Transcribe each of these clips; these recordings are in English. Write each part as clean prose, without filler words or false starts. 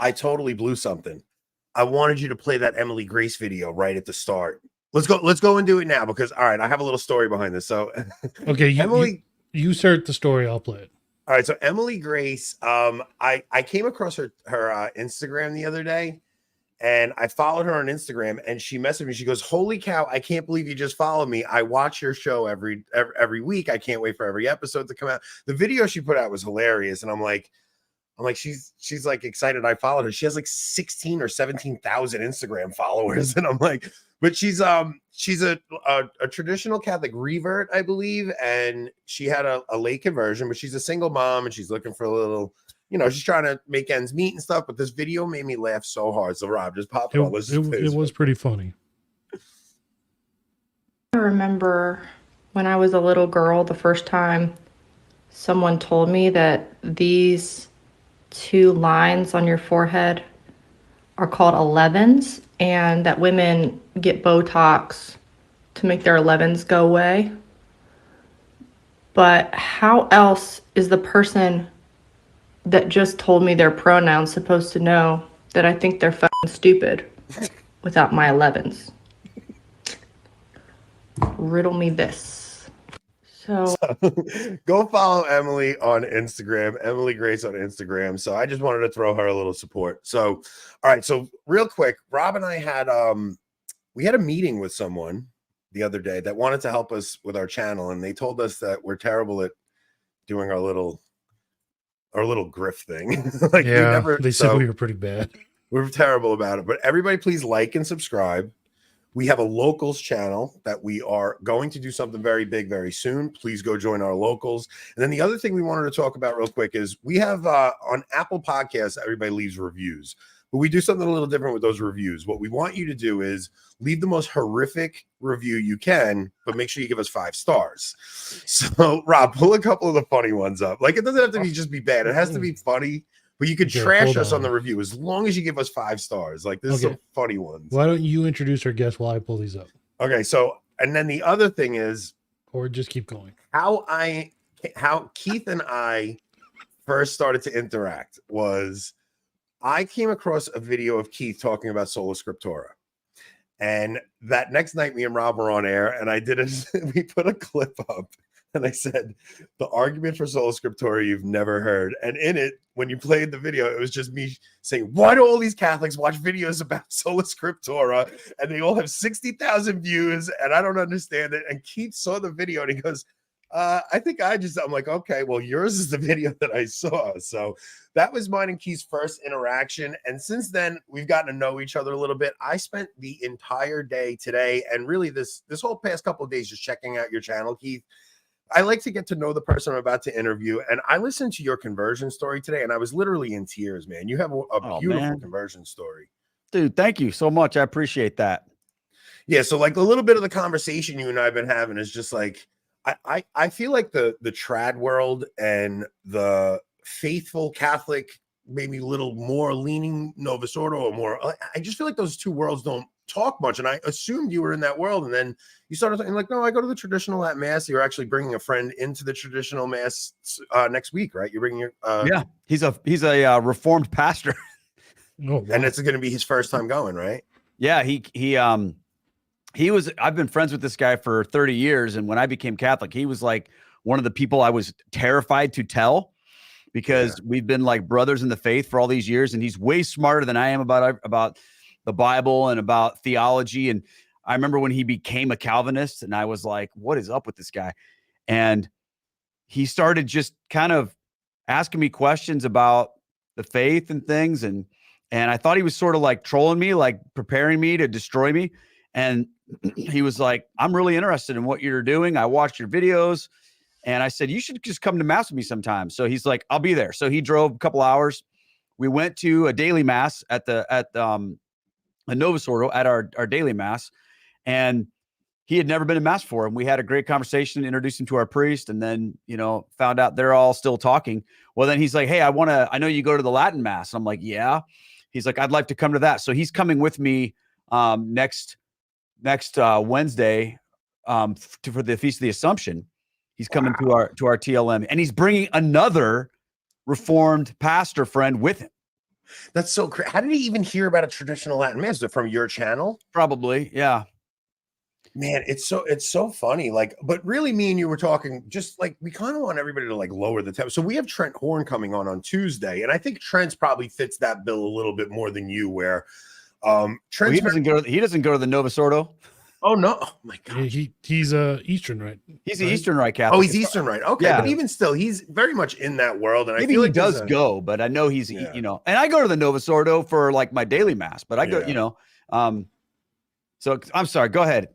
I totally blew something. I wanted you to play that Emily Grace video right at the start. Let's go and do it now because all right, I have a little story behind this. So Okay, Emily, you start the story, I'll play it. all right, so Emily Grace, I came across her Instagram the other day, and I followed her on Instagram, and she messaged me. She goes, "Holy cow! I can't believe you just followed me. I watch your show every week. I can't wait for every episode to come out." The video she put out was hilarious, and I'm like, she's like excited. I followed her. She has like 16 or 17,000 Instagram followers, and I'm like, but she's a traditional Catholic revert, I believe, and she had a late conversion, but she's a single mom and she's looking for a little, she's trying to make ends meet and stuff. But this video made me laugh so hard. So Rob, just pop it on. It was pretty funny. I remember when I was a little girl, the first time someone told me that these two lines on your forehead are called 11s and that women get Botox to make their 11s go away. But how else is the person that just told me their pronouns supposed to know that I think they're fucking stupid without my 11s? Riddle me this. So go follow Emily on Instagram, Emily Grace on Instagram. So I just wanted to throw her a little support. So, all right. So real quick, Rob and I had we had a meeting with someone the other day that wanted to help us with our channel, and they told us that we're terrible at doing our little grift thing. Like they said we were pretty bad. We're terrible about it. But everybody, please like and subscribe. We have a locals channel that we are going to do something very big very soon. Please go join our locals. And then the other thing we wanted to talk about real quick is we have on Apple Podcasts, everybody leaves reviews, but we do something a little different with those reviews. What we want you to do is leave the most horrific review you can, but make sure you give us 5 stars. So Rob, pull a couple of the funny ones up. Like, it doesn't have to just be bad. It has to be funny. But you could trash us on the review as long as you give us 5 stars. Like, there's some funny ones. Why don't you introduce our guest while I pull these up? Okay, so and then the other thing is, or just keep going. How Keith and I first started to interact was I came across a video of Keith talking about Sola Scriptura. And that next night, me and Rob were on air, and we put a clip up. And I said, the argument for Sola Scriptura you've never heard. And in it, when you played the video, it was just me saying, why do all these Catholics watch videos about Sola Scriptura? And they all have 60,000 views, and I don't understand it. And Keith saw the video, and he goes, I'm like, okay, well, yours is the video that I saw. So that was mine and Keith's first interaction. And since then, we've gotten to know each other a little bit. I spent the entire day today, and really this whole past couple of days, just checking out your channel, Keith. I like to get to know the person I'm about to interview. And I listened to your conversion story today, and I was literally in tears, man. You have a beautiful conversion story. Dude, thank you so much. I appreciate that. Yeah, so like a little bit of the conversation you and I have been having is just like, I feel like the trad world and the faithful Catholic, maybe a little more leaning Novus Ordo or more, I just feel like those two worlds don't talk much. And I assumed you were in that world, and then you started talking like, no, I go to the traditional Latin Mass. You're actually bringing a friend into the traditional Mass next week, right? You're bringing your yeah, he's a Reformed pastor. Oh, wow. And it's going to be his first time going, right? Yeah, he was, I've been friends with this guy for 30 years, and when I became Catholic, he was like one of the people I was terrified to tell, because we've been like brothers in the faith for all these years, and he's way smarter than I am about the Bible and about theology. And I remember when he became a Calvinist, and I was like, what is up with this guy? And he started just kind of asking me questions about the faith and things. And I thought he was sort of like trolling me, like preparing me to destroy me. And he was like, I'm really interested in what you're doing. I watched your videos. And I said, you should just come to Mass with me sometime. So he's like, I'll be there. So he drove a couple hours. We went to a daily Mass at a Novus Ordo at our daily Mass, and he had never been to Mass before. And we had a great conversation, introduced him to our priest, and then, found out they're all still talking. Well, then he's like, hey, I know you go to the Latin Mass. I'm like, yeah. He's like, I'd like to come to that. So he's coming with me next Wednesday for the Feast of the Assumption. He's coming to our TLM, and he's bringing another Reformed pastor friend with him. That's so crazy. How did he even hear about a traditional Latin mass? Is it from your channel? Probably, yeah. Man, it's so funny. Like, but really, me and you were talking. Just like we kind of want everybody to like lower the tempo. So we have Trent Horn coming on Tuesday, and I think Trent's probably fits that bill a little bit more than you. Where Trent's he doesn't go to the Novus Ordo. Oh no! Oh my god! He's Eastern Rite. He's right? the Eastern Rite Catholic. Oh, he's Eastern Rite. Okay, Yeah. but even still, he's very much in that world. And Maybe I feel he like does go, but I know he's Yeah. and I go to the Novus Ordo for like my daily mass. But I go, Yeah. So I'm sorry. Go ahead.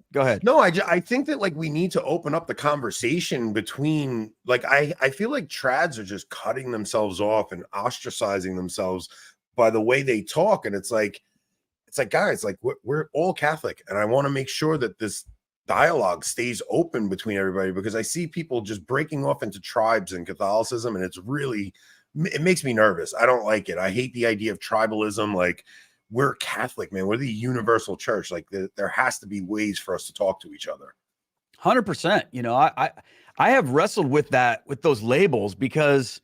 No, I think that like we need to open up the conversation between like I feel like trads are just cutting themselves off and ostracizing themselves by the way they talk, and it's like guys, like we're all Catholic, and I want to make sure that this dialogue stays open between everybody, because I see people just breaking off into tribes in Catholicism, and it makes me nervous. I don't like it. I hate the idea of tribalism. Like, we're Catholic, man. We're the universal church. Like there has to be ways for us to talk to each other. 100%. I have wrestled with those labels, because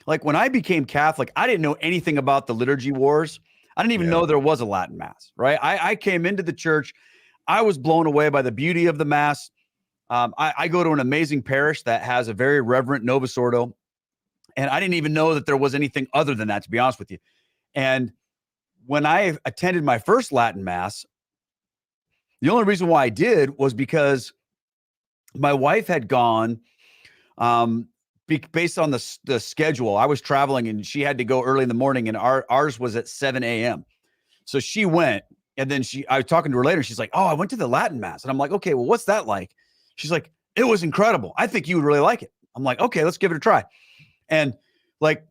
like when I became Catholic, I didn't know anything about the liturgy wars. I didn't even know there was a Latin mass, right? I came into the church. I was blown away by the beauty of the mass. I go to an amazing parish that has a very reverent Novus Ordo, and I didn't even know that there was anything other than that, to be honest with you. And when I attended my first Latin mass, the only reason why I did was because my wife had gone, based on the schedule. I was traveling and she had to go early in the morning, and ours was at 7 a.m. So she went, and then I was talking to her later. She's like, "Oh, I went to the Latin mass." And I'm like, "Okay, well, what's that like?" She's like, "It was incredible. I think you would really like it." I'm like, "Okay, let's give it a try." And like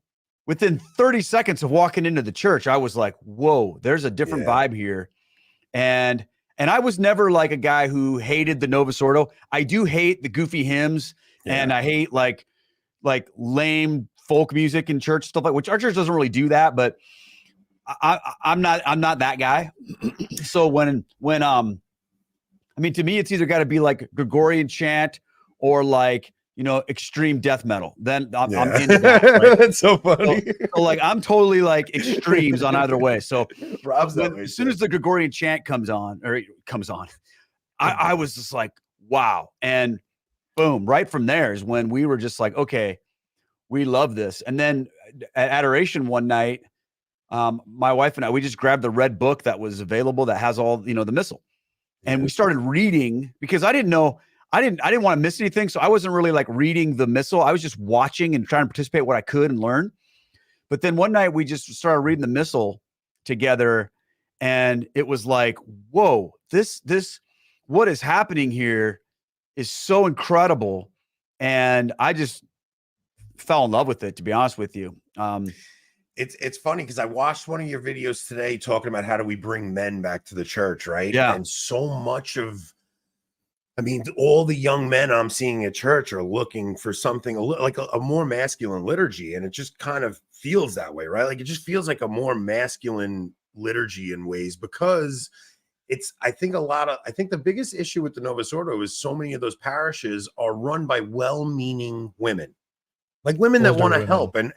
within 30 seconds of walking into the church, I was like, "Whoa, there's a different vibe here." And I was never like a guy who hated the Novus Ordo. I do hate the goofy hymns, and I hate like lame folk music in church, stuff like, which our church doesn't really do that, but I'm not that guy. So when I mean, to me, it's either got to be like Gregorian chant or like, extreme death metal. Then I'm into that. Right? That's so funny. So like, I'm totally like extremes on either way. So Rob's that way as soon as the Gregorian chant comes on, I was just like, wow. And boom, right from there is when we were just like, okay, we love this. And then at adoration one night, my wife and I, we just grabbed the red book that was available that has all, the missal. And we started reading, because I didn't want to miss anything. So I wasn't really like reading the missal. I was just watching and trying to participate what I could and learn. But then one night we just started reading the missal together, and it was like, whoa, this, what is happening here is so incredible. And I just fell in love with it, to be honest with you. It's funny because I watched one of your videos today talking about how do we bring men back to the church, right? Yeah. And so much of, I mean, all the young men I'm seeing at church are looking for something like a more masculine liturgy, and it just kind of feels that way, right? Like it just feels like a more masculine liturgy in ways, because I think the biggest issue with the Novus Ordo is so many of those parishes are run by well-meaning women. Like women that want to help, and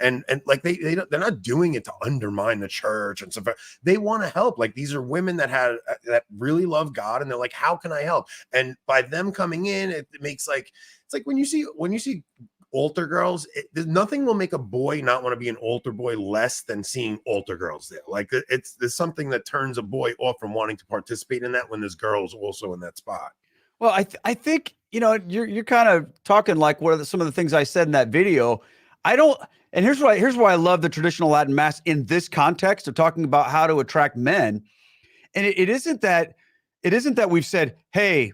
like they're not doing it to undermine the church and stuff. They want to help. Like these are women that really love God, and they're like, how can I help? And by them coming in, it makes like, it's like when you see altar girls, there's nothing will make a boy not want to be an altar boy less than seeing altar girls there. Like there's something that turns a boy off from wanting to participate in that when there's girls also in that spot. Well, I think, you're kind of talking like what are some of the things I said in that video. And here's why I love the traditional Latin mass in this context of talking about how to attract men. And it isn't that we've said, hey,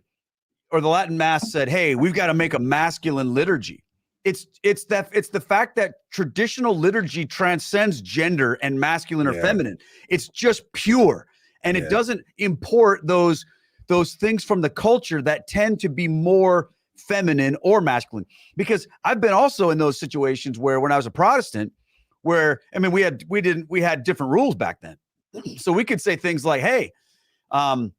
or the Latin mass said, hey, we've got to make a masculine liturgy. It's the fact that traditional liturgy transcends gender and masculine or feminine. It's just pure. And it doesn't import those things from the culture that tend to be more feminine or masculine. Because I've been also in those situations where when I was a Protestant, where, I mean, we had different rules back then. So we could say things like, hey, I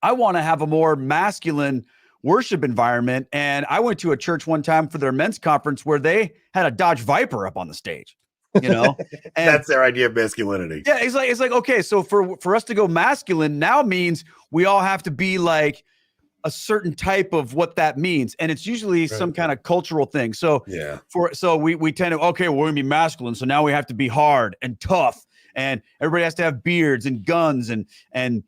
want to have a more masculine worship environment. And I went to a church one time for their men's conference where they had a Dodge Viper up on the stage. you know, and That's their idea of masculinity. yeah, it's like, okay, so for us to go masculine now means we all have to be like a certain type of what that means. And it's usually some kind of cultural thing. So Yeah. so we tend to, okay, we're gonna be masculine. So now we have to be hard and tough, and everybody has to have beards and guns and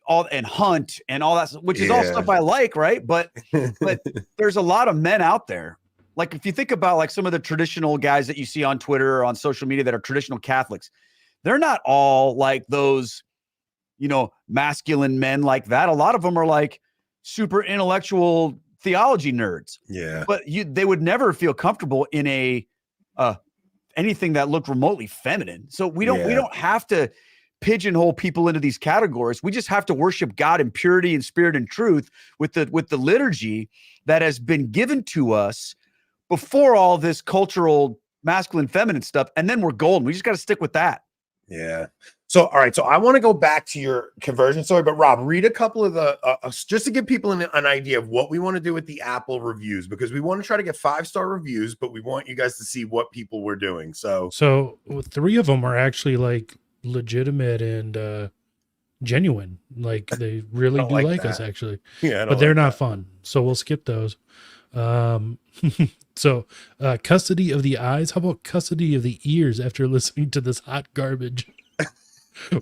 all and hunt and all that, which is all stuff I like, right? But there's a lot of men out there. Like if you think about like some of the traditional guys that you see on Twitter or on social media that are traditional Catholics, they're not all like those, you know, masculine men like that. A lot of them are like super intellectual theology nerds. Yeah. But they would never feel comfortable in a anything that looked remotely feminine. So we don't have to pigeonhole people into these categories. We just have to worship God in purity and spirit and truth with the liturgy that has been given to us before all this cultural masculine feminine stuff, and then we're golden. We just got to stick with that. Yeah. So, all right. So I want to go back to your conversion story, but Rob, read a couple of the, just to give people an idea of what we want to do with the Apple reviews, because we want to try to get 5-star reviews, but we want you guys to see what people were doing. So 3 of them are actually like legitimate and genuine. Like they really do like us actually. Yeah. But they're not fun. So we'll skip those. So custody of the eyes. How about custody of the ears after listening to this hot garbage?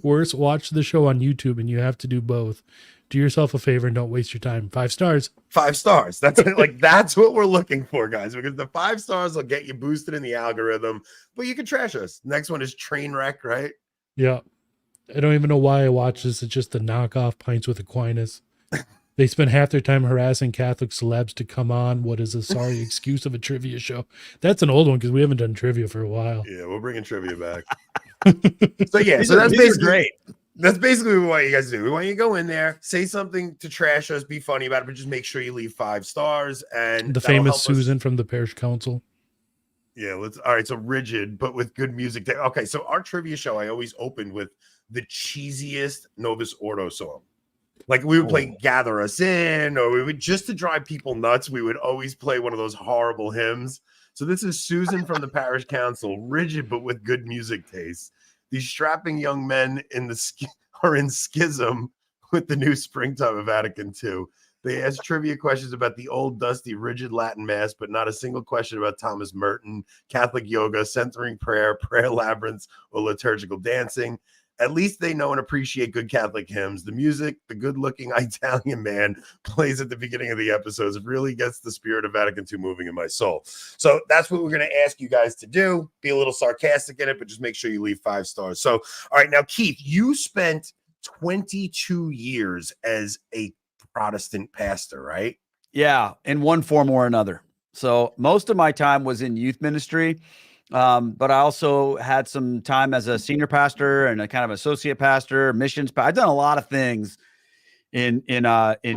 Worse, watch the show on YouTube and you have to do both. Do yourself a favor and don't waste your time. 5 stars. 5 stars. That's like, that's what we're looking for, guys, because the 5 stars will get you boosted in the algorithm, but you can trash us. Next one is Trainwreck, right? Yeah. I don't even know why I watch this. It's just the knockoff Pints with Aquinas. They spend half their time harassing Catholic celebs to come on what is a sorry excuse of a trivia show. That's an old one because we haven't done trivia for a while. Yeah, we're bringing trivia back. So that's basically great. That's basically what we want you guys to do. We want you to go in there, say something to trash us, be funny about it, but just make sure you leave 5 stars. And the famous Susan from the parish council. Yeah, all right. So rigid, but with good music. Okay, so our trivia show, I always opened with the cheesiest Novus Ordo song. Like we would play Gather Us In, or we would, just to drive people nuts, we would always play one of those horrible hymns. So this is Susan from the parish council, rigid but with good music taste. These strapping young men are in schism with the new springtime of Vatican II. They ask trivia questions about the old, dusty, rigid Latin mass, but not a single question about Thomas Merton, Catholic yoga, centering prayer, prayer labyrinths, or liturgical dancing. At least they know and appreciate good Catholic hymns. The music, the good-looking Italian man plays at the beginning of the episodes. It really gets the spirit of Vatican II moving in my soul. So that's what we're going to ask you guys to do. Be a little sarcastic in it, but just make sure you leave 5 stars. So, all right, now, Keith, you spent 22 years as a Protestant pastor, right? Yeah, in one form or another. So most of my time was in youth ministry. But I also had some time as a senior pastor and a kind of associate pastor, missions. I've done a lot of things in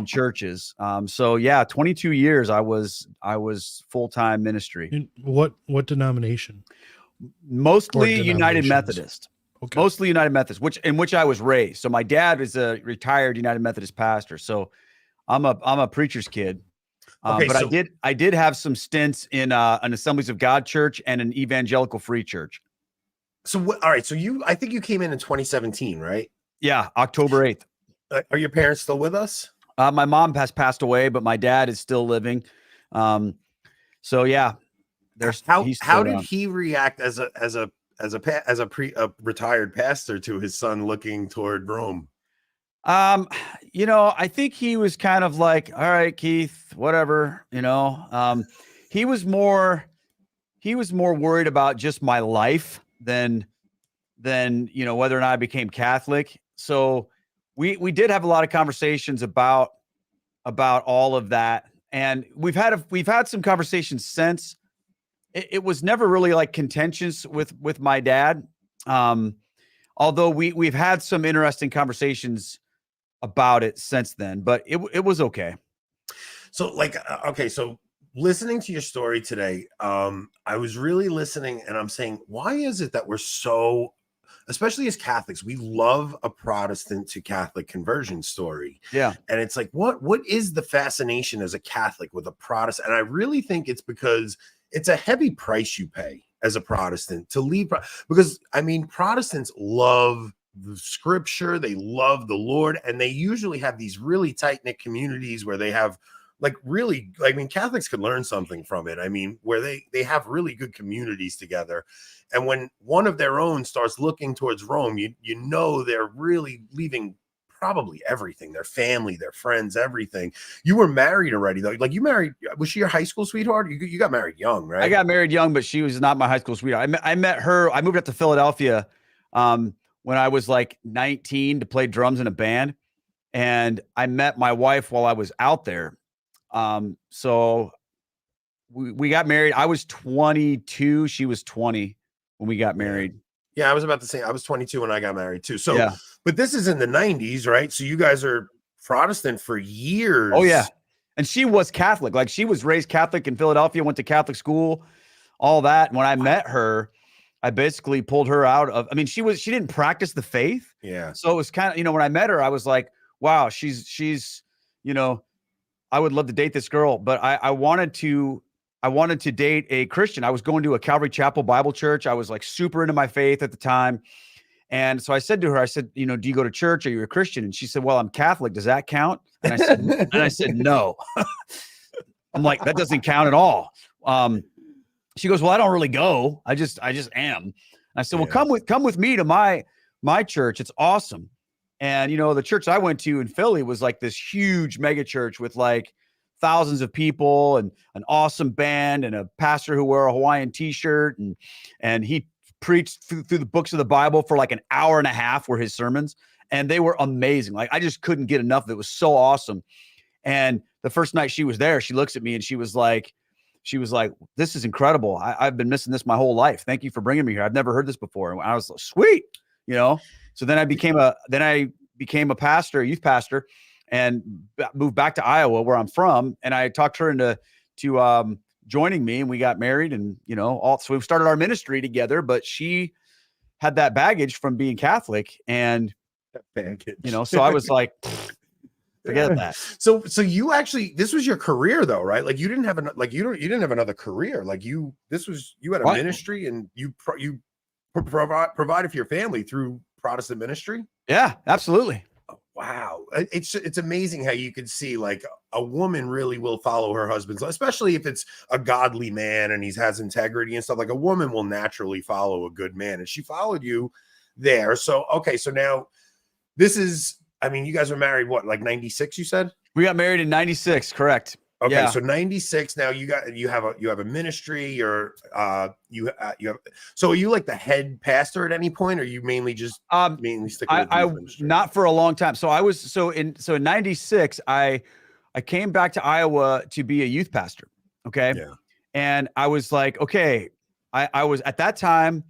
churches. So yeah, 22 years I was full-time ministry. In what denomination? Mostly United Methodist. Okay. Mostly United Methodist, in which I was raised. So my dad is a retired United Methodist pastor. So I'm a preacher's kid. But I did have some stints in an Assemblies of God church and an evangelical free church. So all right. So I think you came in 2017, right? Yeah, October 8th. Are your parents still with us? My mom has passed away, but my dad is still living. So yeah, how did he react as a retired pastor to his son looking toward Rome? I think he was kind of like, all right, Keith, whatever, he was more worried about just my life than whether or not I became Catholic. So we did have a lot of conversations about all of that. And we've had some conversations since. It was never really like contentious with my dad. Although we've had some interesting conversations about it since then, but it was okay. So so listening to your story today, I was really listening and I'm saying, why is it that we're so, especially as Catholics, we love a Protestant to Catholic conversion story? Yeah. And it's like, what is the fascination as a Catholic with a Protestant? And I really think it's because it's a heavy price you pay as a Protestant to leave? Because I mean, Protestants love the scripture, they love the Lord, and they usually have these really tight-knit communities where they have like really, I mean, Catholics could learn something from it. I mean, where they have really good communities together. And when one of their own starts looking towards Rome, you know they're really leaving probably everything, their family, their friends, everything. You were married already, though. Like, you married, was she your high school sweetheart? You got married young, right? I got married young, but she was not my high school sweetheart. I met her. I moved up to Philadelphia when I was like 19 to play drums in a band. And I met my wife while I was out there. So we got married. I was 22. She was 20 when we got married. Yeah, I was about to say I was 22 when I got married too. So, yeah. But this is in the 90s, right? So you guys are Protestant for years. Oh, yeah. And she was Catholic. Like, she was raised Catholic in Philadelphia, went to Catholic school, all that. And when I met her, I basically pulled her out of, I mean, she didn't practice the faith. Yeah. So it was kind of, when I met her, I was like, wow, she's, I would love to date this girl, but I wanted to date a Christian. I was going to a Calvary Chapel Bible church. I was like super into my faith at the time. And so I said to her, do you go to church? Are you a Christian? And she said, well, I'm Catholic. Does that count? And I said, no. I'm like, that doesn't count at all. She goes, well, I don't really go. I just am. And I said, well, come with me to my church. It's awesome. And, the church I went to in Philly was like this huge mega church with like thousands of people and an awesome band and a pastor who wore a Hawaiian t-shirt. And he preached through the books of the Bible for like an hour and a half were his sermons. And they were amazing. Like, I just couldn't get enough of it. It was so awesome. And the first night she was there, she looks at me and she was like, this is incredible. I've been missing this my whole life. Thank you for bringing me here. I've never heard this before. And I was like, sweet, So then I became a pastor, a youth pastor, and moved back to Iowa, where I'm from. And I talked her into joining me, and we got married, and so we started our ministry together. But she had that baggage from being Catholic, and so I was like, forget that. So you actually, this was your career though, right? Like, you didn't have you didn't have another career. Like, you had a ministry, and you provided for your family through Protestant ministry. Yeah, absolutely. Oh, wow. It's amazing how you can see like a woman really will follow her husband's, especially if it's a godly man and he has integrity and stuff. Like, a woman will naturally follow a good man, and she followed you there. So, okay. So now this is, I mean, you guys were married, what, like 96, you said? We got married in 96. Correct. Okay. Yeah. So 96. Now you have a ministry, or so are you like the head pastor at any point, or you mainly just mainly stick with I ministry? Not for a long time. So I was, in 96, I came back to Iowa to be a youth pastor. Okay. Yeah. And I was like, okay, I was at that time,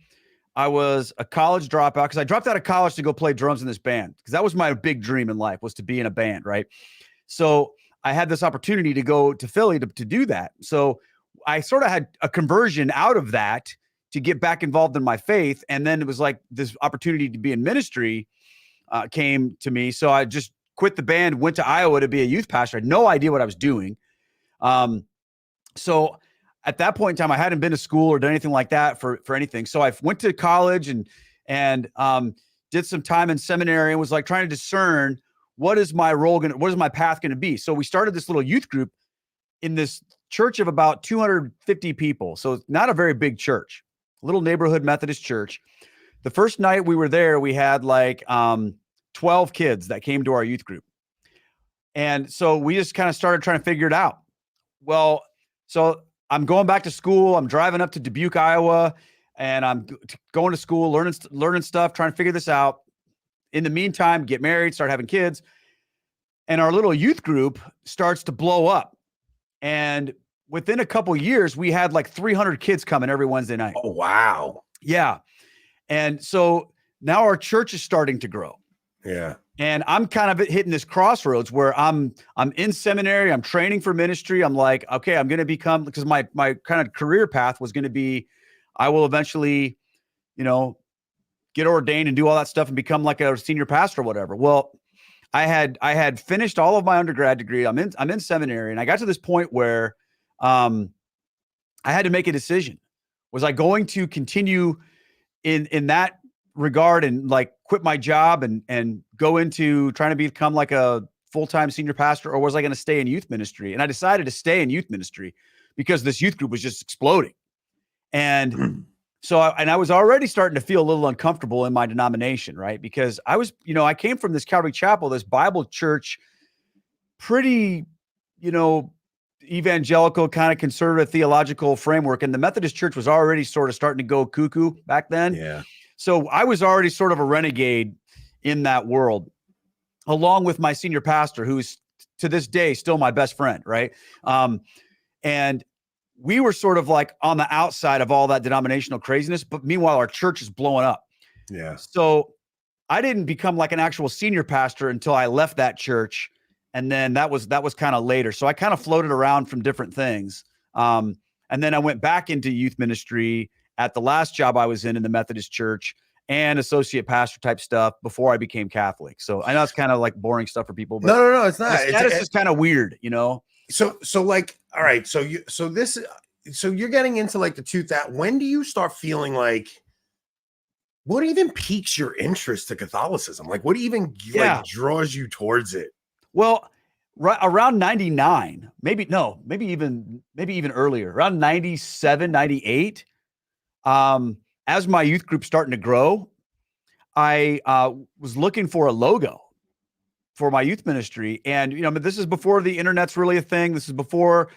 I was a college dropout, because I dropped out of college to go play drums in this band, because that was my big dream in life, was to be in a band. Right. So I had this opportunity to go to Philly to do that. So I sort of had a conversion out of that to get back involved in my faith. And then it was like this opportunity to be in ministry came to me. So I just quit the band, went to Iowa to be a youth pastor. I had no idea what I was doing. So at that point in time, I hadn't been to school or done anything like that for anything. So I went to college and did some time in seminary, and was like trying to discern, what is my role what is my path going to be? So we started this little youth group in this church of about 250 people. So not a very big church, little neighborhood Methodist church. The first night we were there, we had like 12 kids that came to our youth group. And so we just kind of started trying to figure it out. Well, so I'm going back to school. I'm driving up to Dubuque, Iowa, and I'm going to school, learning stuff, trying to figure this out. In the meantime, get married, start having kids. And our little youth group starts to blow up. And within a couple of years, we had like 300 kids coming every Wednesday night. Oh, wow. Yeah. And so now our church is starting to grow. Yeah. And I'm kind of hitting this crossroads where I'm in seminary, I'm training for ministry. I'm like, okay, I'm going to become, because my kind of career path was going to be, I will eventually, get ordained and do all that stuff and become like a senior pastor or whatever. Well, I had finished all of my undergrad degree. I'm in seminary, and I got to this point where I had to make a decision. Was I going to continue in that regard and like quit my job and go into trying to become like a full-time senior pastor, or was I going to stay in youth ministry? And I decided to stay in youth ministry because this youth group was just exploding. And so I was already starting to feel a little uncomfortable in my denomination, right? Because I was, I came from this Calvary Chapel, this Bible church, pretty, evangelical kind of conservative theological framework. And the Methodist Church was already sort of starting to go cuckoo back then. Yeah. So I was already sort of a renegade in that world, along with my senior pastor, who's to this day still my best friend, right? And we were sort of like on the outside of all that denominational craziness, but meanwhile, our church is blowing up. Yeah. So I didn't become like an actual senior pastor until I left that church. And then that was kind of later. So I kind of floated around from different things. And then I went back into youth ministry at the last job I was in the Methodist Church, and associate pastor type stuff before I became Catholic. So I know it's kind of like boring stuff for people, but No, it's not. the status is kind of weird, So like, all right. So you're getting into like the 2000. When do you start feeling like, what even piques your interest to Catholicism? Like, what even like draws you towards it? Well, right around 99, maybe even earlier, around 97, 98. As my youth group starting to grow, I was looking for a logo for my youth ministry. And, but this is before the internet's really a thing. This is before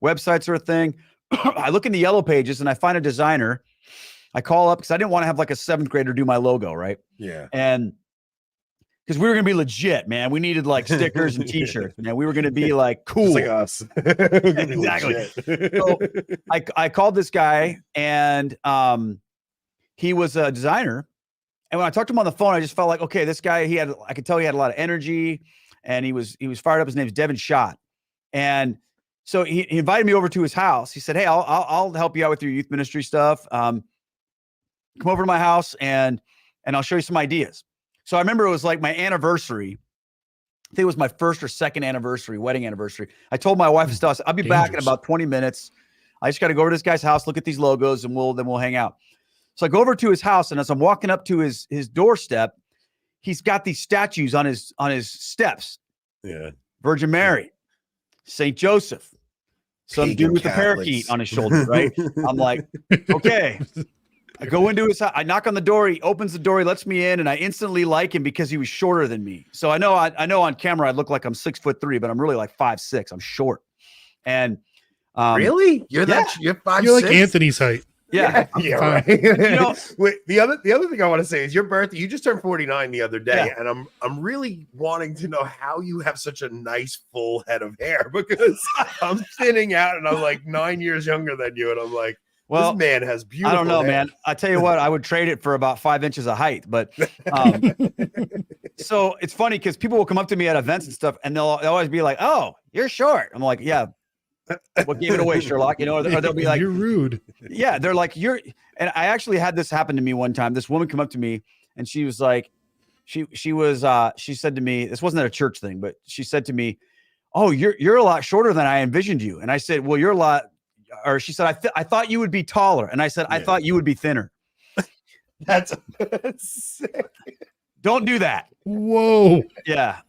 websites are a thing. I look in the yellow pages and I find a designer. I call up because I didn't want to have like a 7th grader do my logo, right? Yeah. And because we were going to be legit, man. We needed like stickers and t-shirts, man. We were going to be like cool. Just like us. Exactly. So I called this guy, and he was a designer. And when I talked to him on the phone, I just felt like, okay, this guy, I could tell he had a lot of energy, and he was fired up. His name's Devin Schott. And so he invited me over to his house. He said, hey, I'll help you out with your youth ministry stuff. Come over to my house and I'll show you some ideas. So I remember it was like my anniversary. I think it was my 1st or 2nd wedding anniversary. I told my wife and stuff, I'll be back in about 20 minutes. I just got to go over to this guy's house, look at these logos, and we'll hang out. So I go over to his house, and as I'm walking up to his doorstep, he's got these statues on his steps. Yeah. Virgin Mary, St. Joseph, some Pagan dude with Catholics. a parakeet on his shoulder, right? I'm like, okay. I go into his house. I knock on the door. He opens the door. He lets me in, and I instantly like him because he was shorter than me. So I know on camera I look like I'm 6'3", but I'm really like 5'6". I'm short. And really, you're 5'6"? You're like Anthony's height. Yeah, yeah, right. Wait, the other thing I want to say is your birthday. You just turned 49 the other day, and I'm really wanting to know how you have such a nice full head of hair, because I'm thinning out, and I'm like 9 years younger than you, and I'm like, well, this man has beautiful. I don't know, hair. man. I tell you what, I would trade it for about 5 inches of height. But so it's funny because people will come up to me at events and stuff, and they'll always be like, "Oh, you're short." I'm like, "Yeah." What gave it away, Sherlock? Or they'll be like, "You're rude." Yeah, they're like, "You're." And I actually had this happen to me one time. This woman come up to me, and she was like, she said to me, this wasn't a church thing, but she said to me, "Oh, you're a lot shorter than I envisioned you." And I said, "Well, you're a lot." Or she said, I thought you would be taller. And I said, I thought you would be thinner. That's sick. Don't do that. Whoa. Yeah.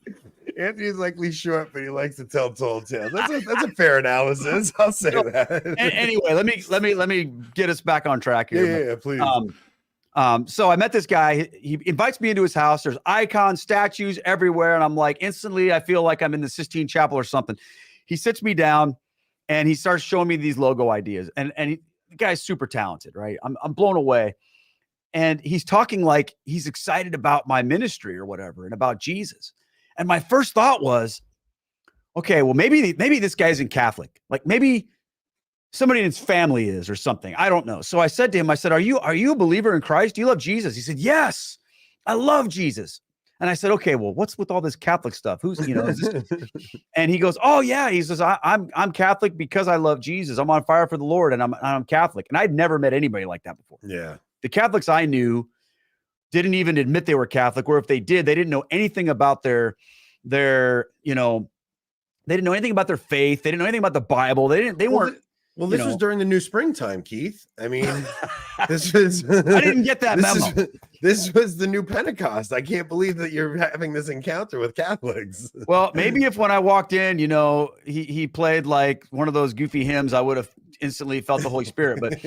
Anthony's likely short, but he likes to tell tall tales. That's a fair analysis. I'll say that. Anyway, let me get us back on track here. Yeah, please. So I met this guy. He invites me into his house. There's icons, statues everywhere. And I'm like, instantly, I feel like I'm in the Sistine Chapel or something. He sits me down, and he starts showing me these logo ideas. And the guy's super talented, right? I'm blown away. And he's talking like he's excited about my ministry or whatever, and about Jesus. And my first thought was, okay, well, maybe this guy isn't Catholic. Like maybe somebody in his family is or something. I don't know. So I said to him, are you a believer in Christ? Do you love Jesus? He said, yes, I love Jesus. And I said, okay, well, what's with all this Catholic stuff? Who's, is this? And he goes, oh yeah. He says, I'm Catholic because I love Jesus. I'm on fire for the Lord, and I'm Catholic. And I'd never met anybody like that before. Yeah. The Catholics I knew didn't even admit they were Catholic, or if they did, they didn't know anything about their, they didn't know anything about their faith. They didn't know anything about the Bible. They weren't. Well, you this was know. during the new springtime, Keith. I mean, this was. I didn't get that memo. This was the new Pentecost. I can't believe that you're having this encounter with Catholics. Well, maybe if when I walked in, you know, he played like one of those goofy hymns, I would have instantly felt the Holy Spirit. But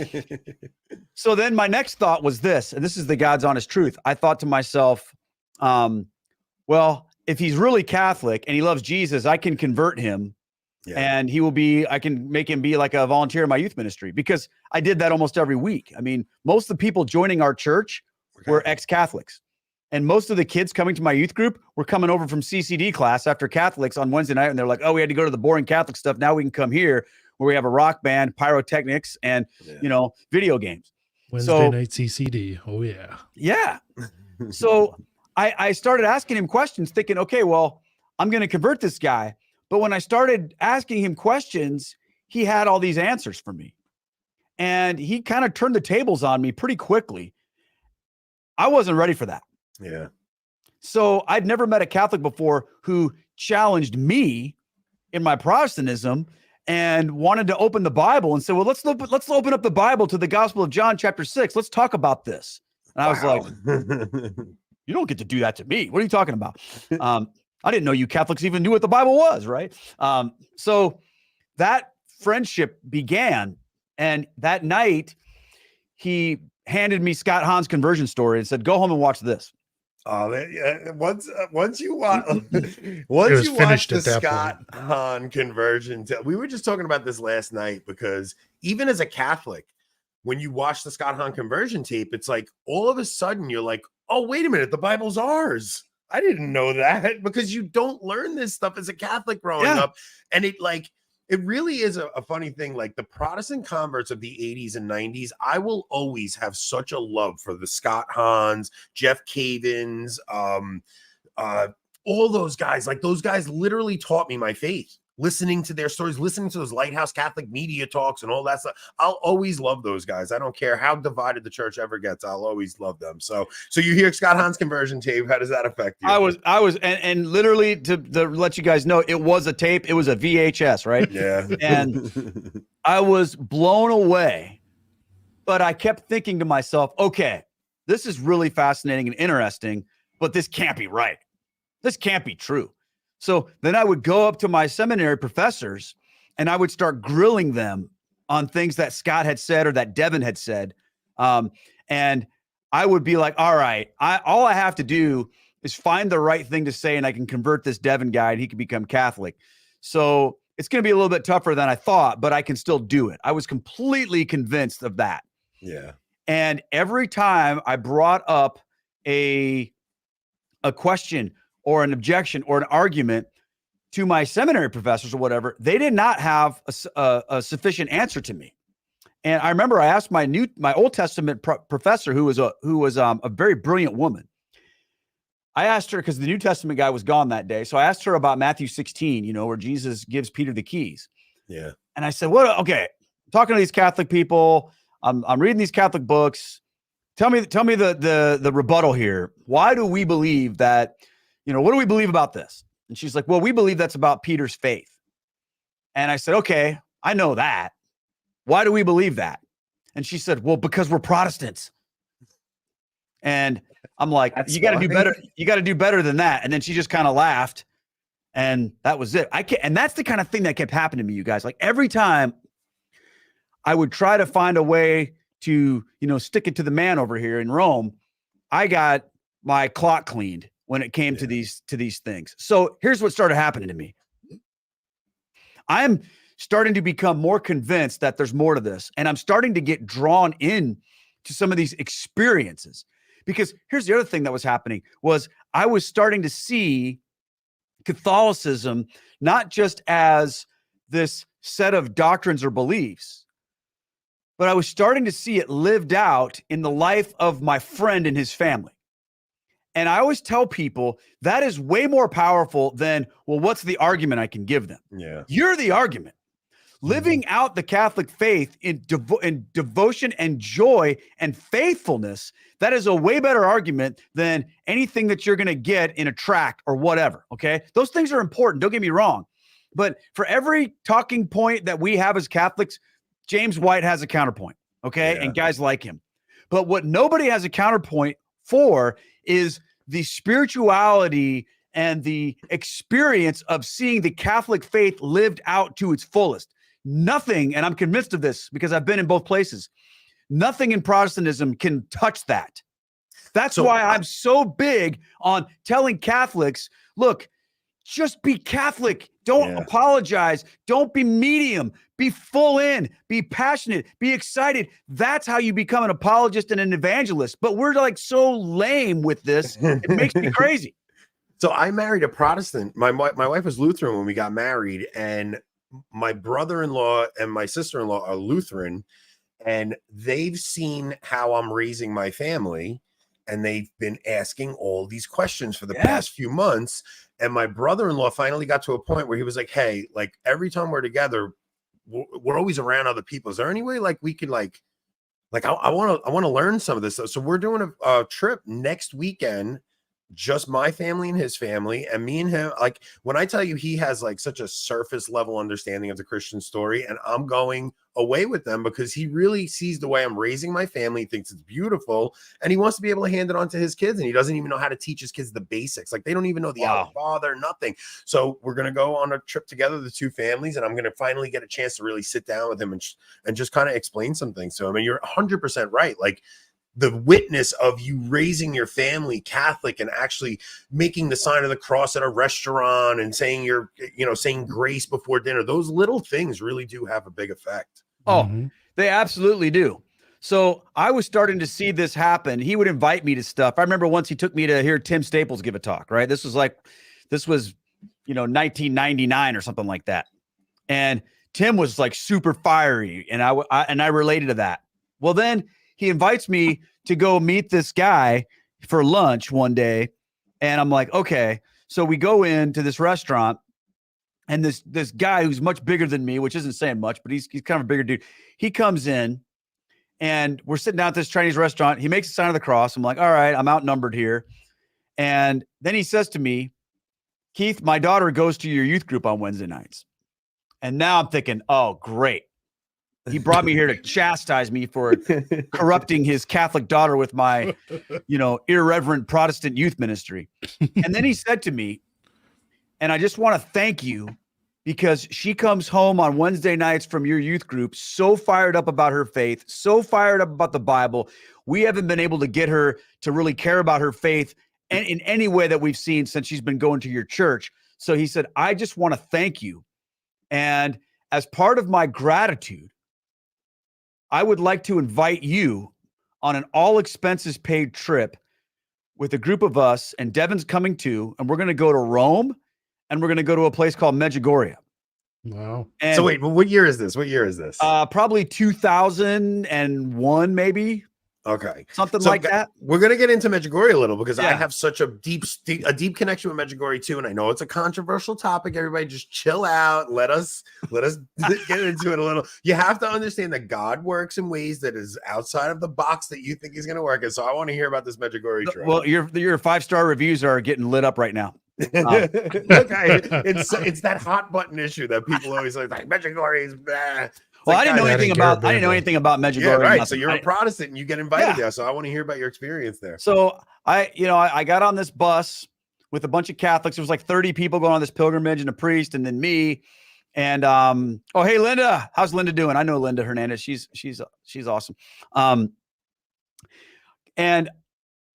so then my next thought was this, and this is the God's honest truth. I thought to myself, well, if he's really Catholic and he loves Jesus, I can convert him. Yeah. And I can make him be like a volunteer in my youth ministry, because I did that almost every week. I mean, most of the people joining our church were ex-Catholics. And most of the kids coming to my youth group were coming over from CCD class after Catholics on Wednesday night. And they're like, oh, we had to go to the boring Catholic stuff. Now we can come here where we have a rock band, pyrotechnics, and, you know, video games. Wednesday night CCD. Oh, yeah. Yeah. So I started asking him questions thinking, okay, well, I'm going to convert this guy. But when I started asking him questions, he had all these answers for me. And he kind of turned the tables on me pretty quickly. I wasn't ready for that. Yeah. So I'd never met a Catholic before who challenged me in my Protestantism and wanted to open the Bible and said, well, let's open up the Bible to the Gospel of John, chapter 6. Let's talk about this. And I was like, you don't get to do that to me. What are you talking about? I didn't know you Catholics even knew what the Bible was, right? So that friendship began. And that night, he handed me Scott Hahn's conversion story and said, go home and watch this. Once you watch the Scott Hahn conversion, we were just talking about this last night, because even as a Catholic, when you watch the Scott Hahn conversion tape, it's like all of a sudden you're like, oh, wait a minute, the Bible's ours. I didn't know that, because you don't learn this stuff as a Catholic growing up. And it really is a funny thing. Like the Protestant converts of the 80s and 90s, I will always have such a love for the Scott Hahns, Jeff Cavins, all those guys. Like those guys literally taught me my faith. Listening to their stories, listening to those Lighthouse Catholic media talks and all that stuff. I'll always love those guys. I don't care how divided the church ever gets. I'll always love them. So you hear Scott Hahn's conversion tape. How does that affect you? I was, and literally to let you guys know, it was a tape. It was a VHS, right? Yeah. And I was blown away, but I kept thinking to myself, okay, this is really fascinating and interesting, but this can't be right. This can't be true. So then I would go up to my seminary professors and I would start grilling them on things that Scott had said or that Devin had said. And I would be like, all right, all I have to do is find the right thing to say and I can convert this Devin guy and he can become Catholic. So it's going to be a little bit tougher than I thought, but I can still do it. I was completely convinced of that. Yeah. And every time I brought up a question or an objection or an argument to my seminary professors or whatever, they did not have a sufficient answer to me. And I remember I asked my Old Testament professor, who was a very brilliant woman. I asked her, because the New Testament guy was gone that day. So I asked her about Matthew 16, where Jesus gives Peter the keys. Yeah. And I said, "What? Okay, I'm talking to these Catholic people. I'm reading these Catholic books. Tell me the rebuttal here. Why do we believe that? What do we believe about this?" And she's like, "Well, we believe that's about Peter's faith." And I said, "Okay, I know that. Why do we believe that?" And she said, "Well, because we're Protestants." And I'm like, you got to do better. You got to do better than that. And then she just kind of laughed, and that was it. And that's the kind of thing that kept happening to me, you guys. Like every time I would try to find a way to, stick it to the man over here in Rome, I got my clock cleaned when it came to these things. So here's what started happening to me. I'm starting to become more convinced that there's more to this. And I'm starting to get drawn in to some of these experiences, because here's the other thing that was happening was I was starting to see Catholicism, not just as this set of doctrines or beliefs, but I was starting to see it lived out in the life of my friend and his family. And I always tell people that is way more powerful than, well, what's the argument I can give them? Yeah. You're the argument. Living out the Catholic faith in devotion and joy and faithfulness, that is a way better argument than anything that you're going to get in a tract or whatever, okay? Those things are important, don't get me wrong. But for every talking point that we have as Catholics, James White has a counterpoint, okay? Yeah. And guys like him. But what nobody has a counterpoint for is the spirituality and the experience of seeing the Catholic faith lived out to its fullest. Nothing, and I'm convinced of this because I've been in both places, nothing in Protestantism can touch that. That's why I'm so big on telling Catholics, look, just be Catholic. Don't apologize. Don't be medium. Be full in. Be passionate. Be excited. That's how you become an apologist and an evangelist. But we're like so lame with this. It makes me crazy. So I married a Protestant. My wife was Lutheran when we got married, and my brother-in-law and my sister-in-law are Lutheran, and they've seen how I'm raising my family, and they've been asking all these questions for the past few months. And my brother-in-law finally got to a point where he was like, hey, like every time we're together, we're always around other people. Is there any way like we could I want to learn some of this stuff. So we're doing a trip next weekend, just my family and his family, and me and him. Like when I tell you, he has like such a surface level understanding of the Christian story, and I'm going away with them because he really sees the way I'm raising my family, thinks it's beautiful, and he wants to be able to hand it on to his kids, and he doesn't even know how to teach his kids the basics. Like they don't even know the Our Father, nothing. So we're going to go on a trip together, the two families, and I'm going to finally get a chance to really sit down with him and just kind of explain some things to him. And you're 100% right. Like the witness of you raising your family Catholic and actually making the sign of the cross at a restaurant and saying saying grace before dinner, those little things really do have a big effect. Oh, they absolutely do. So I was starting to see this happen. He would invite me to stuff. I remember once he took me to hear Tim Staples give a talk, right? This was 1999 or something like that. And Tim was like super fiery, and I related to that. Well, then he invites me to go meet this guy for lunch one day. And I'm like, okay. So we go into this restaurant, and this guy who's much bigger than me, which isn't saying much, but he's kind of a bigger dude. He comes in, and we're sitting down at this Chinese restaurant. He makes the sign of the cross. I'm like, all right, I'm outnumbered here. And then he says to me, Keith, my daughter goes to your youth group on Wednesday nights. And now I'm thinking, oh, great. He brought me here to chastise me for corrupting his Catholic daughter with my, irreverent Protestant youth ministry. And then he said to me, and I just want to thank you because she comes home on Wednesday nights from your youth group so fired up about her faith, so fired up about the Bible. We haven't been able to get her to really care about her faith in any way that we've seen since she's been going to your church. So he said, I just want to thank you. And as part of my gratitude, I would like to invite you on an all expenses paid trip with a group of us, and Devin's coming too. And we're going to go to Rome, and we're going to go to a place called Medjugorje. Wow. So wait, what year is this? Probably 2001, maybe. Okay. Something like that. We're going to get into Medjugorje a little because I have such a deep connection with Medjugorje too. And I know it's a controversial topic. Everybody just chill out. Let us get into it a little. You have to understand that God works in ways that is outside of the box that you think he's going to work in. So I want to hear about this Medjugorje trip. Well, your 5-star reviews are getting lit up right now. Look, it's that hot button issue that people always like Medjugorje is bad. Well, I didn't know anything about Medjugorje. Yeah, right. So you're a Protestant and you get invited there. So I want to hear about your experience there. So I got on this bus with a bunch of Catholics. There was like 30 people going on this pilgrimage, and a priest, and then me. And oh, hey, Linda, how's Linda doing? I know Linda Hernandez. She's awesome. And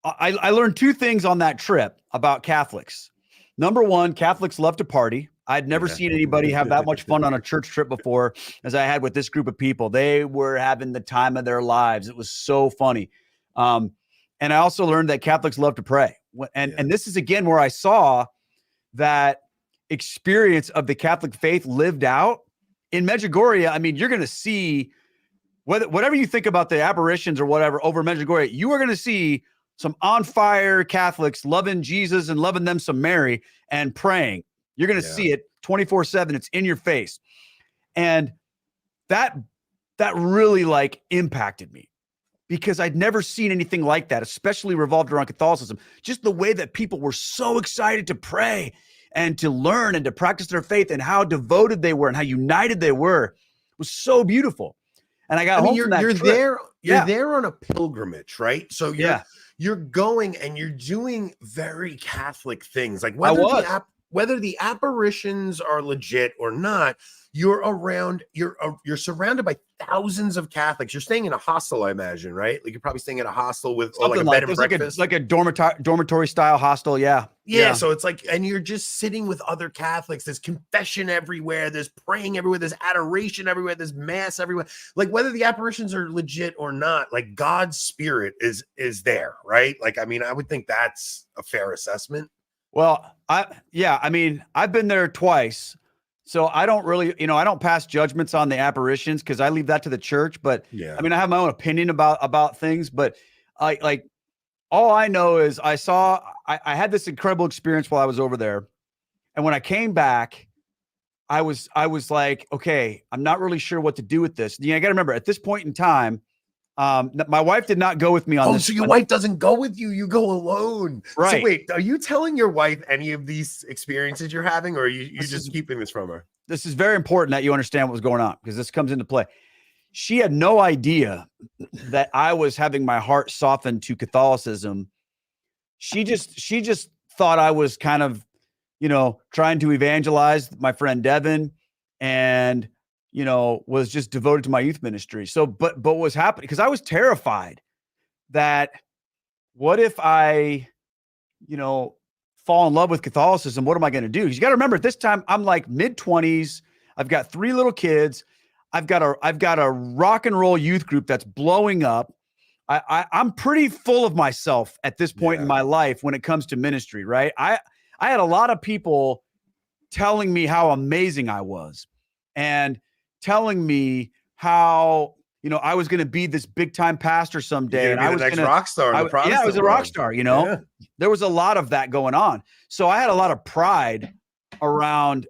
I learned two things on that trip about Catholics. Number one, Catholics love to party. I'd never seen anybody have that much fun on a church trip before as I had with this group of people. They were having the time of their lives. It was so funny. And I also learned that Catholics love to pray. And this is, again, where I saw that experience of the Catholic faith lived out. In Medjugorje, I mean, you're going to see, whatever you think about the apparitions or whatever over Medjugorje, you are going to see some on fire Catholics loving Jesus and loving them some Mary and praying. You're going to see it 24/7. It's in your face. And that really like impacted me because I'd never seen anything like that, especially revolved around Catholicism. Just the way that people were so excited to pray and to learn and to practice their faith, and how devoted they were and how united they were was so beautiful. And I got I mean, home from that you're trip. there. You're Yeah. there on a pilgrimage, right? So Yeah. you're going and you're doing very Catholic things, like I was. whether the apparitions are legit or not. You're surrounded by thousands of Catholics. You're staying in a hostel, I imagine, right? Like you're probably staying in a hostel with or like a bed and breakfast, like a dormitory style hostel. Yeah. Yeah, so it's like, and you're just sitting with other Catholics. There's confession everywhere. There's praying everywhere. There's adoration everywhere. There's mass everywhere. Like whether the apparitions are legit or not, like God's spirit is there, right? Like, I mean, I would think that's a fair assessment. Well, I mean, I've been there twice, so I don't really, I don't pass judgments on the apparitions because I leave that to the church. But Yeah, I mean, I have my own opinion about things, but all I know is I had this incredible experience while I was over there. And when I came back, I was like, okay, I'm not really sure what to do with this. I got to remember at this point in time, my wife did not go with me on this. So your wife doesn't go with you. You go alone. Right. So wait, are you telling your wife any of these experiences you're having, or are you just keeping this from her? This is very important that you understand what was going on because this comes into play. She had no idea that I was having my heart softened to Catholicism. She just thought I was kind of, trying to evangelize my friend Devin and, was just devoted to my youth ministry. So, but what was happening, because I was terrified that what if I, fall in love with Catholicism? What am I going to do? Because you got to remember at this time, I'm like mid-20s. I've got 3 little kids. I've got a rock and roll youth group that's blowing up. I'm pretty full of myself at this point in my life when it comes to ministry, right? I had a lot of people telling me how amazing I was and telling me how, I was going to be this big time pastor someday. And I was the next rock star. I was a rock star, Yeah. There was a lot of that going on. So I had a lot of pride around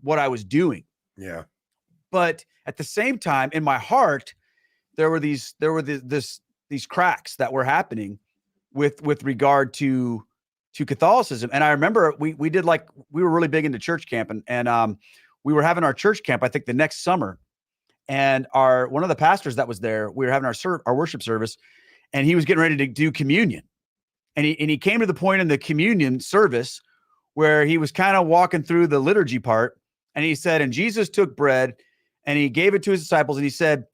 what I was doing. Yeah. But at the same time, in my heart, there were these cracks that were happening with regard to Catholicism. And I remember we were really big into church camp and we were having our church camp, I think the next summer. And one of the pastors that was there, we were having our worship service and he was getting ready to do communion. And he came to the point in the communion service where he was kind of walking through the liturgy part. And he said, and Jesus took bread and he gave it to his disciples and he said,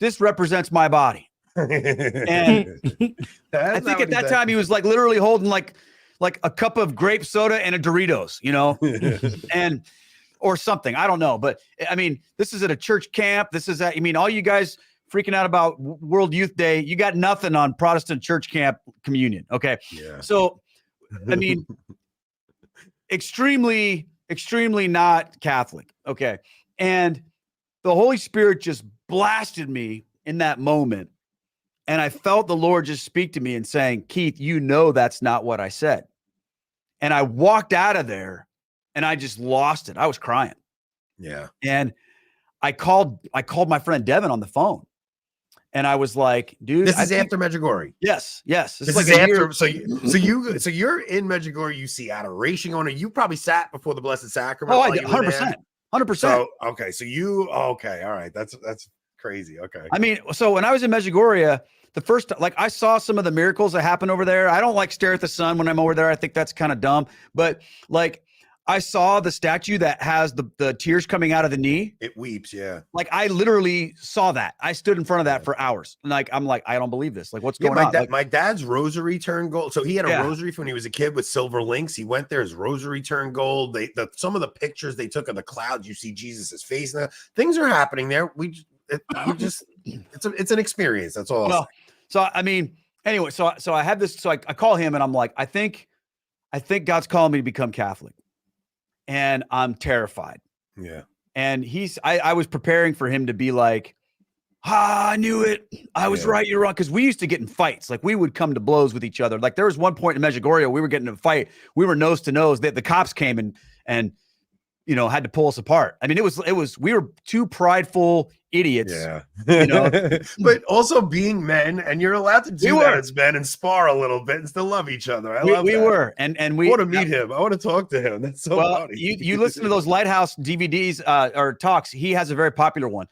"This represents my body." And I think at that time he was like literally holding like a cup of grape soda and a Doritos, and or something. I don't know. But I mean, this is at a church camp. All you guys freaking out about World Youth Day, you got nothing on Protestant church camp communion. Okay. Yeah. So, I mean, extremely, extremely not Catholic. Okay. And the Holy Spirit just blasted me in that moment. And I felt the Lord just speak to me and saying, "Keith, that's not what I said." And I walked out of there and I just lost it. I was crying. Yeah. And I called my friend Devin on the phone. And I was like, "Dude, this is after Medjugorje." Yes. This is like after. So you're in Medjugorje. You see adoration going on. You probably sat before the Blessed Sacrament. Oh, I did 100%. 100%. So okay. So okay. All right. That's crazy. Okay. I mean, so when I was in Medjugorje, the first, I saw some of the miracles that happen over there. I don't like stare at the sun when I'm over there. I think that's kind of dumb. But I saw the statue that has the tears coming out of the knee. It weeps. Yeah. I literally saw that. I stood in front of that for hours. And I'm like, I don't believe this. What's going on? My dad's rosary turned gold. So he had a rosary from when he was a kid with silver links. He went there. His rosary turned gold. Some of the pictures they took of the clouds, you see Jesus's face. Now things are happening there. It's an experience. That's all. So I mean, anyway, so I had this. So I call him and I'm like, I think God's calling me to become Catholic, and I'm terrified. Yeah. And I was preparing for him to be like, I knew it. I was right. You're wrong. Because we used to get in fights. We would come to blows with each other. There was one point in Medjugorje we were getting in a fight. We were nose to nose. The cops came and had to pull us apart. I mean, we were two prideful idiots. Yeah. But also being men, and you're allowed to do that as men and spar a little bit and still love each other. We were. And we want to meet him. I want to talk to him. That's so funny. You listen to those Lighthouse DVDs or talks. He has a very popular one.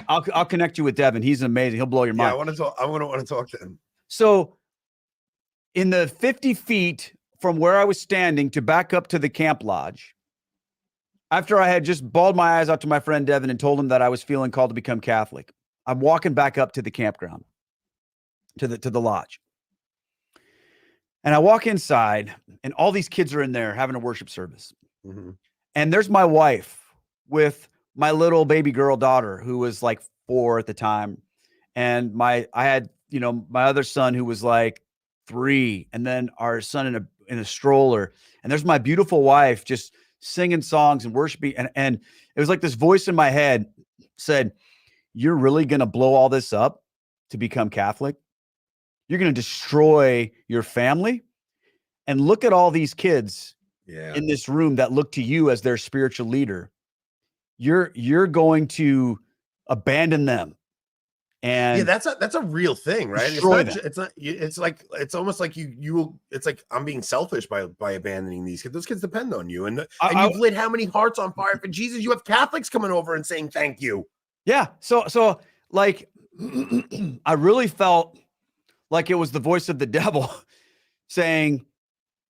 I'll connect you with Devin. He's amazing. He'll blow your mind. I want to talk. I want to talk to him. So in the 50 feet from where I was standing to back up to the camp lodge, after I had just bawled my eyes out to my friend Devin and told him that I was feeling called to become Catholic, I'm walking back up to the campground, to the lodge. And I walk inside, and all these kids are in there having a worship service. Mm-hmm. And there's my wife with my little baby girl daughter, who was like 4 at the time. And I had, my other son who was like 3, and then our son in a stroller. And there's my beautiful wife just singing songs and worshiping. And it was like this voice in my head said, "You're really going to blow all this up to become Catholic? You're going to destroy your family? And look at all these kids in this room that look to you as their spiritual leader. You're going to abandon them." And that's a real thing, right? It's almost like it's like I'm being selfish by abandoning these kids. Those kids depend on you, and you've lit how many hearts on fire for Jesus. You have Catholics coming over and saying thank you. Yeah. So like I really felt like it was the voice of the devil saying,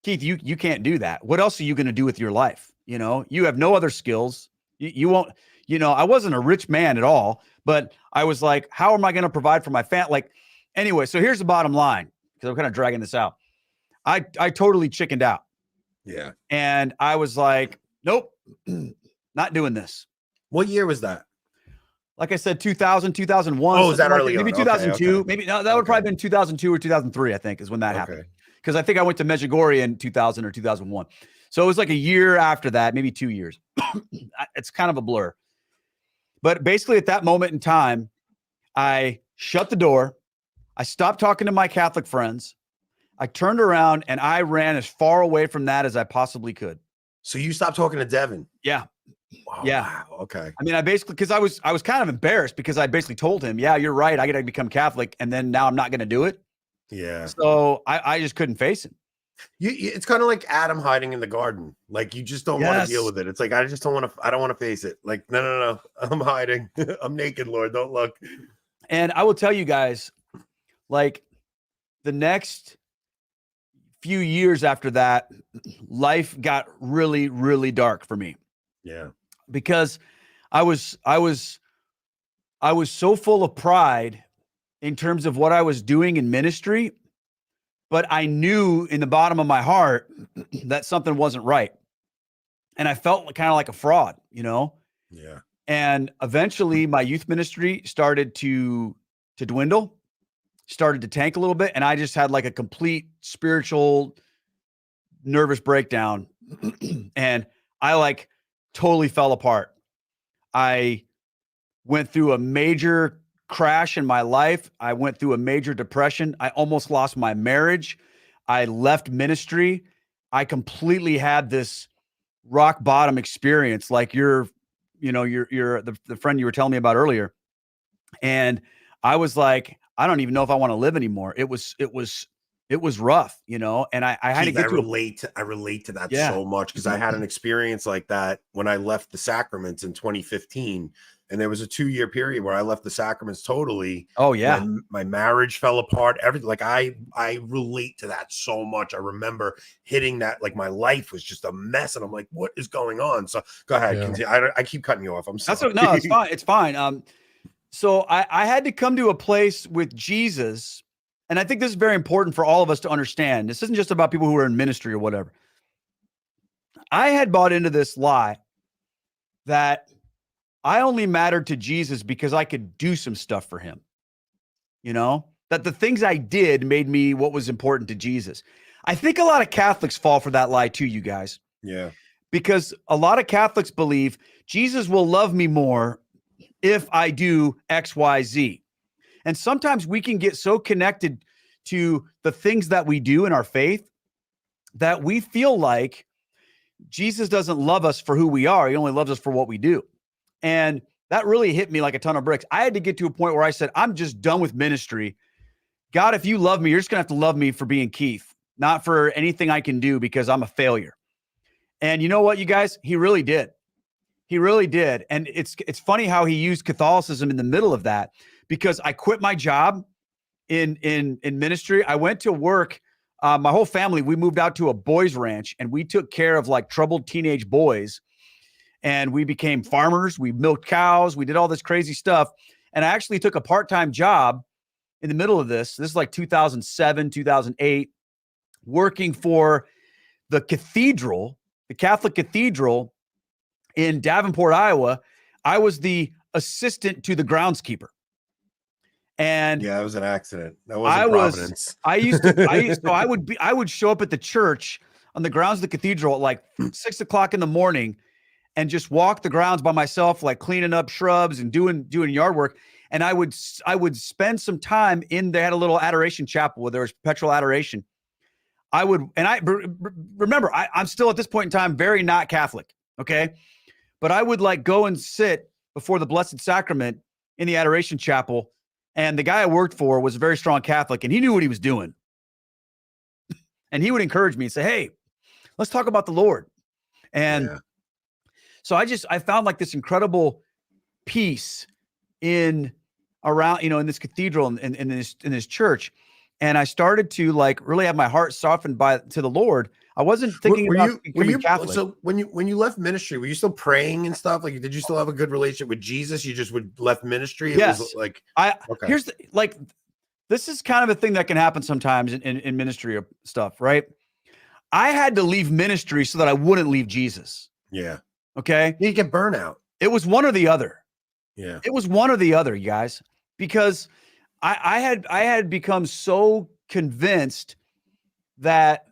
"Keith, you can't do that. What else are you going to do with your life? You have no other skills. You won't, I wasn't a rich man at all, but I was like, how am I going to provide for my family?" Like, anyway, so here's the bottom line, because I'm kind of dragging this out. I totally chickened out. Yeah. And I was like, nope, not doing this. What year was that? Like I said, 2000, 2001. Oh, is that early maybe on? 2002. Okay. Maybe no, that would probably been 2002 or 2003, I think, is when that happened. Because I think I went to Medjugorje in 2000 or 2001. So it was like a year after that, maybe 2 years. It's kind of a blur. But basically at that moment in time, I shut the door. I stopped talking to my Catholic friends. I turned around and I ran as far away from that as I possibly could. So you stopped talking to Devin? Yeah. Oh, yeah. Wow. Okay. I mean, I basically, because I was kind of embarrassed because I basically told him, "Yeah, you're right. I got to become Catholic." And then now I'm not going to do it. Yeah. So I just couldn't face him. It's kind of like Adam hiding in the garden. Like you just don't want to deal with it. It's like, I just don't want to, I don't want to face it. Like, no. I'm hiding. I'm naked, Lord. Don't look. And I will tell you guys, like the next few years after that, life got really, really dark for me. Yeah. Because I was so full of pride in terms of what I was doing in ministry, but I knew in the bottom of my heart that something wasn't right. And I felt kind of like a fraud, Yeah. And eventually my youth ministry started to dwindle, started to tank a little bit. And I just had like a complete spiritual nervous breakdown. And I like totally fell apart. I went through a major crash in my life. I went through a major depression. I almost lost my marriage. I left ministry. I completely had this rock bottom experience, like you're the friend you were telling me about earlier. And I was like, I don't even know if I want to live anymore. It was rough, and I had to get I relate to that so much, because I had an experience like that when I left the sacraments in 2015. And there was a 2-year period where I left the sacraments totally. Oh yeah. My marriage fell apart. Everything. Like I relate to that so much. I remember hitting that, like my life was just a mess. And I'm like, what is going on? So go ahead. Yeah. Continue. I keep cutting you off. I'm sorry. No, it's fine. It's fine. So I had to come to a place with Jesus. And I think this is very important for all of us to understand. This isn't just about people who are in ministry or whatever. I had bought into this lie that I only mattered to Jesus because I could do some stuff for him. That the things I did made me what was important to Jesus. I think a lot of Catholics fall for that lie too, you guys. Yeah. Because a lot of Catholics believe Jesus will love me more if I do X, Y, Z. And sometimes we can get so connected to the things that we do in our faith that we feel like Jesus doesn't love us for who we are. He only loves us for what we do. And that really hit me like a ton of bricks. I had to get to a point where I said, I'm just done with ministry. God, if you love me, you're just going to have to love me for being Keith, not for anything I can do because I'm a failure. And you know what, you guys? He really did. He really did. And it's funny how he used Catholicism in the middle of that, because I quit my job in ministry. I went to work. My whole family, we moved out to a boys ranch, and we took care of like troubled teenage boys, and we became farmers. We milked cows. We did all this crazy stuff. And I actually took a part-time job in the middle of this. This is like 2007, 2008, working for the cathedral, the Catholic cathedral in Davenport, Iowa. I was the assistant to the groundskeeper. And yeah, it was an accident. That wasn't Providence. I would show up at the church on the grounds of the cathedral at like 6 o'clock in the morning and just walk the grounds by myself, like cleaning up shrubs and doing yard work. And I would spend some time they had a little adoration chapel where there was perpetual adoration. Remember, I'm still at this point in time, very not Catholic. Okay. But I would like go and sit before the Blessed Sacrament in the adoration chapel. And the guy I worked for was a very strong Catholic, and he knew what he was doing. And he would encourage me and say, hey, let's talk about the Lord. And so I found like this incredible peace in this cathedral and in this church. And I started to like really have my heart softened to the Lord. I wasn't thinking about becoming Catholic. So when you left ministry, were you still praying and stuff? Like, did you still have a good relationship with Jesus? You just left ministry? Yes. It was like, Here's this is kind of a thing that can happen sometimes in ministry or stuff, right? I had to leave ministry so that I wouldn't leave Jesus. Yeah. Okay. You get burnout. It was one or the other. Yeah. It was one or the other, you guys, because I had become so convinced that,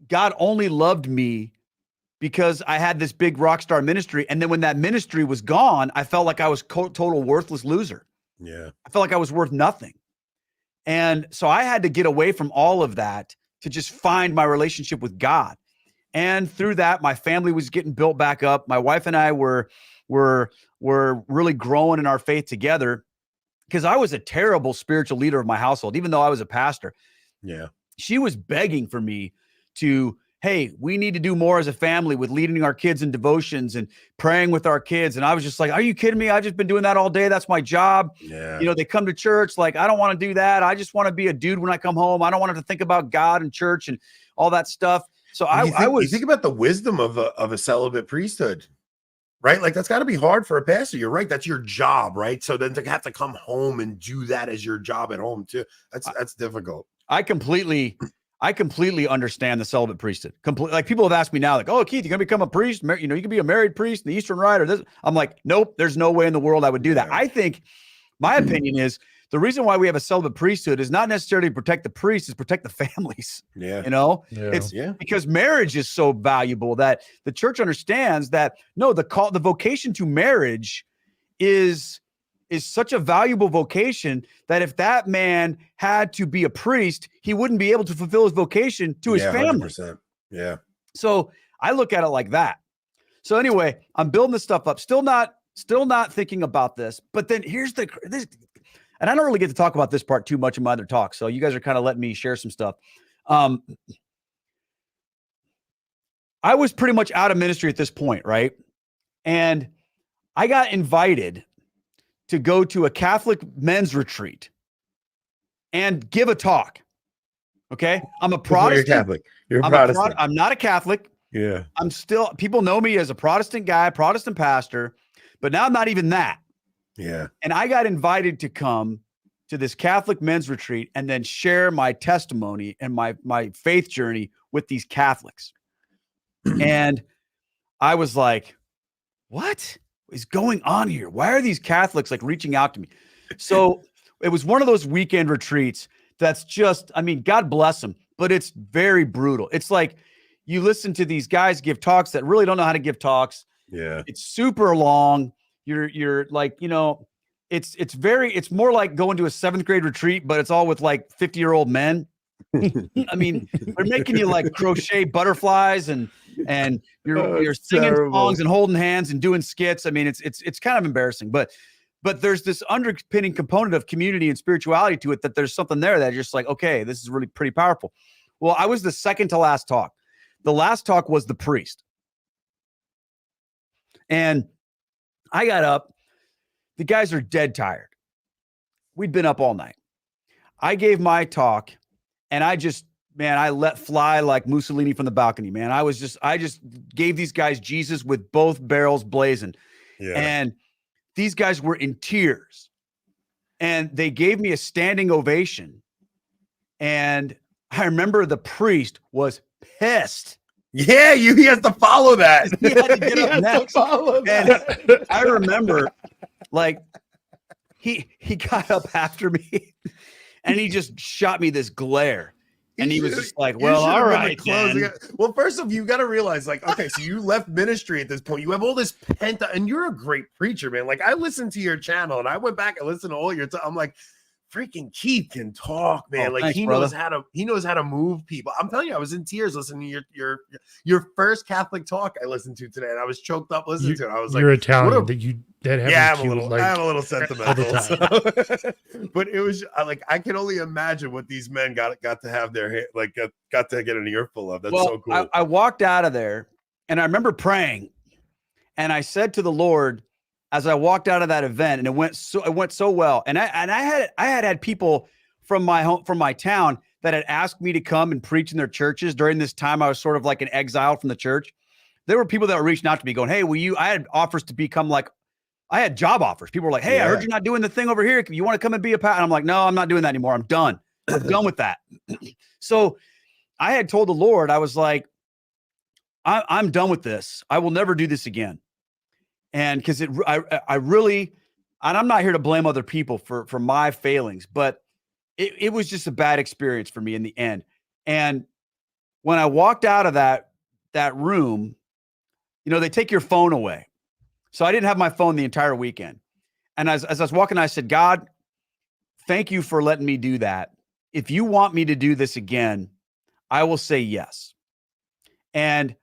God only loved me because I had this big rock star ministry. And then when that ministry was gone, I felt like I was total worthless loser. Yeah. I felt like I was worth nothing. And so I had to get away from all of that to just find my relationship with God. And through that, my family was getting built back up. My wife and I were really growing in our faith together, because I was a terrible spiritual leader of my household, even though I was a pastor. Yeah. She was begging for me to, hey, we need to do more as a family with leading our kids in devotions and praying with our kids. And I was just like, are you kidding me? I've just been doing that all day. That's my job. Yeah. They come to church. Like, I don't want to do that. I just want to be a dude when I come home. I don't want to think about God and church and all that stuff. So you think about the wisdom of a celibate priesthood, right? Like, that's got to be hard for a pastor. You're right. That's your job, right? So then to have to come home and do that as your job at home too, that's difficult. I completely understand the celibate priesthood. Like, people have asked me now, like, "Oh, Keith, you're gonna become a priest? You can be a married priest in the Eastern Rite or this." I'm like, nope, there's no way in the world I would do that. I think my opinion is the reason why we have a celibate priesthood is not necessarily to protect the priests, it's protect the families. Yeah. It's because marriage is so valuable that the church understands that the vocation to marriage is such a valuable vocation that if that man had to be a priest, he wouldn't be able to fulfill his vocation to his family. 100%. Yeah. So I look at it like that. So anyway, I'm building this stuff up, still not thinking about this, but then here's this, and I don't really get to talk about this part too much in my other talks. So you guys are kind of letting me share some stuff. I was pretty much out of ministry at this point, right? And I got invited to go to a Catholic men's retreat and give a talk. Okay. I'm a Protestant. You're Catholic. You're a Protestant. I'm not a Catholic. Yeah. People know me as a Protestant guy, Protestant pastor, but now I'm not even that. Yeah. And I got invited to come to this Catholic men's retreat and then share my testimony and my faith journey with these Catholics. And I was like, what is going on here? Why are these Catholics like reaching out to me? So it was one of those weekend retreats that's just, God bless them, but it's very brutal. It's like you listen to these guys give talks that really don't know how to give talks. Yeah. It's super long. You're like, it's more like going to a 7th grade retreat, but it's all with like 50-year-old men. They're making you like crochet butterflies and you're singing terrible songs and holding hands and doing skits. It's kind of embarrassing, but there's this underpinning component of community and spirituality to it, that there's something there that you're just like, okay, this is really pretty powerful. Well, I was the second to last talk. The last talk was the priest. And I got up. The guys are dead tired. We'd been up all night. I gave my talk, and I let fly like Mussolini from the balcony, man. I just gave these guys Jesus with both barrels blazing. Yeah. And these guys were in tears. And they gave me a standing ovation. And I remember the priest was pissed. Yeah, he has to follow that. He had to get up next. follow that. And I remember, like, he got up after me, and he just shot me this glare. And he was just like, well, all right, then. Well, first off, you got to realize, like, okay, so you left ministry at this point. You have all this pent up, and you're a great preacher, man. Like, I listened to your channel, and I went back and listened to all your I'm like, freaking Keith can talk, man. Oh, like, thanks, he brother. knows how to move people. I'm telling you, I was in tears listening to your first Catholic talk I listened to today, and I was choked up listening to it. I was like, you're Italian. yeah, I'm a little sentimental. So. But it was like, I can only imagine what these men got to have their got to get an earful of. That's so cool. I walked out of there, and I remember praying, and I said to the Lord as I walked out of that event, and it went so well. And I had people from my town that had asked me to come and preach in their churches during this time. I was sort of like an exile from the church. There were people that were reaching out to me going, hey, I had offers to become like, I had job offers. People were like, hey, I heard you're not doing the thing over here. You want to come and be a pastor? And I'm like, no, I'm not doing that anymore. I'm done. I'm done with that. So I had told the Lord, I was like, I'm done with this. I will never do this again. And because I really, and I'm not here to blame other people for my failings, but it was just a bad experience for me in the end. And when I walked out of that room, they take your phone away. So I didn't have my phone the entire weekend. And as I was walking, I said, God, thank you for letting me do that. If you want me to do this again, I will say yes. And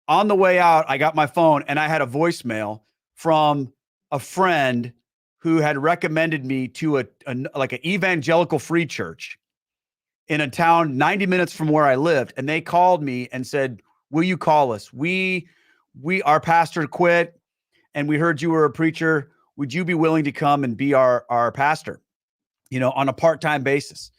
on the way out, I got my phone, and I had a voicemail from a friend who had recommended me to an evangelical free church in a town 90 minutes from where I lived. And they called me and said, will you call us? Our pastor quit, and we heard you were a preacher. Would you be willing to come and be our pastor, on a part-time basis?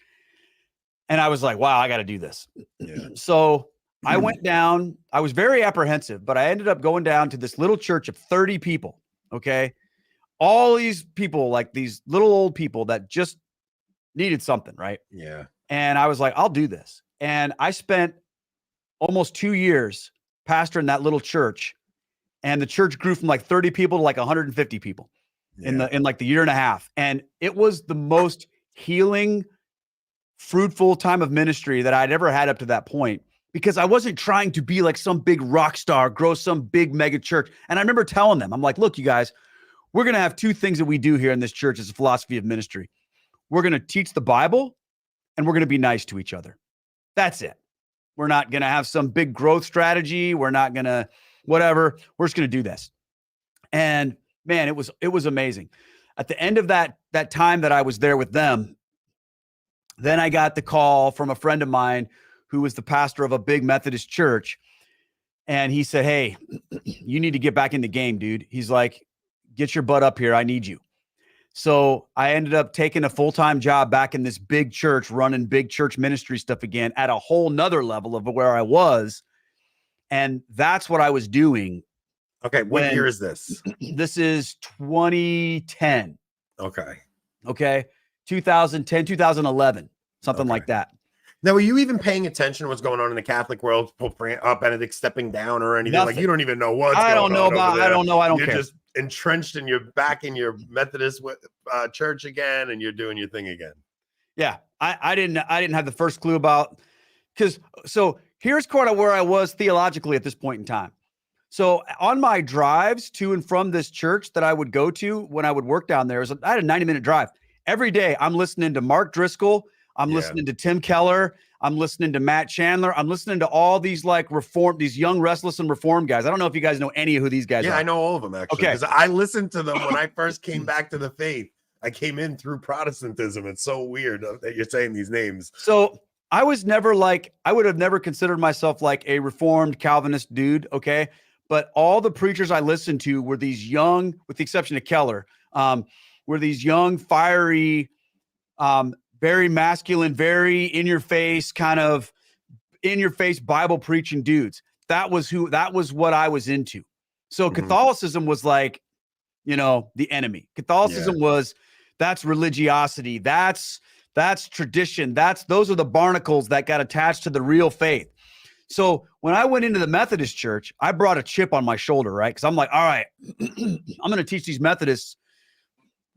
And I was like, wow, I got to do this. Yeah. So I went down. I was very apprehensive, but I ended up going down to this little church of 30 people. Okay. All these people, like these little old people that just needed something. Right. Yeah. And I was like, I'll do this. And I spent almost 2 years pastoring that little church. And the church grew from like 30 people to like 150 people in like the year and a half. And it was the most healing, fruitful time of ministry that I'd ever had up to that point, because I wasn't trying to be like some big rock star, grow some big mega church. And I remember telling them, I'm like, look, you guys, we're going to have two things that we do here in this church as a philosophy of ministry. We're going to teach the Bible, and we're going to be nice to each other. That's it. We're not going to have some big growth strategy. We're not going to whatever. We're just going to do this. And man, it was amazing. At the end of that time that I was there with them, then I got the call from a friend of mine who was the pastor of a big Methodist church. And he said, hey, you need to get back in the game, dude. He's like, get your butt up here. I need you. So I ended up taking a full-time job back in this big church, running big church ministry stuff again at a whole nother level of where I was. And that's what I was doing. Okay. What year is this? This is 2010. Okay. 2010, 2011, something like that. Now, were you even paying attention to what's going on in the Catholic world? Pope Benedict stepping down or anything? Nothing. Like, you don't even know what's I going don't know on about. over there. I don't know. I don't You're care. just entrenched in your Methodist church again, and you're doing your thing again. Yeah, I didn't have the first clue about, so here's kind of where I was theologically at this point in time. So on my drives to and from this church that I would go to when I would work down there, I had a 90-minute drive every day. I'm listening to Mark Driscoll. I'm listening to Tim Keller. I'm listening to Matt Chandler. I'm listening to all these these young, restless and reformed guys. I don't know if you guys know any of who these guys are. Yeah, I know all of them actually. Okay. Because I listened to them when I first came back to the faith. I came in through Protestantism. It's so weird that you're saying these names. So I was never I would have never considered myself like a reformed Calvinist dude. Okay. but all the preachers I listened to were these young, with the exception of Keller, were these young, fiery, very masculine, very in your face, kind of in your face Bible preaching dudes. That was what I was into. So Catholicism was like, the enemy. Catholicism was, that's religiosity. That's tradition. Those are the barnacles that got attached to the real faith. So when I went into the Methodist church, I brought a chip on my shoulder, right? Because I'm like, all right, I'm going to teach these Methodists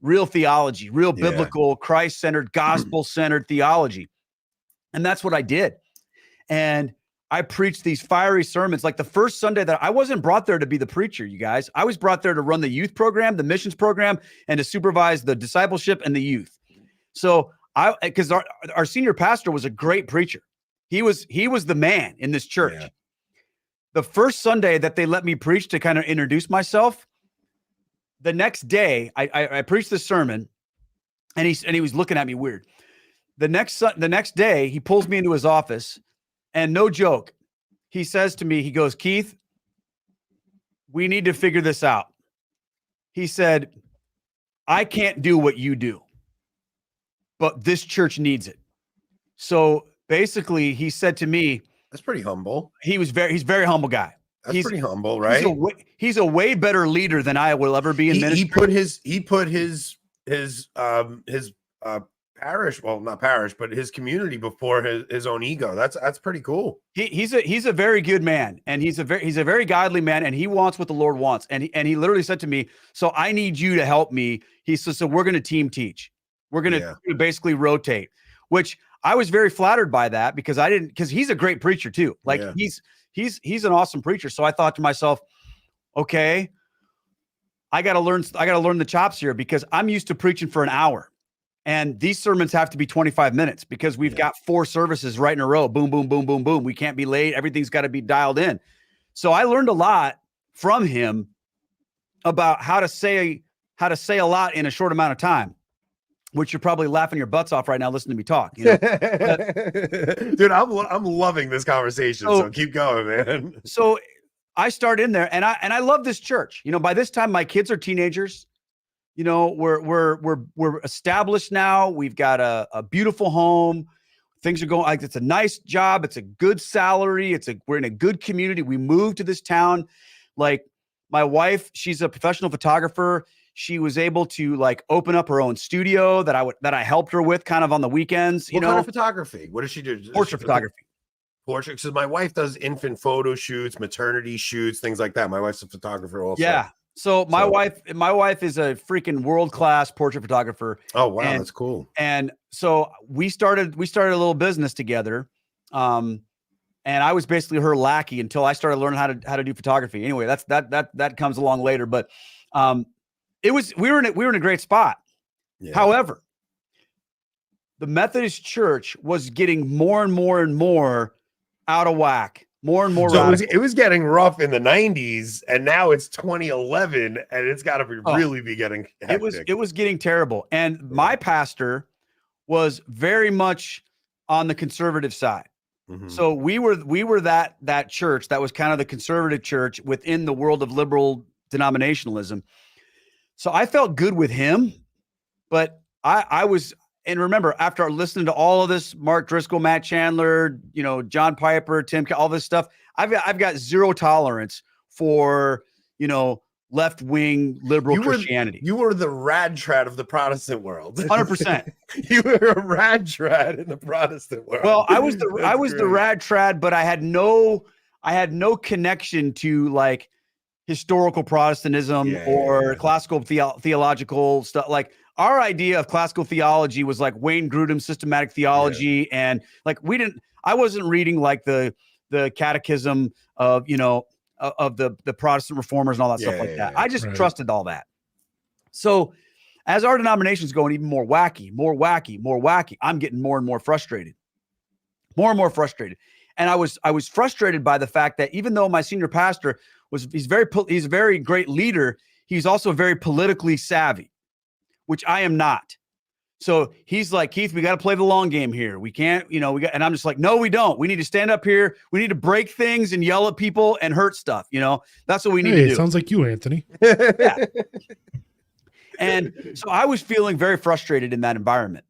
real theology, real biblical, Christ-centered, gospel-centered theology. And that's what I did. And I preached these fiery sermons. Like the first Sunday that I wasn't brought there to be the preacher, you guys. I was brought there to run the youth program, the missions program, and to supervise the discipleship and the youth. So because our senior pastor was a great preacher. He was the man in this church. Yeah. The first Sunday that they let me preach to kind of introduce myself, the next day I preached this sermon, and he was looking at me weird. The next day he pulls me into his office, and no joke, he says to me, he goes, "Keith, we need to figure this out." He said, "I can't do what you do, but this church needs it." So basically, he said to me, "That's pretty humble." He's a very humble guy. He's pretty humble, right? He's a way better leader than I will ever be in ministry. He put his parish, well, not parish, but his community before his own ego. That's pretty cool. He's a very good man, and he's a very godly man, and he wants what the Lord wants. And he literally said to me, "So I need you to help me." He says, "So we're going to teach. We're going to basically rotate," which I was very flattered by that, because he's a great preacher too. Like he's an awesome preacher. So I thought to myself, okay, I got to learn the chops here, because I'm used to preaching for an hour, and these sermons have to be 25 minutes because we've got 4 services right in a row. Boom, boom, boom, boom, boom. We can't be late. Everything's got to be dialed in. So I learned a lot from him about how to say a lot in a short amount of time, which you're probably laughing your butts off right now listening to me talk. Dude, I'm loving this conversation. So keep going, man. So I start in there, and I love this church. By this time my kids are teenagers. We're established now. We've got a beautiful home. Things are going like, it's a nice job. It's a good salary. We're in a good community. We moved to this town. Like my wife, she's a professional photographer. She was able to like open up her own studio that I helped her with kind of on the weekends. What kind of photography? What does she do? Portrait photography. Portrait. So my wife does infant photo shoots, maternity shoots, things like that. My wife's a photographer also. Yeah. So my wife is a freaking world-class portrait photographer. Oh wow, that's cool. And so we started a little business together. And I was basically her lackey until I started learning how to do photography. Anyway, that comes along later, but we were in a great spot. Yeah. However, the Methodist Church was getting more and more and more out of whack. More and more. So it was getting rough in the 90s, and now it's 2011, and it's got to really be getting hectic. It was getting terrible. And my pastor was very much on the conservative side. Mm-hmm. So we were that church that was kind of the conservative church within the world of liberal denominationalism. So I felt good with him, but I was, and remember, after listening to all of this, Mark Driscoll, Matt Chandler, John Piper, Tim, all this stuff, I've got zero tolerance for, left-wing liberal Christianity. You were the rad trad of the Protestant world. 100%. You were a rad trad in the Protestant world. Well, I was the rad trad, but I had no connection to like historical Protestantism or classical theological stuff. Like our idea of classical theology was like Wayne Grudem's systematic theology. Yeah. And like I wasn't reading like the catechism of, of the Protestant reformers and all that stuff like that. I just trusted all that. So as our denomination's going even more wacky, I'm getting more and more frustrated. And I was frustrated by the fact that even though my senior pastor he's a very great leader, he's also very politically savvy, which I am not. So he's like, Keith, we got to play the long game here. We can't, and I'm just like, no, we don't. We need to stand up here. We need to break things and yell at people and hurt stuff. That's what we need to do. It sounds like you, Anthony. Yeah. And so I was feeling very frustrated in that environment.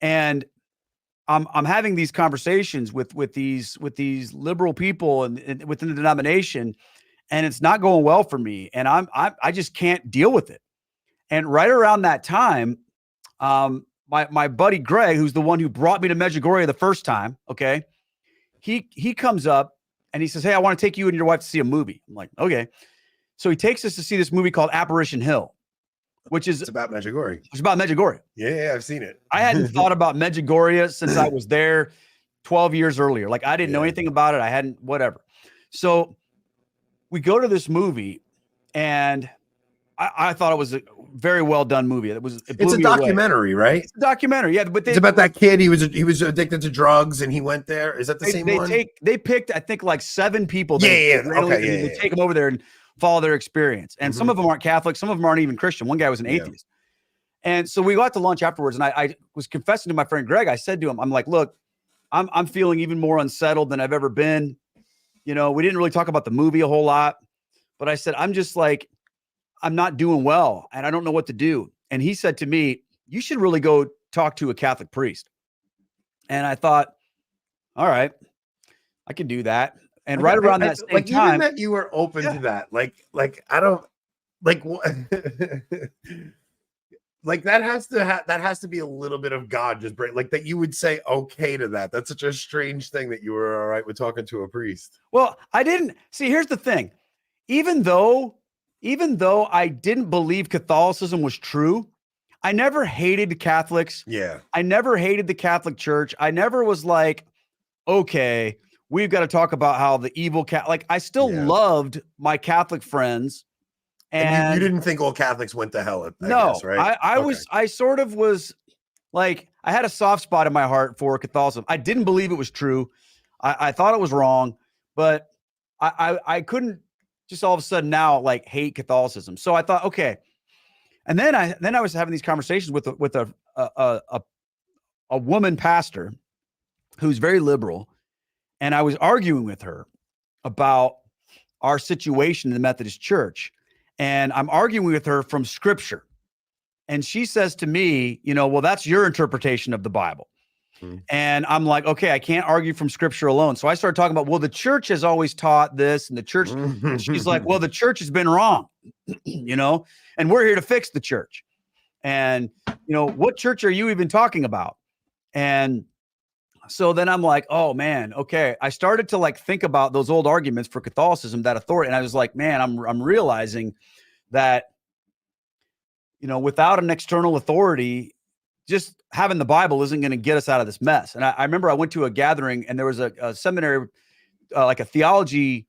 And I'm having these conversations with these liberal people and within the denomination, and it's not going well for me. And I just can't deal with it. And right around that time, my buddy Greg, who's the one who brought me to Medjugorje the first time, okay, he comes up and he says, hey, I want to take you and your wife to see a movie. I'm like, okay. So he takes us to see this movie called Apparition Hill, which is about Medjugorje. It's about Medjugorje. Yeah, I've seen it. I hadn't thought about Medjugorje since I was there 12 years earlier. Like, I didn't know anything about it. I hadn't, whatever. So we go to this movie, and I thought it was a very well done movie. It's a documentary, right? It's a documentary, yeah. But it's about that kid. He was addicted to drugs, and he went there. Is that the same one? They picked, I think, like 7 people. They take them over there and follow their experience. And some of them aren't Catholic. Some of them aren't even Christian. One guy was an atheist. And so we got to lunch afterwards, and I was confessing to my friend Greg. I said to him, I'm like, look, I'm feeling even more unsettled than I've ever been. We didn't really talk about the movie a whole lot, but I said, I'm just like, I'm not doing well, and I don't know what to do. And he said to me, you should really go talk to a Catholic priest. And I thought, all right, I can do that. And right around that same time, even that you were open to that, I don't like like that has to be a little bit of God just break, like that you would say okay to that. That's such a strange thing that you were all right with talking to a priest. Well, I didn't see. Here's the thing. Even though I didn't believe Catholicism was true, I never hated Catholics. Yeah. I never hated the Catholic Church. I never was like, okay, we've got to talk about how the evil like I still loved my Catholic friends. And you didn't think all Catholics went to hell, I guess, right? I sort of was like, I had a soft spot in my heart for Catholicism. I didn't believe it was true. I thought it was wrong, but I couldn't just all of a sudden now like hate Catholicism. So I thought, okay. And then I was having these conversations with a woman pastor who's very liberal. And I was arguing with her about our situation in the Methodist Church. And I'm arguing with her from scripture. And she says to me, well, that's your interpretation of the Bible. And I'm like, okay, I can't argue from scripture alone. So I started talking about, well, the church has always taught this, and the church, and she's like, well, the church has been wrong, and we're here to fix the church. And, what church are you even talking about? And so then I'm like, oh man, okay. I started to like think about those old arguments for Catholicism, that authority. And I was like, man, I'm realizing that, without an external authority, just having the Bible isn't going to get us out of this mess. And I remember I went to a gathering, and there was a seminary, like a theology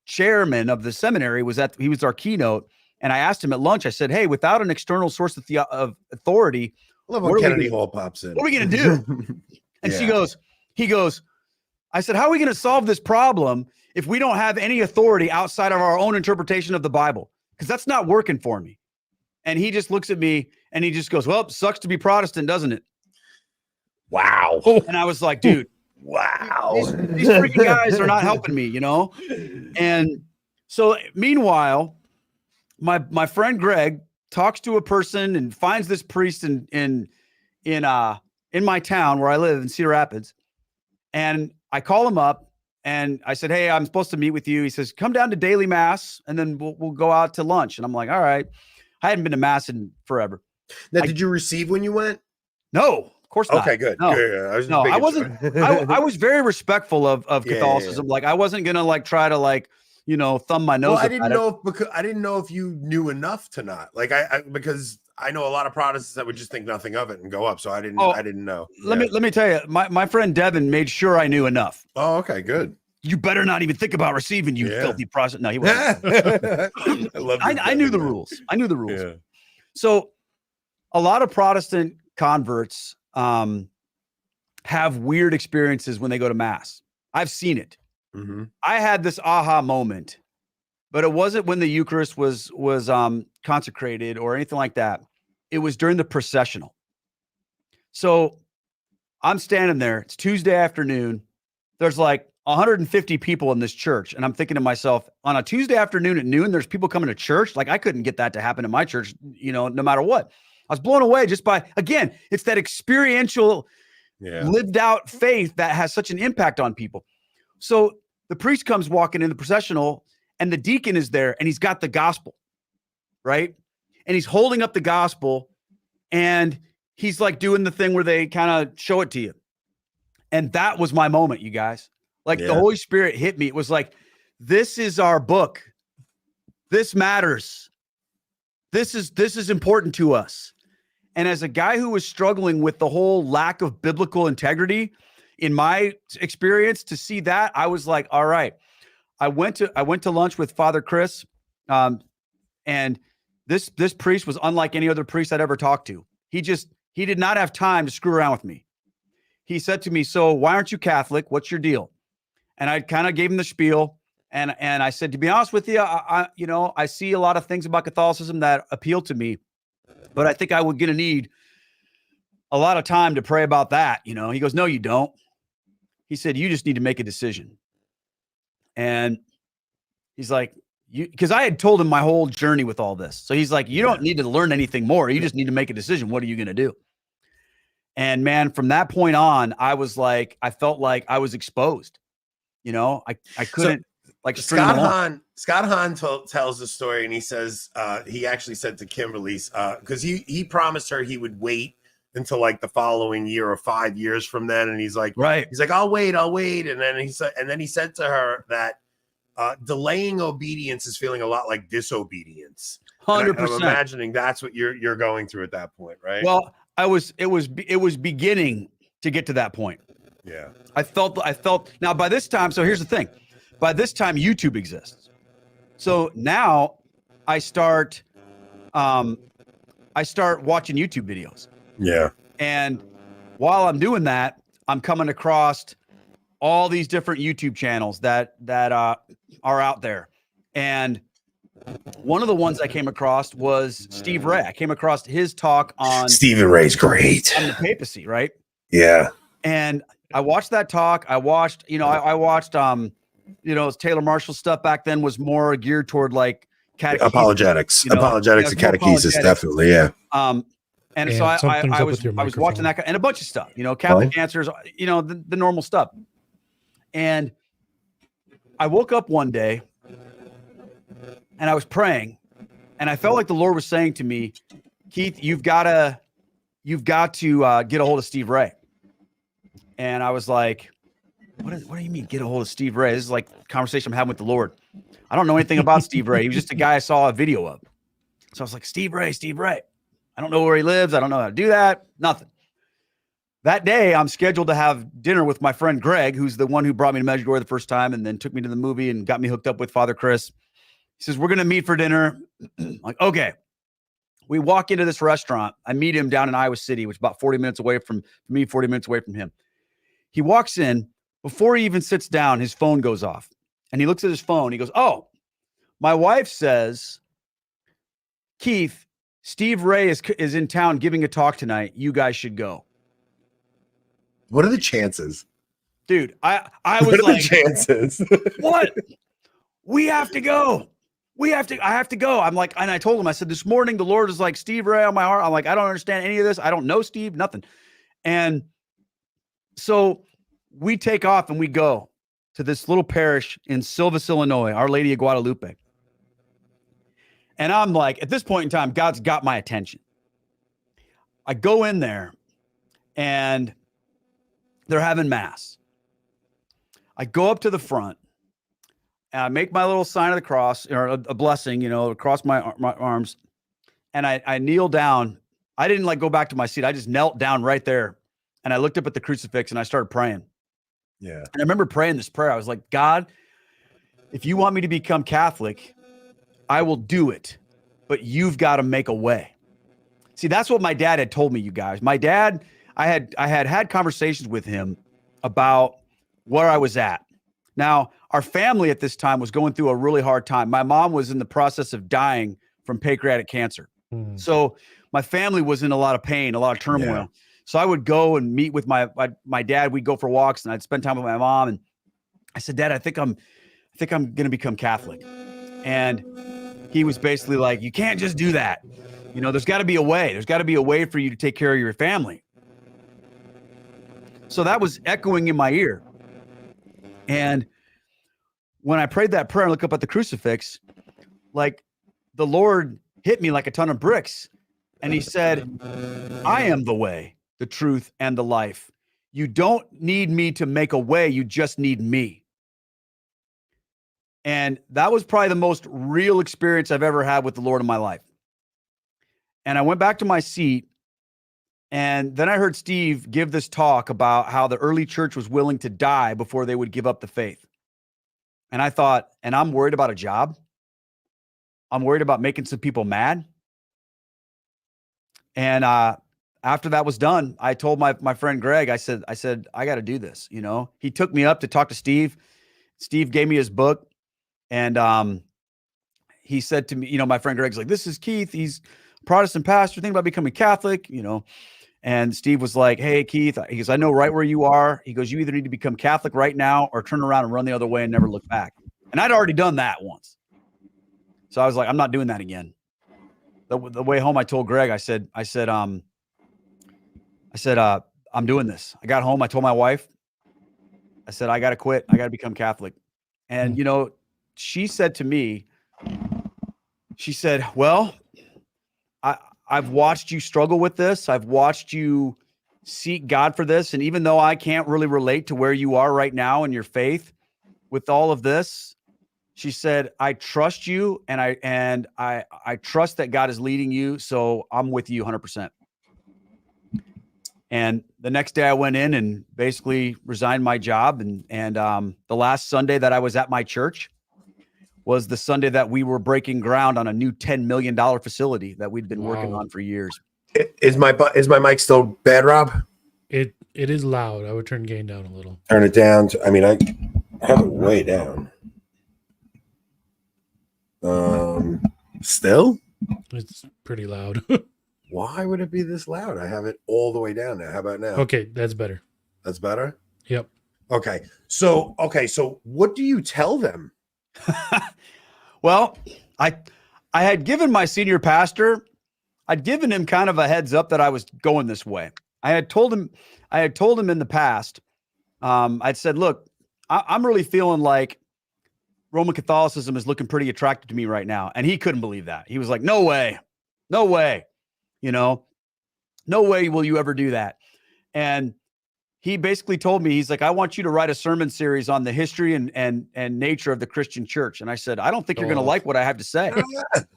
chairman of the seminary he was our keynote. And I asked him at lunch, I said, hey, without an external source of authority, I love when Kennedy Hall pops in. What are we going to do? And he goes, I said, how are we going to solve this problem if we don't have any authority outside of our own interpretation of the Bible? Because that's not working for me. And he just looks at me and he just goes, well, it sucks to be Protestant, doesn't it? Wow. And I was like, dude, wow. These freaking guys are not helping me, And so meanwhile, my friend Greg talks to a person and finds this priest in my town where I live in Cedar Rapids. And I call him up and I said, hey, I'm supposed to meet with you. He says, come down to daily mass and then we'll go out to lunch. And I'm like, all right. I hadn't been to mass in forever. Now, did you receive when you went? No, of course not. Okay, good. No, good. I wasn't. I was very respectful of Catholicism. Yeah. Like I wasn't gonna like try to like thumb my nose. Well, I didn't know if you knew enough to not like because I know a lot of Protestants that would just think nothing of it and go up. So I didn't know. Let me tell you, my friend Devin made sure I knew enough. Oh, okay, good. You better not even think about receiving, you filthy Protestant. No, he wasn't. I knew the rules. I knew the rules. Yeah. So a lot of Protestant converts have weird experiences when they go to mass. I've seen it. Mm-hmm. I had this aha moment, but it wasn't when the Eucharist was consecrated or anything like that. It was during the processional. So I'm standing there. It's Tuesday afternoon. There's like 150 people in this church. And I'm thinking to myself, on a Tuesday afternoon at noon, there's people coming to church. Like I couldn't get that to happen in my church, no matter what. I was blown away just by, again, it's that experiential, lived out faith that has such an impact on people. So the priest comes walking in the processional and the deacon is there and he's got the gospel, right? And he's holding up the gospel and he's like doing the thing where they kind of show it to you. And that was my moment, you guys. Like the Holy Spirit hit me. It was like, this is our book. This matters. This is important to us. And as a guy who was struggling with the whole lack of biblical integrity in my experience, to see that, I was like, all right. I went to lunch with Father Chris. And this priest was unlike any other priest I'd ever talked to. He did not have time to screw around with me. He said to me, so why aren't you Catholic? What's your deal? And I kind of gave him the spiel. And I said, to be honest with you, I see a lot of things about Catholicism that appeal to me, but I think I would going to need a lot of time to pray about that. He goes, no, you don't. He said, you just need to make a decision. And he's like, because I had told him my whole journey with all this. So he's like, you don't need to learn anything more. You just need to make a decision. What are you going to do? And man, from that point on, I felt like I was exposed. I couldn't Scott Hahn tells the story, and he says he actually said to Kimberly's because he promised her he would wait until like the following year or 5 years from then, and he's like, I'll wait, and then he said to her that delaying obedience is feeling a lot like disobedience. 100%. I'm imagining that's what you're going through at that point, right? Well, it was beginning to get to that point. Yeah. I felt now by this time. So here's the thing. By this time, YouTube exists. So now I start watching YouTube videos. Yeah. And while I'm doing that, I'm coming across all these different YouTube channels that are out there. And one of the ones I came across was Steve Ray. I came across his talk on Stephen Ray's great. On the papacy, right? Yeah. And I watched that talk. I watched Taylor Marshall stuff back then was more geared toward like apologetics and catechesis, definitely. Yeah. And so I was watching that and a bunch of stuff, Catholic answers, the normal stuff. And I woke up one day and I was praying and I felt like the Lord was saying to me, Keith, you've got to get a hold of Steve Ray. And I was like, what do you mean get a hold of Steve Ray? This is like a conversation I'm having with the Lord. I don't know anything about Steve Ray. He was just a guy I saw a video of. So I was like, Steve Ray. I don't know where he lives. I don't know how to do that. Nothing. That day, I'm scheduled to have dinner with my friend Greg, who's the one who brought me to Medjugorje the first time and then took me to the movie and got me hooked up with Father Chris. He says, we're going to meet for dinner. I'm like, okay. We walk into this restaurant. I meet him down in Iowa City, which is about 40 minutes away from me, 40 minutes away from him. He walks in. Before he even sits down, his phone goes off. And he looks at his phone. He goes, oh, my wife says, Keith, Steve Ray is in town giving a talk tonight. You guys should go. What are the chances? Dude, I was like, the chances? What? We have to go. I have to go. I'm like, and I told him, I said, this morning, the Lord is like, Steve Ray on my heart. I'm like, I don't understand any of this. I don't know Steve, nothing. And so we take off and we go to this little parish in Silvis, Illinois, Our Lady of Guadalupe. And I'm like, at this point in time, God's got my attention. I go in there and they're having mass. I go up to the front and I make my little sign of the cross or a blessing, across my arms. And I kneel down. I didn't like go back to my seat. I just knelt down right there. And I looked up at the crucifix and I started praying. Yeah. And I remember praying this prayer. I was like, God, if you want me to become Catholic, I will do it, but you've got to make a way. See, that's what my dad had told me, you guys. My dad, I had conversations with him about where I was at. Now, our family at this time was going through a really hard time. My mom was in the process of dying from pancreatic cancer. So my family was in a lot of pain, a lot of turmoil. Yeah. So I would go and meet with my dad. We'd go for walks, and I'd spend time with my mom. And I said, Dad, I think I'm going to become Catholic. And he was basically like, you can't just do that. You know, there's got to be a way. There's got to be a way for you to take care of your family. So that was echoing in my ear. And when I prayed that prayer and looked up at the crucifix, like the Lord hit me like a ton of bricks. And he said, I am the way, the truth, and the life. You don't need me to make a way. You just need me. And that was probably the most real experience I've ever had with the Lord in my life. And I went back to my seat, and then I heard Steve give this talk about how the early church was willing to die before they would give up the faith. And I thought, and I'm worried about a job. I'm worried about making some people mad. And after that was done, I told my friend Greg, I said, I got to do this. You know, he took me up to talk to Steve. Steve gave me his book. And he said to me, you know, my friend Greg's like, this is Keith. He's a Protestant pastor, thinking about becoming Catholic, you know. And Steve was like, hey, Keith, he goes, I know right where you are. He goes, you either need to become Catholic right now or turn around and run the other way and never look back. And I'd already done that once. So I was like, I'm not doing that again. The way home, I told Greg, I said, I'm doing this. I got home. I told my wife, I said, I got to quit. I got to become Catholic. And, you know, she said to me, she said, well, I've watched you struggle with this. I've watched you seek God for this. And even though I can't really relate to where you are right now in your faith with all of this, she said, I trust you. And I trust that God is leading you. So I'm with you 100%. And the next day I went in and basically resigned my job. And the last Sunday that I was at my church was the Sunday that we were breaking ground on a new $10 million facility that we'd been working on for years. Is my mic still bad, Rob? It is loud. I would turn gain down a little. Turn it down. I have it way down. Still? It's pretty loud. Why would it be this loud? I have it all the way down now. How about now? Okay, that's better. That's better? Yep. Okay. So what do you tell them? Well, I had given my senior pastor, I'd given him kind of a heads up that I was going this way. I had told him in the past, I'd said, look, I'm really feeling like Roman Catholicism is looking pretty attractive to me right now. And he couldn't believe that. He was like, no way, you know, no way will you ever do that. And he basically told me, he's like, I want you to write a sermon series on the history and nature of the Christian church. And I said, I don't think you're going to like what I have to say.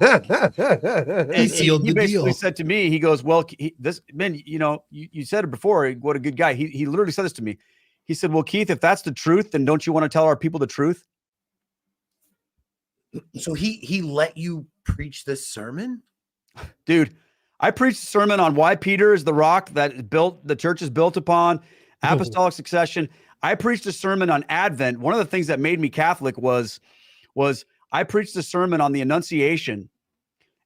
And he basically said to me, he goes, well, this man, you know, you said it before, what a good guy. He literally said this to me. He said, well, Keith, if that's the truth, then don't you want to tell our people the truth? So he let you preach this sermon? Dude, I preached a sermon on why Peter is the rock that the church is built upon, apostolic succession. I preached a sermon on Advent. One of the things that made me Catholic was I preached a sermon on the Annunciation.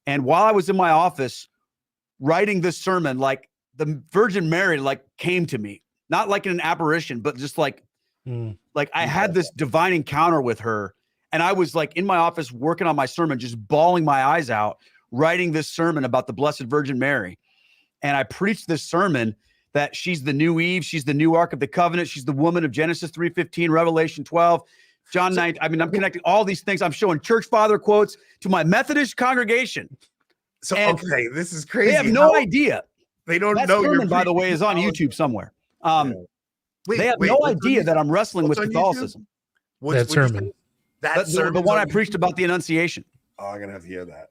And while I was in my office writing this sermon, like the Virgin Mary, like came to me, not like in an apparition, but just like I had this divine encounter with her. And I was like in my office working on my sermon, just bawling my eyes out, writing this sermon about the Blessed Virgin Mary. And I preached this sermon that she's the new Eve, she's the new Ark of the Covenant, she's the woman of Genesis 3:15, Revelation 12, John 9. I mean, I'm connecting all these things. I'm showing church father quotes to my Methodist congregation. So, and okay, this is crazy. They have no idea. They don't that know sermon, you're by the way, is on YouTube somewhere. They have no idea that I'm wrestling with Catholicism. That sermon. The one I preached about the Annunciation. Oh, I'm going to have to hear that.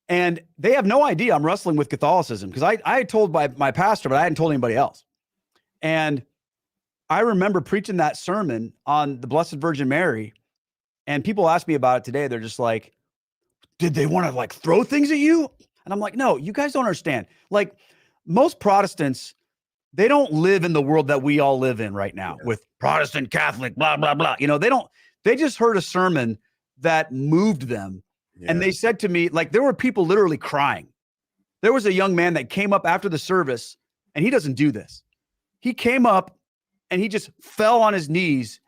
And they have no idea I'm wrestling with Catholicism because I had told my pastor, but I hadn't told anybody else. And I remember preaching that sermon on the Blessed Virgin Mary, and people ask me about it today. They're just like, did they want to like throw things at you? And I'm like, no, you guys don't understand. Like most Protestants, they don't live in the world that we all live in right now with Protestant, Catholic, blah, blah, blah. You know, they just heard a sermon that moved them. Yeah. And they said to me, like, there were people literally crying. There was a young man that came up after the service and he doesn't do this. He came up and he just fell on his knees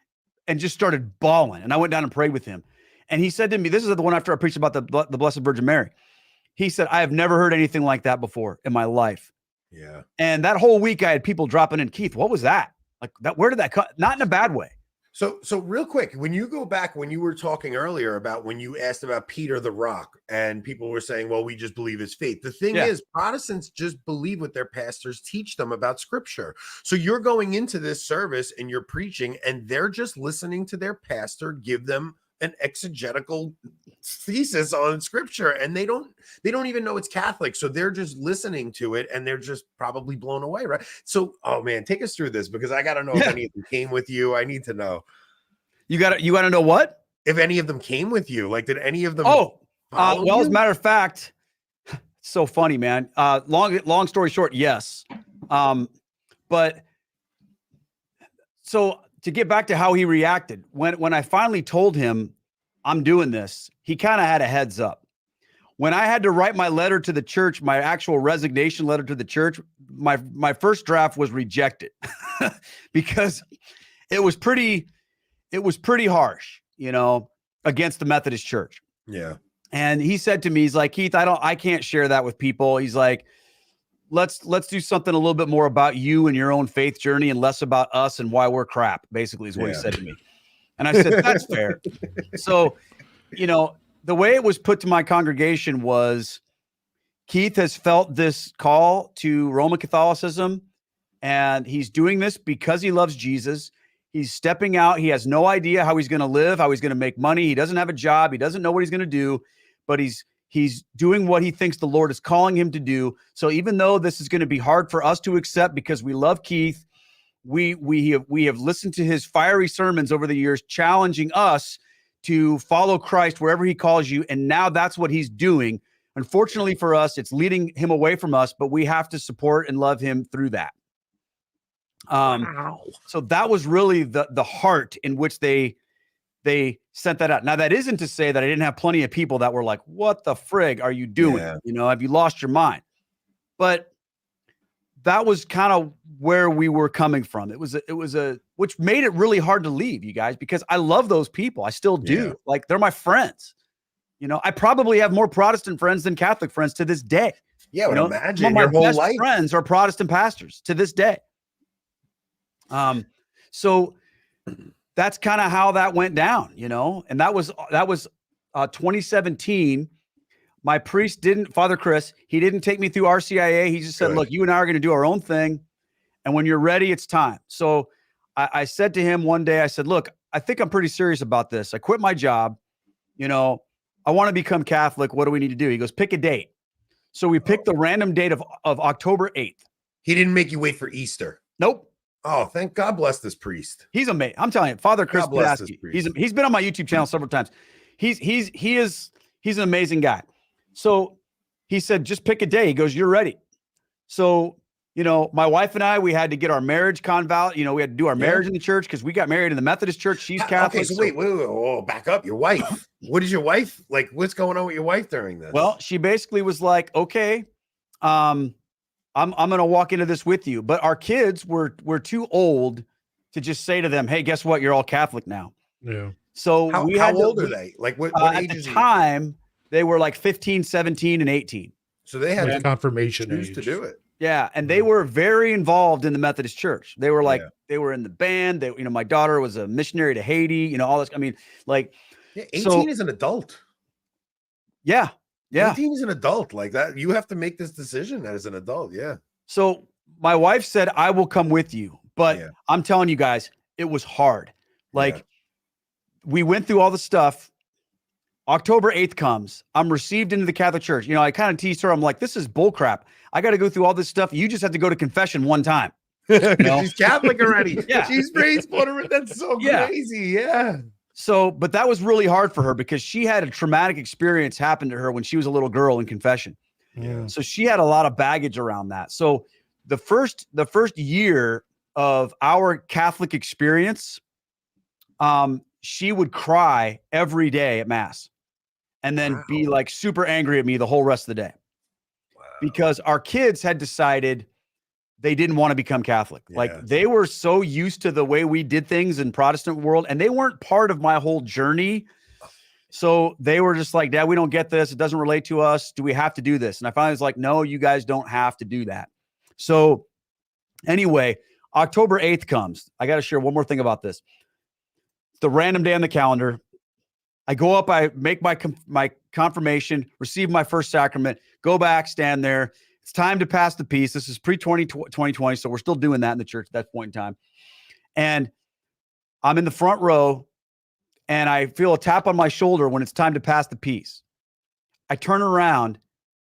and just started bawling. And I went down and prayed with him. And he said to me, this is the one after I preached about the Blessed Virgin Mary. He said, I have never heard anything like that before in my life. Yeah. And that whole week I had people dropping in, Keith, what was that? Like that, where did that come? Not in a bad way. So real quick, when you go back, when you were talking earlier about when you asked about Peter the Rock and people were saying, well, we just believe his faith. The thing is, Protestants just believe what their pastors teach them about scripture. So you're going into this service and you're preaching and they're just listening to their pastor give them an exegetical thesis on scripture, and they don't even know it's Catholic, so they're just listening to it and they're just probably blown away, right? So, oh man, take us through this, because I got to know if any of them came with you. I need to know. You got to know what? If any of them came with you, like, did any of them? Well, as a matter of fact, it's so funny, man. Long story short, yes. But so to get back to how he reacted, when I finally told him I'm doing this, he kind of had a heads up. When I had to write my letter to the church, my actual resignation letter to the church, my first draft was rejected because it was pretty harsh, against the Methodist Church. Yeah. And he said to me, he's like, Keith, I can't share that with people. He's like, let's do something a little bit more about you and your own faith journey and less about us and why we're crap, basically is what he said to me. And I said, that's fair. So, the way it was put to my congregation was Keith has felt this call to Roman Catholicism, and he's doing this because he loves Jesus. He's stepping out. He has no idea how he's going to live, how he's going to make money. He doesn't have a job. He doesn't know what he's going to do, but he's doing what he thinks the Lord is calling him to do. So even though this is going to be hard for us to accept because we love Keith, we have listened to his fiery sermons over the years, challenging us to follow Christ wherever he calls you. And now that's what he's doing. Unfortunately for us, it's leading him away from us, but we have to support and love him through that. Wow. So that was really the heart in which they sent that out. Now, that isn't to say that I didn't have plenty of people that were like, what the frig are you doing? Yeah. Have you lost your mind? But that was kind of where we were coming from. It was which made it really hard to leave, you guys, because I love those people. I still do. Yeah. Like, they're my friends. I probably have more Protestant friends than Catholic friends to this day. Yeah, I would imagine some of my your whole best life. friends are Protestant pastors to this day. So that's kind of how that went down, and that was 2017. My priest Father Chris, he didn't take me through RCIA. He just said, look, you and I are going to do our own thing. And when you're ready, it's time. So I said to him one day, I said, look, I think I'm pretty serious about this. I quit my job. I want to become Catholic. What do we need to do? He goes, pick a date. So we picked the random date of October 8th. He didn't make you wait for Easter. Nope. Oh, thank God bless this priest. He's amazing. I'm telling you, Father Chris Pulaski. He's been on my YouTube channel several times. He's an amazing guy. So he said, just pick a day. He goes, you're ready. So, my wife and I, we had to get our marriage conval. We had to do our marriage in the church because we got married in the Methodist church. She's Catholic. Okay, so wait, oh, back up. Your wife. What is your wife like? What's going on with your wife during this? Well, she basically was like, okay, I'm going to walk into this with you. But our kids were too old to just say to them, hey, guess what? You're all Catholic now. Yeah. So how old are they? Like what age at is the time? They were like 15, 17, and 18. So they had confirmation choose age to do it. Yeah, and they were very involved in the Methodist Church. They were like, they were in the band. They, my daughter was a missionary to Haiti. All this. I mean, like, 18 is an adult. Yeah, 18 is an adult. Like that, you have to make this decision as an adult. Yeah. So my wife said, "I will come with you," but I'm telling you guys, it was hard. Like, we went through all the stuff. October 8th comes. I'm received into the Catholic Church. I kind of teased her. I'm like, this is bullcrap. I got to go through all this stuff. You just have to go to confession one time. She's Catholic already. Yeah. She's raised Puerto Rican. That's so crazy. Yeah. So, but that was really hard for her because she had a traumatic experience happen to her when she was a little girl in confession. Yeah. So she had a lot of baggage around that. So the first year of our Catholic experience, she would cry every day at Mass and then be like super angry at me the whole rest of the day. Because our kids had decided they didn't want to become Catholic. Yeah. Like they were so used to the way we did things in Protestant world, and they weren't part of my whole journey. So they were just like, Dad, we don't get this. It doesn't relate to us. Do we have to do this? And I finally was like, no, you guys don't have to do that. So anyway, October 8th comes. I got to share one more thing about this. It's the random day on the calendar. I go up, I make my confirmation, receive my first sacrament, go back, stand there. It's time to pass the peace. This is pre-2020, so we're still doing that in the church at that point in time. And I'm in the front row, and I feel a tap on my shoulder when it's time to pass the peace. I turn around.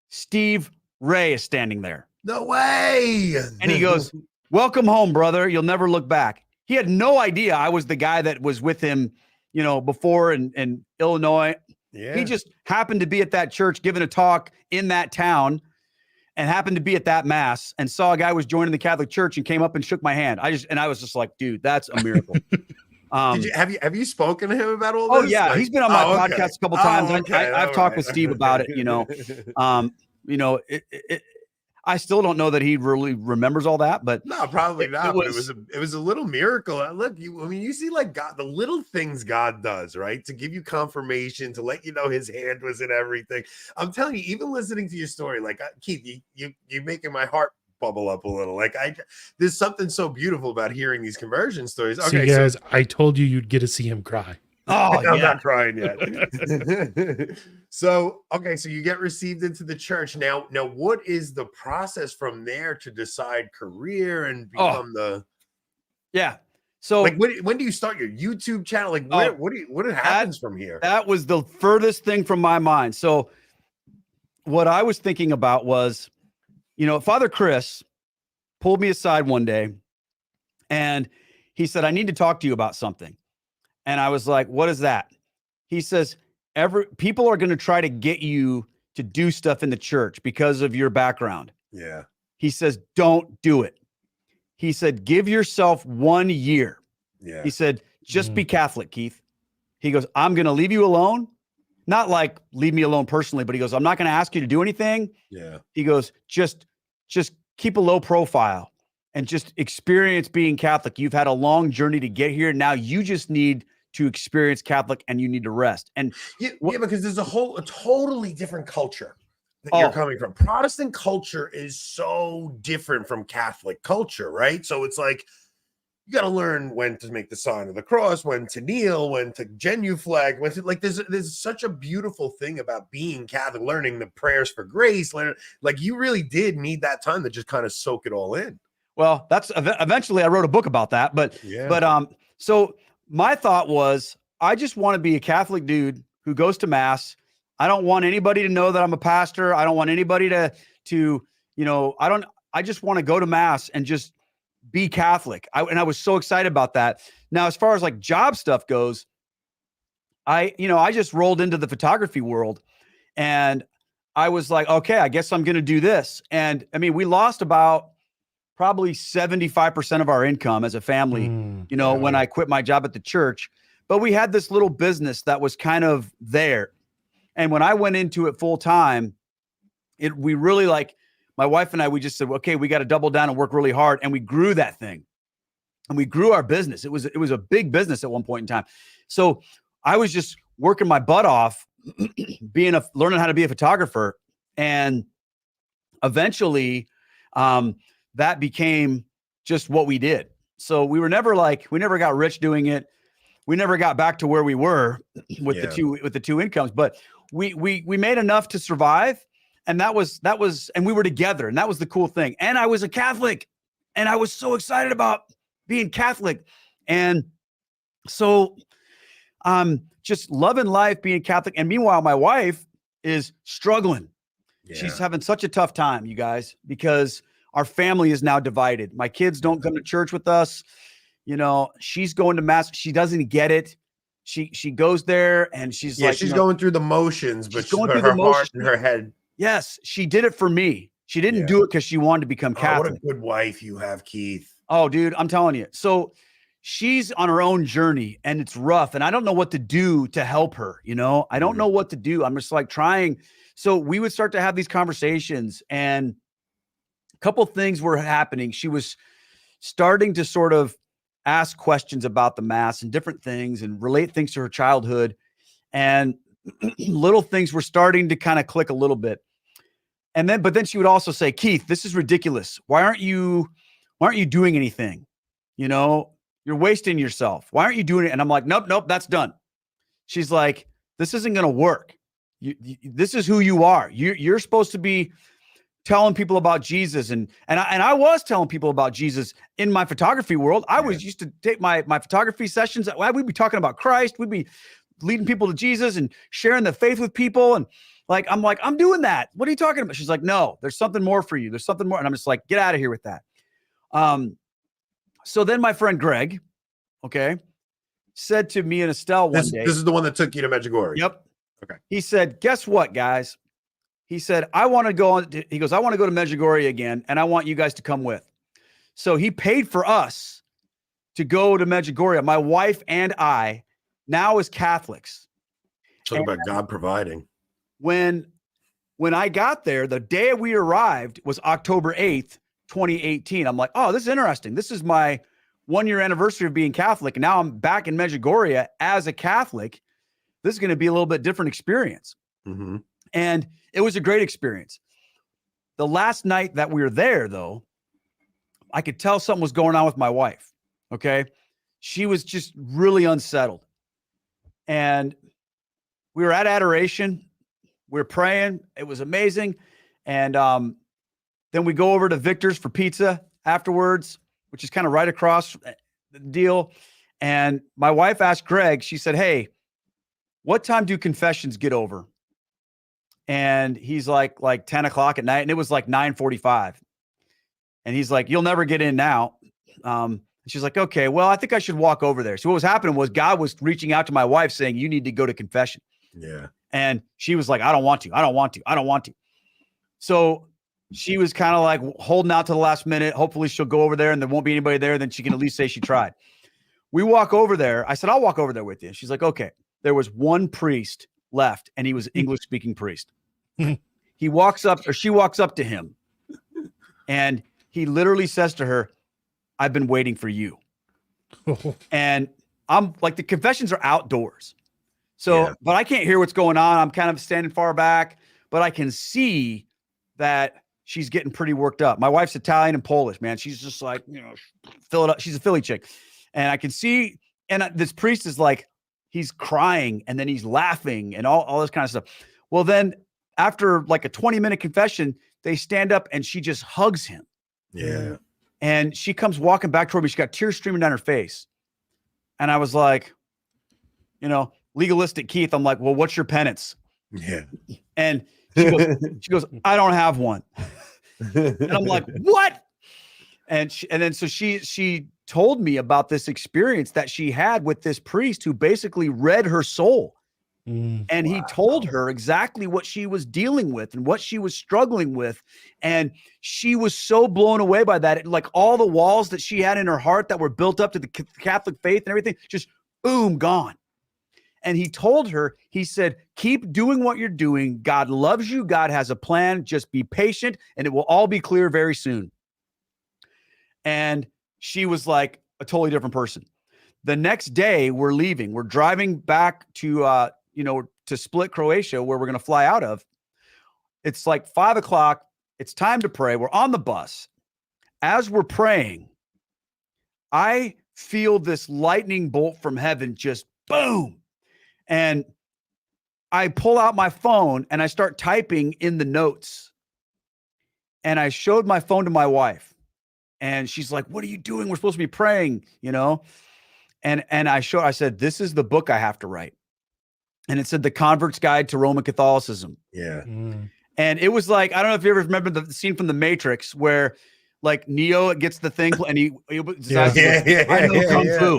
Steve Ray is standing there. No way. And he goes, welcome home, brother. You'll never look back. He had no idea I was the guy that was with him, you know, before in Illinois. Yeah. He just happened to be at that church giving a talk in that town and happened to be at that mass and saw a guy was joining the Catholic Church and came up and shook my hand. I was just like, dude, that's a miracle. Have you spoken to him about all Oh this? yeah. Like, He's been on my podcast a couple times. Okay. I've talked with Steve about it, you know. I still don't know that he really remembers all that, but no, probably not. But was, it was a little miracle. Look, you see like God, the little things God does, right? To give you confirmation, to let you know his hand was in everything. I'm telling you, even listening to your story, like Keith, you're making my heart bubble up a little. Like there's something so beautiful about hearing these conversion stories. Okay, see, guys, I told you you'd get to see him cry. Oh, I'm not crying yet. So you get received into the church. Now, what is the process from there to decide career and become Yeah. So like, when do you start your YouTube channel? Like, what happens from here? That was the furthest thing from my mind. So what I was thinking about was, you know, Father Chris pulled me aside one day and he said, I need to talk to you about something. And I was like, what is that? He says, people are going to try to get you to do stuff in the church because of your background. Yeah. He says, don't do it. He said, give yourself 1 year. Yeah. He said, just be Catholic, Keith. He goes, I'm going to leave you alone. Not like leave me alone personally, but he goes, I'm not going to ask you to do anything. Yeah. He goes, just keep a low profile and just experience being Catholic. You've had a long journey to get here. Now you just need to experience Catholic and you need to rest. And because there's a totally different culture that you're coming from. Protestant culture is so different from Catholic culture, right? So it's like, you got to learn when to make the sign of the cross, when to kneel, when to genuflect, there's such a beautiful thing about being Catholic, learning the prayers for grace, like you really did need that time to just kind of soak it all in. Well, that's eventually I wrote a book about that, so my thought was, I just want to be a Catholic dude who goes to mass. I don't want anybody to know that I'm a pastor. I don't want anybody to I just want to go to mass and just be Catholic. I was so excited about that. Now, as far as like job stuff goes, I just rolled into the photography world and I was like, okay, I guess I'm going to do this. And I mean, we lost about probably 75% of our income as a family, when I quit my job at the church, but we had this little business that was kind of there. And when I went into it full time, we really my wife and I, we just said, okay, we got to double down and work really hard. And we grew that thing and we grew our business. It was a big business at one point in time. So I was just working my butt off, learning how to be a photographer. And eventually, that became just what we did. So we never got rich doing it. We never got back to where we were with the two incomes, but we made enough to survive. And that was, and we were together, and that was the cool thing. And I was a Catholic, and I was so excited about being Catholic. And so just loving life, being Catholic. And meanwhile, my wife is struggling. Yeah. She's having such a tough time, you guys, because our family is now divided. My kids don't come to church with us. She's going to mass. She doesn't get it. She goes there and she's going through the motions, but her heart and her head. Yes, she did it for me. She didn't do it because she wanted to become Catholic. What a good wife you have, Keith. Oh, dude, I'm telling you. So she's on her own journey and it's rough. And I don't know what to do to help her. I don't know what to do. I'm just trying. So we would start to have these conversations and couple things were happening. She was starting to sort of ask questions about the Mass and different things and relate things to her childhood. And little things were starting to kind of click a little bit. But then she would also say, Keith, this is ridiculous. Why aren't you doing anything? You're wasting yourself. Why aren't you doing it? And I'm like, nope, that's done. She's like, this isn't going to work. This is who you are. You're supposed to be telling people about Jesus. And I was telling people about Jesus in my photography world. I was used to take my photography sessions. We'd be talking about Christ. We'd be leading people to Jesus and sharing the faith with people. And I'm doing that. What are you talking about? She's like, no, there's something more for you. There's something more. And I'm just like, get out of here with that. So then my friend Greg, said to me and Estelle one day. This is the one that took you to Medjugorje. Yep. Okay. He said, guess what, guys? He said, I want to go to Medjugorje again, and I want you guys to come with. So he paid for us to go to Medjugorje, my wife and I, now as Catholics. Talk about God providing. When I got there, the day we arrived was October 8th, 2018. I'm like, oh, this is interesting. This is my 1-year anniversary of being Catholic. And now I'm back in Medjugorje as a Catholic. This is going to be a little bit different experience. Mm-hmm. And it was a great experience. The last night that we were there, though, I could tell something was going on with my wife. Okay. She was just really unsettled. And we were at adoration. We were praying. It was amazing. And then we go over to Victor's for pizza afterwards, which is kind of right across the deal. And my wife asked Greg, she said, hey, what time do confessions get over? And he's like 10 o'clock at night. And it was like 9:45. And he's like, you'll never get in now. She's like, okay, well, I think I should walk over there. So what was happening was God was reaching out to my wife saying, you need to go to confession. Yeah. And she was like, I don't want to. So she was kind of like holding out to the last minute. Hopefully she'll go over there and there won't be anybody there. Then she can at least say she tried. We walk over there. I said, I'll walk over there with you. She's like, okay. There was one priest left and he was an English speaking priest. She walks up to him and he literally says to her, I've been waiting for you. And I'm like, the confessions are outdoors. So, but I can't hear what's going on. I'm kind of standing far back, but I can see that she's getting pretty worked up. My wife's Italian and Polish, man. She's just like, fill it up. She's a Philly chick. And I can see, and this priest is like, he's crying and then he's laughing and all this kind of stuff. Well, then after like a 20-minute confession, they stand up and she just hugs him. Yeah. And she comes walking back toward me. She got tears streaming down her face. And I was like, legalistic Keith. I'm like, well, what's your penance? Yeah. And she goes, I don't have one. And I'm like, what? And then she told me about this experience that she had with this priest who basically read her soul. And he told her exactly what she was dealing with and what she was struggling with. And she was so blown away by that. Like all the walls that she had in her heart that were built up to the Catholic faith and everything, just boom, gone. And he told her, he said, keep doing what you're doing. God loves you. God has a plan. Just be patient and it will all be clear very soon. And she was like a totally different person. The next day we're leaving. We're driving back to, to Split, Croatia, where we're going to fly out of. It's like 5 o'clock. It's time to pray. We're on the bus. As we're praying, I feel this lightning bolt from heaven, just boom. And I pull out my phone and I start typing in the notes. And I showed my phone to my wife and she's like, what are you doing? We're supposed to be praying, And I said, this is the book I have to write. And it said The Convert's Guide to Roman Catholicism. Yeah. And it was like, I don't know if you ever remember the scene from The Matrix where like Neo gets the thing and he decides I know Kung Fu.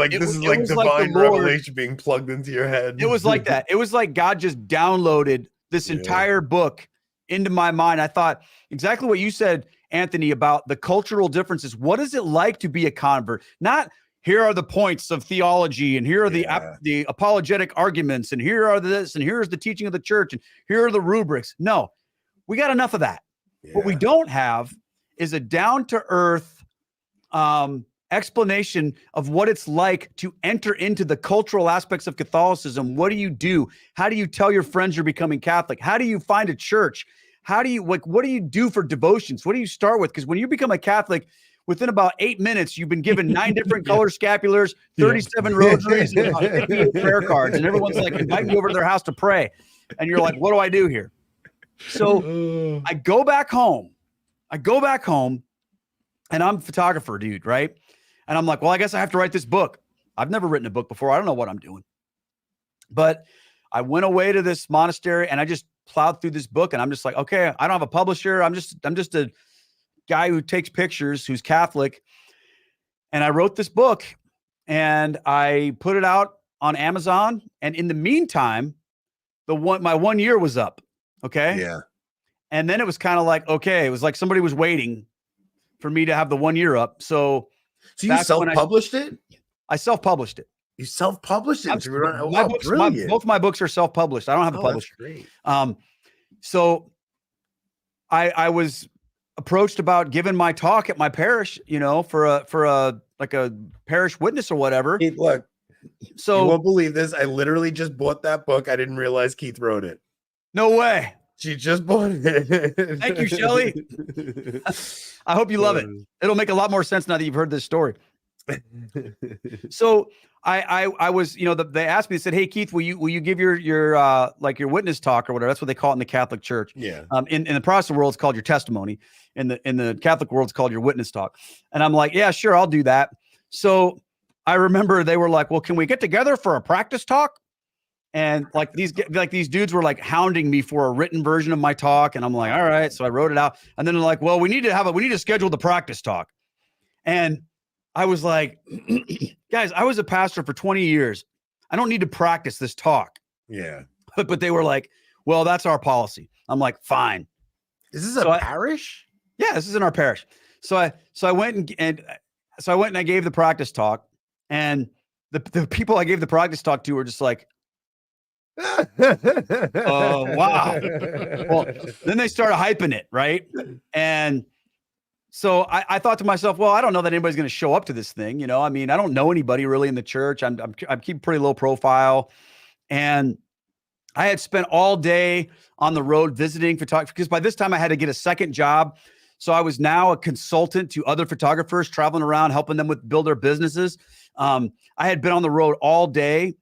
This is like divine revelation being plugged into your head. It was like that. It was like God just downloaded this entire book into my mind. I thought exactly what you said, Anthony, about the cultural differences. What is it like to be a convert? Not here are the points of theology, and here are the apologetic arguments, and here are this, and here's the teaching of the church, and here are the rubrics. No, we got enough of that. What we Yeah. don't have is a down-to-earth explanation of what it's like to enter into the cultural aspects of Catholicism. What do you do? How do you tell your friends you're becoming Catholic? How do you find a church? How do you what do you do for devotions? What do you start with? Because when you become a Catholic, within about 8 minutes, you've been given 9 different color scapulars, 37 rosaries, and about 58 prayer cards, and everyone's like inviting you over to their house to pray, and you're like, what do I do here? So I go back home, and I'm a photographer, dude, right? And I'm like, well, I guess I have to write this book. I've never written a book before. I don't know what I'm doing. But I went away to this monastery and I just plowed through this book, and I'm just like, okay, I don't have a publisher. I'm just a guy who takes pictures, who's Catholic. And I wrote this book and I put it out on Amazon. And in the meantime, my 1 year was up. Okay. Yeah. And then it was kind of like, okay, it was like somebody was waiting for me to have the 1 year up. So you self-published it? I self-published it. You self-published it? Both my books are self-published. I don't have a publisher. Great. So I was approached about giving my talk at my parish, for a parish witness or whatever. Keith, look, so you won't believe this. I literally just bought that book. I didn't realize Keith wrote it. No way. She just bought it. Thank you, Shelly. I hope you love it. It'll make a lot more sense now that you've heard this story. So I was, they asked me, they said, hey, Keith, will you give your witness talk or whatever? That's what they call it in the Catholic Church. Yeah. In the Protestant world, it's called your testimony. In the Catholic world, it's called your witness talk. And I'm like, yeah, sure, I'll do that. So I remember they were like, well, can we get together for a practice talk? And these dudes were like hounding me for a written version of my talk. And I'm like, all right. So I wrote it out. And then they're like, well, we need to schedule the practice talk. And I was like, guys, I was a pastor for 20 years. I don't need to practice this talk. Yeah. But they were like, well, that's our policy. I'm like, fine. Is this a parish? Yeah, this is in our parish. So I went and I gave the practice talk, and the people I gave the practice talk to were just like, oh, wow. Well, then they started hyping it, right? And so I thought to myself, well, I don't know that anybody's going to show up to this thing. I mean, I don't know anybody really in the church. I'm keeping pretty low profile. And I had spent all day on the road visiting photographers, because by this time I had to get a second job. So I was now a consultant to other photographers, traveling around, helping them build their businesses. I had been on the road all day,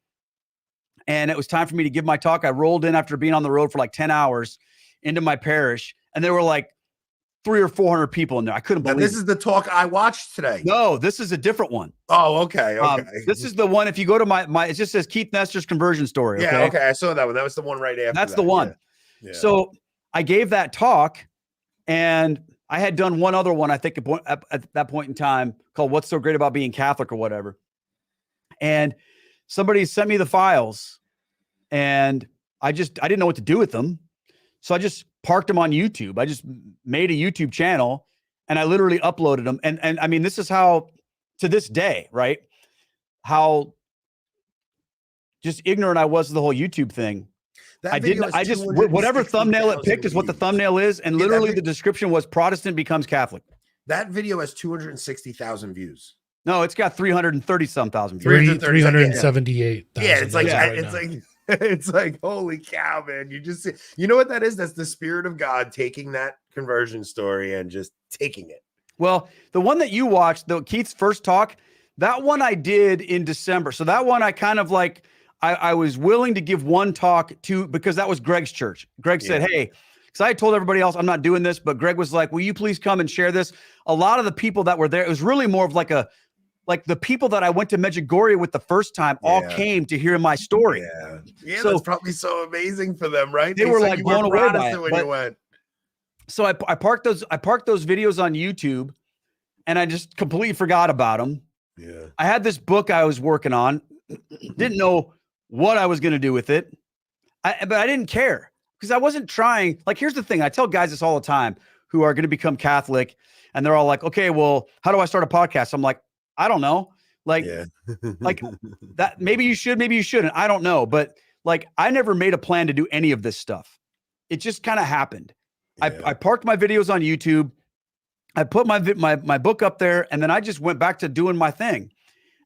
and it was time for me to give my talk. I rolled in after being on the road for like 10 hours into my parish, and there were like 300 or 400 people in there. I couldn't believe this is the talk I watched today. No, this is a different one. Oh, okay. This is the one. If you go to my it just says Keith Nestor's conversion story. Okay? Yeah, okay. I saw that one. That was the one right after. That's the one. Yeah. So I gave that talk, and I had done one other one, I think, at that point in time, called "What's So Great About Being Catholic" or whatever. And somebody sent me the files, and I didn't know what to do with them. So I just parked them on YouTube. I just made a YouTube channel, and I literally uploaded them. And I mean, this is how, to this day, right? How just ignorant I was of the whole YouTube thing. Whatever thumbnail it picked is what the thumbnail is. And literally the description was Protestant becomes Catholic. That video has 260,000 views. No, it's got 330 some thousand views. 378. Yeah, it's like, holy cow, man. You just see, you know what that is? That's the Spirit of God taking that conversion story and just taking it. Well, the one that you watched, Keith's first talk, that one I did in December. So that one I kind of like, I was willing to give one talk to, because that was Greg's church. Greg said, hey, because I had told everybody else I'm not doing this, but Greg was like, will you please come and share this? A lot of the people that were there, it was really more of like the people that I went to Medjugorje with the first time all came to hear my story. Yeah, so, that's probably so amazing for them, right? They were like blown away by it when you went. So I parked those videos on YouTube, and I just completely forgot about them. Yeah. I had this book I was working on, didn't know what I was going to do with it. But I didn't care, because I wasn't trying. Like, here's the thing. I tell guys this all the time who are going to become Catholic, and they're all like, okay, well, how do I start a podcast? I'm like, I don't know. Like that. Maybe you should, maybe you shouldn't. I don't know. But like, I never made a plan to do any of this stuff. It just kind of happened. I parked my videos on YouTube. I put my book up there, and then I just went back to doing my thing.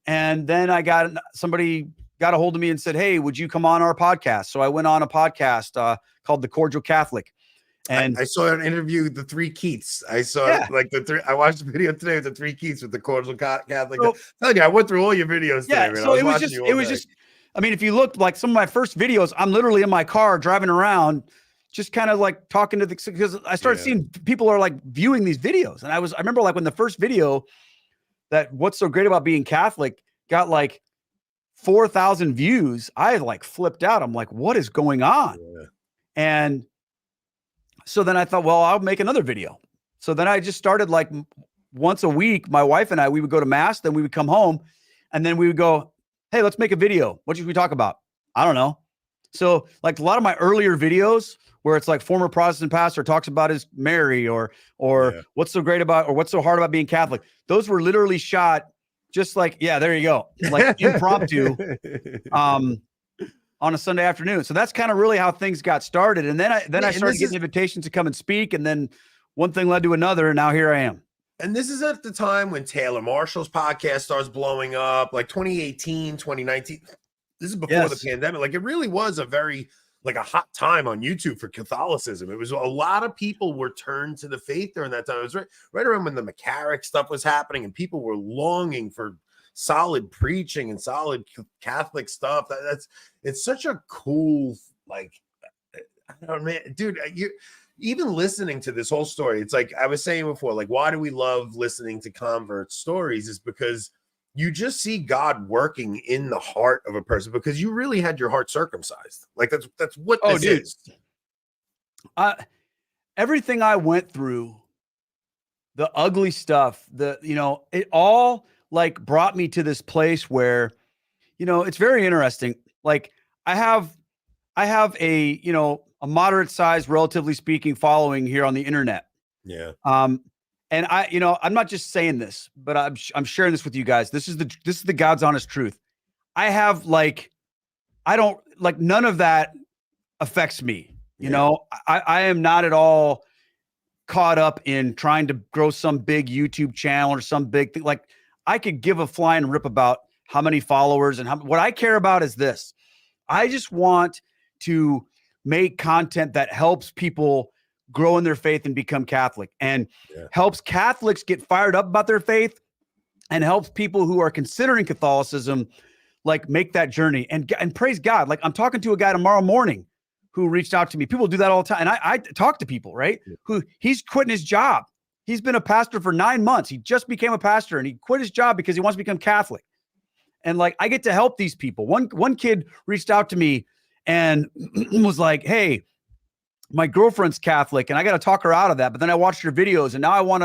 And then somebody got a hold of me and said, "Hey, would you come on our podcast?" So I went on a podcast called The Cordial Catholic. And I saw an interview with the three Keats. I saw like I watched the video today with the three Keats with the Cordial Catholic. So, telling you, I went through all your videos today. Man. So it was just, I mean, if you looked like some of my first videos, I'm literally in my car driving around, just kind of like talking to because I started seeing people are like viewing these videos. And I remember like when the first video that What's So Great About Being Catholic got like 4,000 views, I like flipped out. I'm like, what is going on? Yeah. And so then I thought, well, I'll make another video. So then I just started like once a week, my wife and we would go to mass, then we would come home and then we would go, hey, let's make a video. What should we talk about? I don't know. So like a lot of my earlier videos where it's like former Protestant pastor talks about his Mary or what's so great about, or what's so hard about being Catholic. Those were literally shot just like, yeah, there you go. Like impromptu on a Sunday afternoon. So that's kind of really how things got started. And then I started getting invitations to come and speak. And then one thing led to another. And now here I am. And this is at the time when Taylor Marshall's podcast starts blowing up, like 2018, 2019. This is before the pandemic. Like it really was a very like a hot time on YouTube for Catholicism. It was a lot of people were turned to the faith during that time. It was right around when the McCarrick stuff was happening and people were longing for solid preaching and solid Catholic stuff. It's such a cool, like, I don't know, man, dude, you even listening to this whole story, it's like I was saying before, like, why do we love listening to convert stories? Is because you just see God working in the heart of a person because you really had your heart circumcised. Like that's what this is. Everything I went through, the ugly stuff, it all like brought me to this place where, it's very interesting. Like I have a, a moderate sized, relatively speaking, following here on the internet. Yeah. And I'm not just saying this, but I'm sharing this with you guys. This is the God's honest truth. I have none of that affects me. I am not at all caught up in trying to grow some big YouTube channel or some big thing. Like I could give a flying rip about how many followers and what I care about is this. I just want to make content that helps people grow in their faith and become Catholic and helps Catholics get fired up about their faith and helps people who are considering Catholicism, like make that journey and praise God. Like I'm talking to a guy tomorrow morning who reached out to me. People do that all the time. And I talk to people, right? Who he's quitting his job. He's been a pastor for 9 months. He just became a pastor and he quit his job because he wants to become Catholic. And like, I get to help these people. One kid reached out to me and was like, hey, my girlfriend's Catholic and I got to talk her out of that. But then I watched your videos and now I want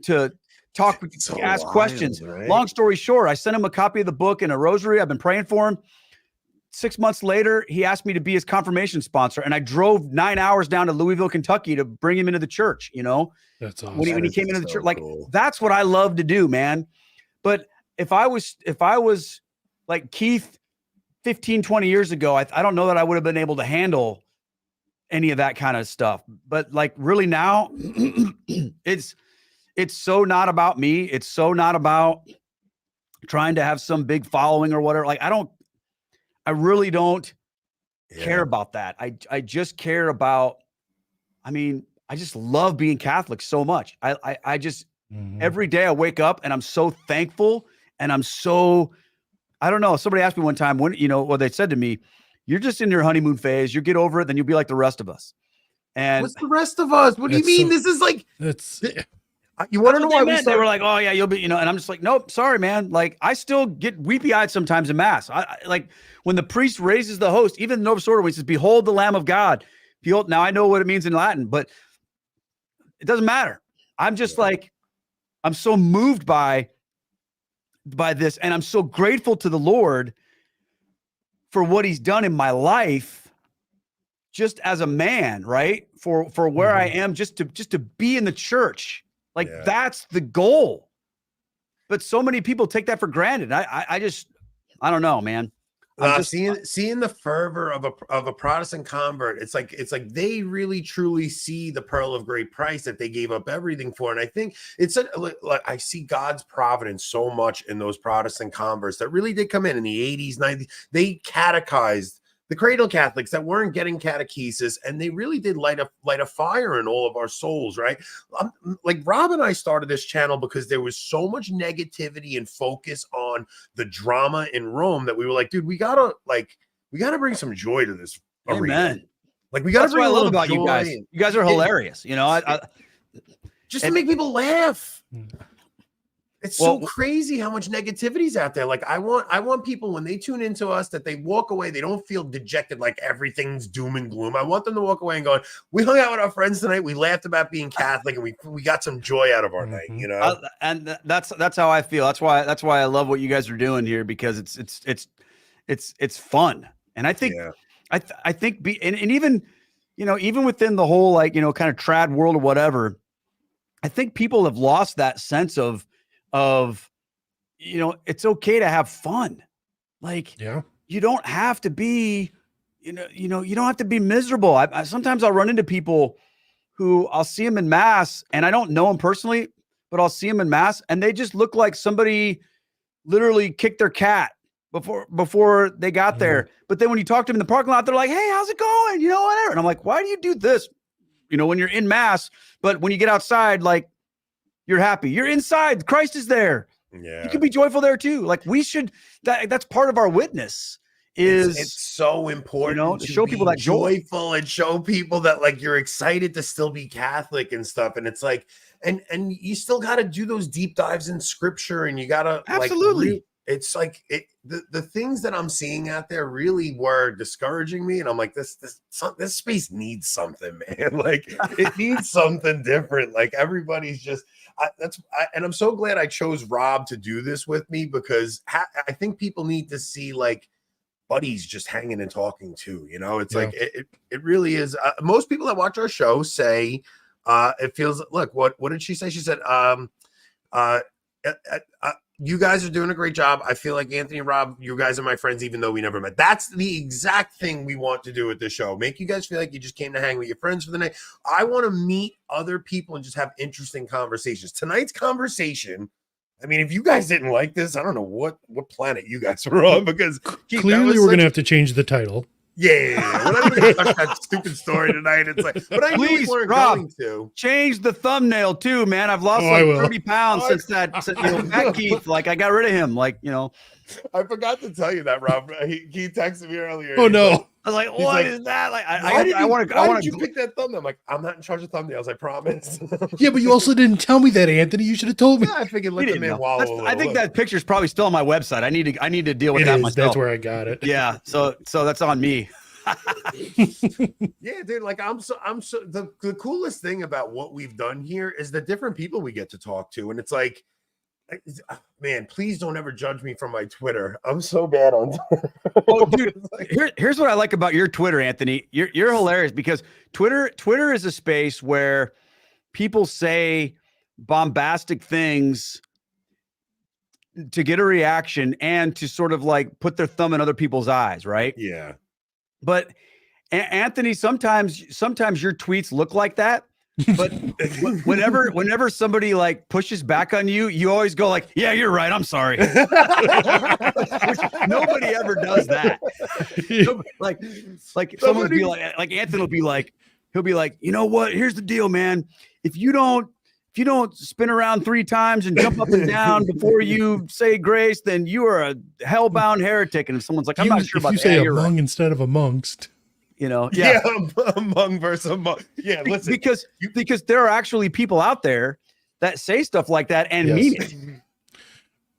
to talk, ask questions. Right? Long story short, I sent him a copy of the book and a rosary. I've been praying for him. 6 months later, he asked me to be his confirmation sponsor. And I drove 9 hours down to Louisville, Kentucky to bring him into the church, That's awesome. When he came into the church, like that's what I love to do, man. But if I was like Keith 15, 20 years ago, I don't know that I would have been able to handle any of that kind of stuff. But like really now it's so not about me. It's so not about trying to have some big following or whatever. Like I really don't care about that. I just care about, I just love being Catholic so much. I just, every day I wake up and I'm so thankful and I'm so, I don't know. Somebody asked me one time when, they said to me, you're just in your honeymoon phase. You get over it. Then you'll be like the rest of us. And what's the rest of us? What do you mean? This is like, you want to know why they were like, oh yeah, you'll be, and I'm just like, nope, sorry, man. Like I still get weepy eyed sometimes in mass. I like when the priest raises the host, even the Novus Ordo, when he says, behold the Lamb of God. Behold, now I know what it means in Latin, but it doesn't matter. I'm just like, I'm so moved by this. And I'm so grateful to the Lord for what he's done in my life, just as a man, right? For where I am, just to be in the church. Like that's the goal. But so many people take that for granted. I don't know, man. Seeing the fervor of a Protestant convert, it's like they really truly see the pearl of great price that they gave up everything for. And I think like I see God's providence so much in those Protestant converts that really did come in the 80s, 90s. They catechized the cradle Catholics that weren't getting catechesis, and they really did light a fire in all of our souls, right? Like Rob and I started this channel because there was so much negativity and focus on the drama in Rome that we were like, dude, we gotta bring some joy to this arena. Amen. Like we gotta That's bring what I a love little about joy. you guys. You guys are hilarious. You know, just to make people laugh. It's so Well, crazy how much negativity's out there. Like I want people when they tune into us that they walk away, they don't feel dejected like everything's doom and gloom. I want them to walk away and go, we hung out with our friends tonight, we laughed about being Catholic, and we got some joy out of our night, you know. And that's how I feel. That's why I love what you guys are doing here, because it's fun. And I think I think and even, you know, even within the whole, like, you know, kind of trad world or whatever, I think people have lost that sense of, you know, it's okay to have fun. Like, you don't have to be, you don't have to be miserable. I sometimes I'll run into people who I'll see them in mass, and I don't know them personally, but I'll see them in mass and they just look like somebody literally kicked their cat before they got there. But then when you talk to them in the parking lot, they're like, hey, how's it going? You know, whatever. And I'm like, why do you do this? You know, when you're in mass, but when you get outside, like, you're happy. You're inside. Christ is there. Yeah. You can be joyful there too. Like we should, that's part of our witness is it's so important, you know, to show people that joyful and show people that like you're excited to still be Catholic and stuff. And it's like, and you still got to do those deep dives in scripture, and you got to absolutely. It's like the things that I'm seeing out there really were discouraging me, and I'm like, this space needs something, man. Like it needs something different. Like everybody's just and I'm so glad I chose Rob to do this with me, because I think people need to see like buddies just hanging and talking too. You know, it's like it really is. Most people that watch our show say it feels. Look, what did she say? She said, you guys are doing a great job. I feel like Anthony and Rob, you guys are my friends, even though we never met. That's the exact thing we want to do with this show. Make you guys feel like you just came to hang with your friends for the night. I want to meet other people and just have interesting conversations. Tonight's conversation, I mean, if you guys didn't like this, I don't know what planet you guys were on, because clearly we're going to have to change the title. Yeah, we're not even going to touch that stupid story tonight. It's like, but I please, weren't Rob, going to change the thumbnail too, man. I've lost like 30 pounds since Matt Keith. Like I got rid of him. Like, you know, I forgot to tell you that, Rob. He texted me earlier. Oh no! Like, I was like, what is that? Like, I want to. Why did you pick that thumbnail? I'm like, I'm not in charge of thumbnails. I promise. Yeah, but you also didn't tell me that, Anthony. You should have told me. Yeah, I figured let the man wallow a little. I think that picture's probably still on my website. I need to deal with that myself. That's where I got it. Yeah, so that's on me. Yeah, dude, like I'm so the coolest thing about what we've done here is the different people we get to talk to, and it's like, man, please don't ever judge me from my Twitter. I'm so bad on Twitter. Oh, dude, here's what I like about your Twitter, Anthony. You're hilarious, because Twitter is a space where people say bombastic things to get a reaction and to sort of like put their thumb in other people's eyes, right? Yeah. But Anthony, sometimes your tweets look like that. But whenever somebody like pushes back on you, you always go like, yeah, you're right. I'm sorry. Nobody ever does that. Like someone will be like Anthony will be like, he'll be like, you know what? Here's the deal, man. If you don't spin around 3 times and jump up and down before you say grace, then you are a hellbound heretic. And if someone's like, I'm not sure about that. If you say among instead of amongst, you know, among versus among. Yeah, listen, because there are actually people out there that say stuff like that and mean it.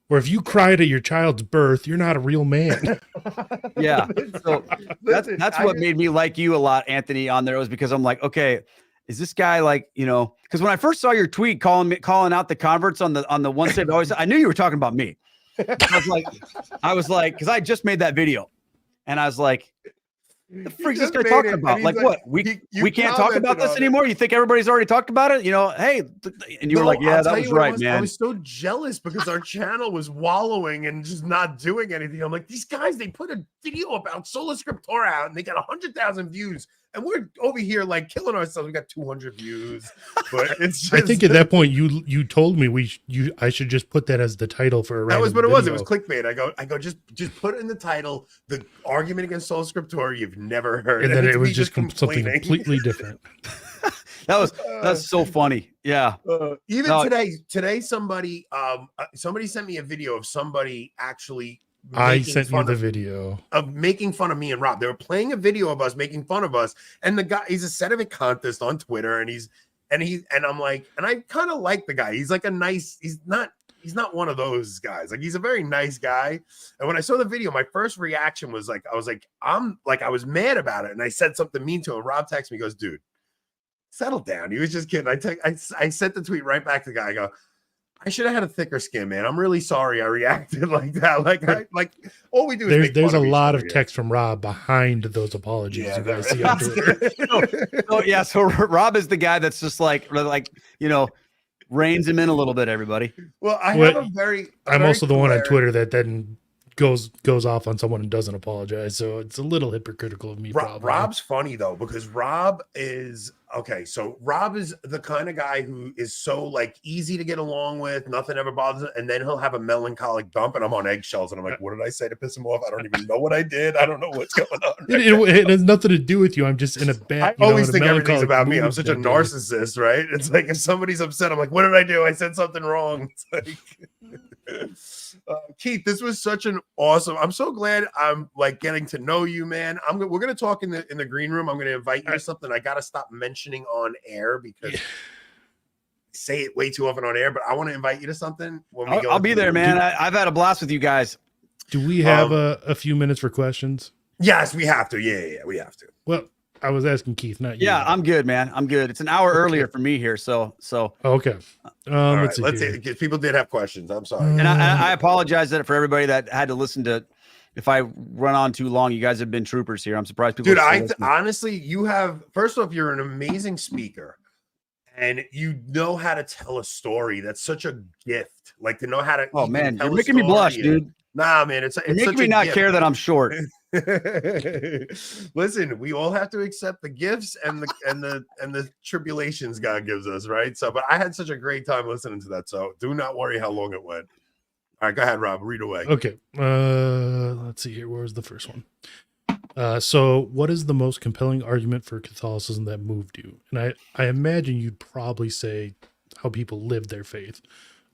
Or if you cried at your child's birth, you're not a real man. Yeah. So that's what made me like you a lot, Anthony, on there, was because I'm like, okay, is this guy like, you know, because when I first saw your tweet calling out the converts on the one saved always, I knew you were talking about me. I was like, because I just made that video, and I was like, The freak's this guy talking about? Like what? We can't talk about this anymore? You think everybody's already talked about it? Hey, and you were like, yeah, that was right, man. I was so jealous because our channel was wallowing and just not doing anything. I'm like, these guys, they put a video about Sola Scriptura out and they got 100,000 views. And we're over here like killing ourselves. We got 200 views, but it's just, I think at that point you told me I should just put that as the title for a that was what video. it was. It was clickbait. I go just put in the title the argument against Sola Scriptura you've never heard, and then it was just something completely different. That's so funny. Yeah. Today somebody sent me a video of somebody actually. I sent you the video of making fun of me and Rob. They were playing a video of us making fun of us, and the guy, he's a sediment contest on Twitter, and I'm like, and I kind of like the guy. He's like he's not one of those guys. Like, he's a very nice guy. And when I saw the video, my first reaction was like, I was mad about it, and I said something mean to him. Rob texted me, goes, dude, settle down. He was just kidding. I sent the tweet right back to the guy. I go, I should have had a thicker skin, man. I'm really sorry I reacted like that. Like all we do is there's a lot of text from Rob behind those apologies. Yeah, you guys see on Twitter. So Rob is the guy that's just like reins him in a little bit, everybody. Well, I'm also the one on Twitter that then goes off on someone and doesn't apologize. So it's a little hypocritical of me. Rob's funny though, because Rob is the kind of guy who is so like easy to get along with, nothing ever bothers him, and then he'll have a melancholic dump and I'm on eggshells and I'm like, what did I say to piss him off? I don't even know what I did. I don't know what's going on. It has nothing to do with you. I'm just in a bad. I always think everything's about me. I'm such a narcissist, right? It's like if somebody's upset, I'm like, what did I do? I said something wrong. It's like Keith, this was such an awesome. I'm so glad I'm like getting to know you, man. We're gonna talk in the green room. I'm gonna invite you to something I gotta stop mentioning on air because I say it way too often on air. But I want to invite you to something when we go. I'll be there, man. I've had a blast with you guys. Do we have a few minutes for questions? Yes, we have to. Yeah, we have to. Well, I was asking Keith, not you. Yeah, I'm good, man. I'm good. It's an hour earlier for me here, so. Okay. Let's see. Because people did have questions. I'm sorry, and I apologize for everybody that had to listen to. If I run on too long, you guys have been troopers here. I'm surprised people. Dude, honestly, you have. First off, you're an amazing speaker, and you know how to tell a story. That's such a gift. Like to know how to. Oh man, you're making me blush, dude. Nah, man, it's making me not care that I'm short. Listen, we all have to accept the gifts and the tribulations God gives us, right? So, but I had such a great time listening to that. So, do not worry how long it went. All right, go ahead, Rob. Read away. Okay. Let's see here. Where was the first one? So, what is the most compelling argument for Catholicism that moved you? And I imagine you'd probably say how people live their faith.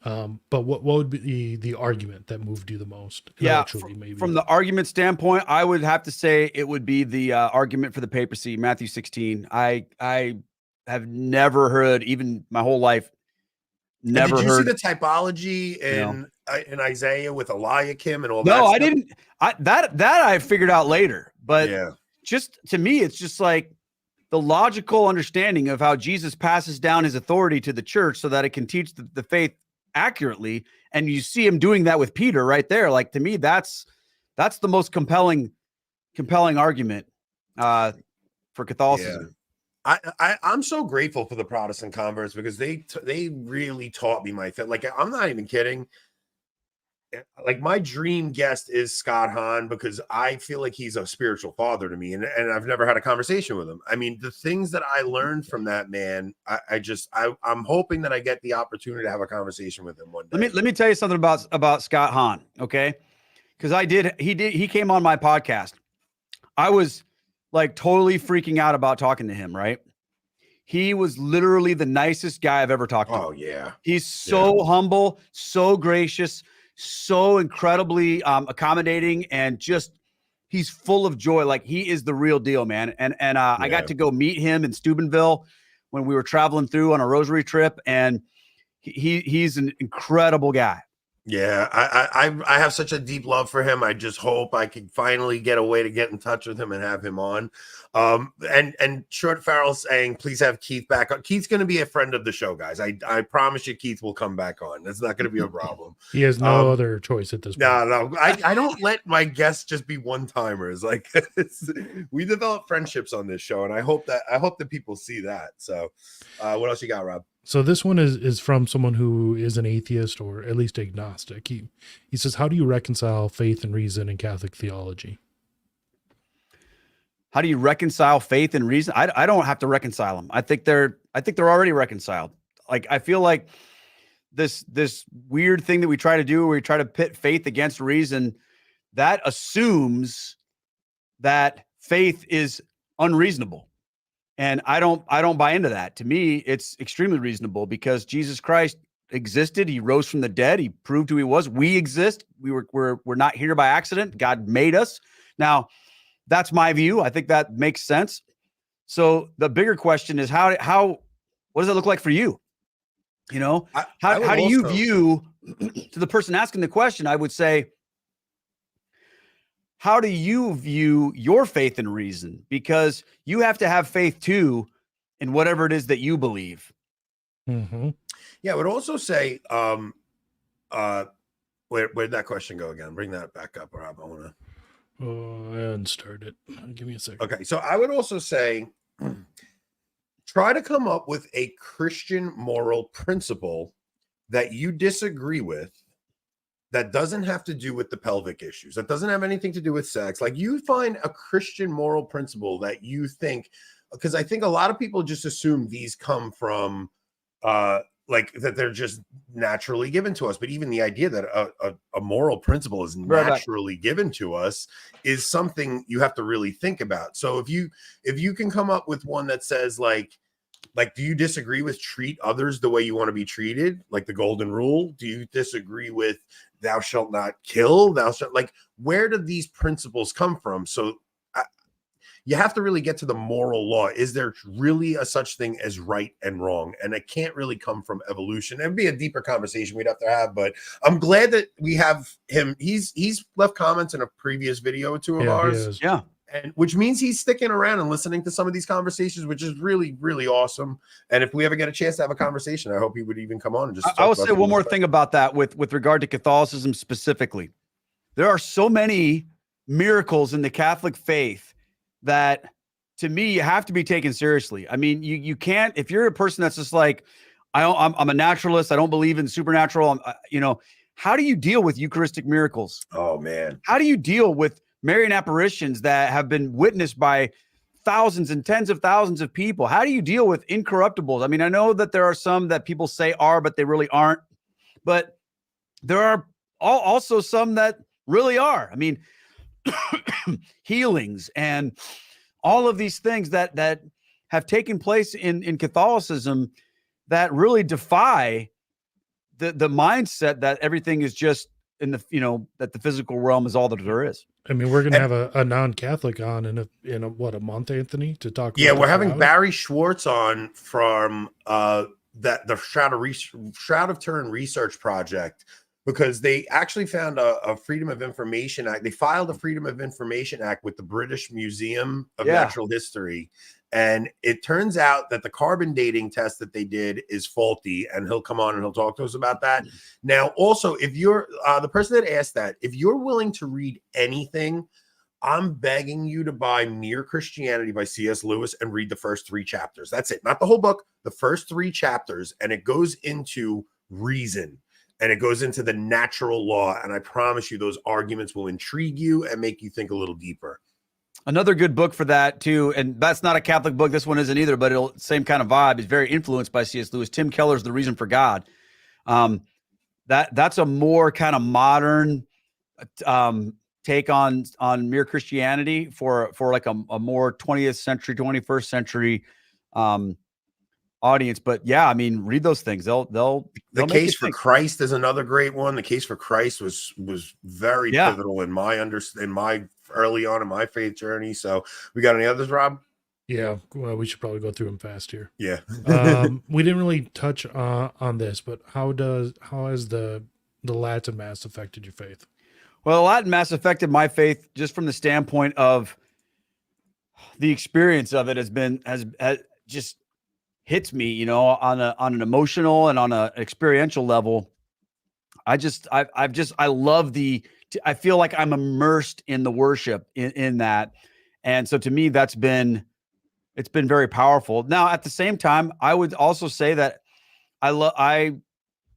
But what would be the argument that moved you the most? Yeah, from the argument standpoint, I would have to say it would be the argument for the papacy, Matthew 16. I have never heard, even my whole life, never heard. Did you see the typology in Isaiah with Eliakim and all that? No, I didn't. That I figured out later. But yeah, just to me, it's just like the logical understanding of how Jesus passes down his authority to the church so that it can teach the faith accurately, and you see him doing that with Peter right there. Like, to me, that's the most compelling argument for Catholicism. Yeah. I'm so grateful for the Protestant converts because they really taught me my faith. Like, I'm not even kidding. Like, my dream guest is Scott Hahn because I feel like he's a spiritual father to me, and I've never had a conversation with him. I mean, the things that I learned from that man, I'm hoping that I get the opportunity to have a conversation with him one day. Let me tell you something about Scott Hahn, okay? Because he came on my podcast. I was like totally freaking out about talking to him, right? He was literally the nicest guy I've ever talked to. Oh yeah, he's so humble, so gracious, so incredibly accommodating, and just he's full of joy. Like, he is the real deal, man. And I got to go meet him in Steubenville when we were traveling through on a rosary trip, and he's an incredible guy. Yeah, I have such a deep love for him. I just hope I can finally get a way to get in touch with him and have him on. And Short Farrell saying, please have Keith back on. Keith's going to be a friend of the show, guys. I promise you, Keith will come back on. That's not going to be a problem. He has no other choice at this point. No, I don't let my guests just be one timers. Like we develop friendships on this show, and I hope that people see that. So, what else you got, Rob? So this one is from someone who is an atheist or at least agnostic. He says, how do you reconcile faith and reason in Catholic theology? How do you reconcile faith and reason? I don't have to reconcile them. I think they're already reconciled. Like, I feel like this weird thing that we try to do where we try to pit faith against reason, that assumes that faith is unreasonable. And I don't buy into that. To me, it's extremely reasonable because Jesus Christ existed. He rose from the dead. He proved who he was. We exist. We're not here by accident. God made us. Now, that's my view. I think that makes sense. So the bigger question is how what does it look like for you? You know, how do you view, to the person asking the question, I would say, how do you view your faith and reason? Because you have to have faith too in whatever it is that you believe. Mm-hmm. Yeah, I would also say, where'd that question go again? Bring that back up, Rob. I want to. Oh, I unstarted it. Give me a second. Okay, so I would also say, try to come up with a Christian moral principle that you disagree with, that doesn't have to do with the pelvic issues, that doesn't have anything to do with sex. Like, you find a Christian moral principle that you think, because I think a lot of people just assume these come from like that they're just naturally given to us. But even the idea that a moral principle is naturally given to us is something you have to really think about. So if you can come up with one that says like, do you disagree with treat others the way you want to be treated? Like the golden rule? Do you disagree with thou shalt not kill? Thou shalt, like, where do these principles come from? So you have to really get to the moral law. Is there really a such thing as right and wrong? And it can't really come from evolution. It'd be a deeper conversation we'd have to have, but I'm glad that we have him. He's left comments in a previous video or two of ours. Yeah. And which means he's sticking around and listening to some of these conversations, which is really, really awesome. And if we ever get a chance to have a conversation, I hope he would even come on and just. I will say one more thing about that with regard to Catholicism specifically. There are so many miracles in the Catholic faith that, to me, you have to be taken seriously. I mean, you can't, if you're a person that's just like, I'm a naturalist, I don't believe in supernatural. How do you deal with Eucharistic miracles? Oh man, how do you deal with Marian apparitions that have been witnessed by thousands and tens of thousands of people? How do you deal with incorruptibles? I mean, I know that there are some that people say are, but they really aren't. But there are also some that really are. I mean, healings and all of these things that have taken place in Catholicism that really defy the mindset that everything is just in the, that the physical realm is all that there is. I mean, we're going to have a non-Catholic on in a month, Anthony, to talk about. Yeah, we're having Barry Schwartz on from the Shroud of Turin Research Project, because they actually found a Freedom of Information Act. They filed a Freedom of Information Act with the British Museum of Natural History. And it turns out that the carbon dating test that they did is faulty, and he'll come on and he'll talk to us about that. Now, also, if you're the person that asked that, if you're willing to read anything, I'm begging you to buy Mere Christianity by C.S. Lewis and read the first 3 chapters. That's it. Not the whole book, the first 3 chapters. And it goes into reason, and it goes into the natural law. And I promise you, those arguments will intrigue you and make you think a little deeper. Another good book for that too, and that's not a Catholic book. This one isn't either, but same kind of vibe. It's very influenced by C.S. Lewis. Tim Keller's The Reason for God. That's a more kind of modern take on Mere Christianity for like a more 20th century, 21st century audience. But yeah, I mean, read those things. The Case for Christ is another great one. The Case for Christ was very pivotal in my early on in my faith journey. So we got any others, Rob? Yeah, well, we should probably go through them fast here. Yeah. We didn't really touch on this, but how has the the Latin Mass affected your faith? Well, the Latin Mass affected my faith just from the standpoint of the experience of it has just hits me, you know, on an emotional and on an experiential level. I love I feel like I'm immersed in the worship in that. And so to me, it's been very powerful. Now, at the same time, I would also say that I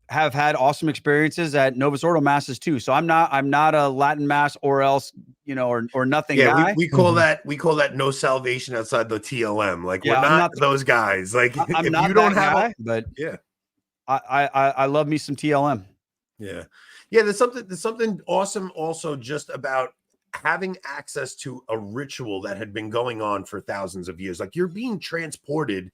have had awesome experiences at Novus Ordo masses too. So I'm not a Latin Mass or else, you know, or nothing guy. We call that no salvation outside the TLM. Like, Yeah, we're not those guys. Like, I'm if not you don't that have guy, but yeah. I love me some TLM. Yeah. There's something awesome also just about having access to a ritual that had been going on for thousands of years. Like, you're being transported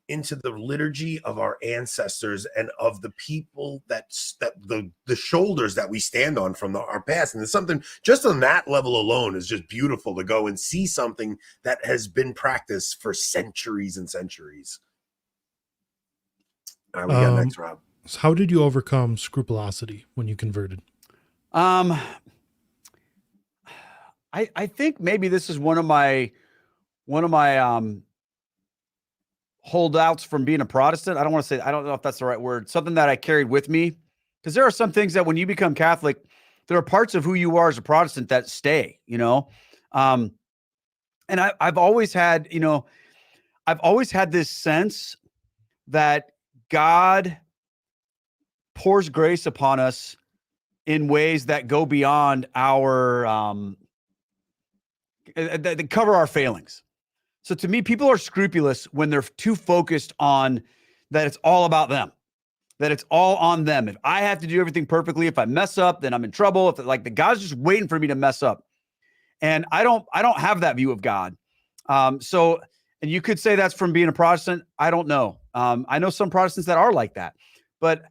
into the liturgy of our ancestors and of the people that the shoulders that we stand on from our past. And there's something just on that level alone is just beautiful to go and see something that has been practiced for centuries and centuries. All right, we got next, Rob. So how did you overcome scrupulosity when you converted? I think maybe this is one of my holdouts from being a Protestant. I don't know if that's the right word. Something that I carried with me, because there are some things that when you become Catholic, there are parts of who you are as a Protestant that stay, you know? And I've always had this sense that God pours grace upon us in ways that go beyond our, that cover our failings. So to me, people are scrupulous when they're too focused on that it's all about them, that it's all on them. If I have to do everything perfectly, if I mess up, then I'm in trouble. If like the God's just waiting for me to mess up. And I don't have that view of God. So, and you could say that's from being a Protestant. I don't know. I know some Protestants that are like that, but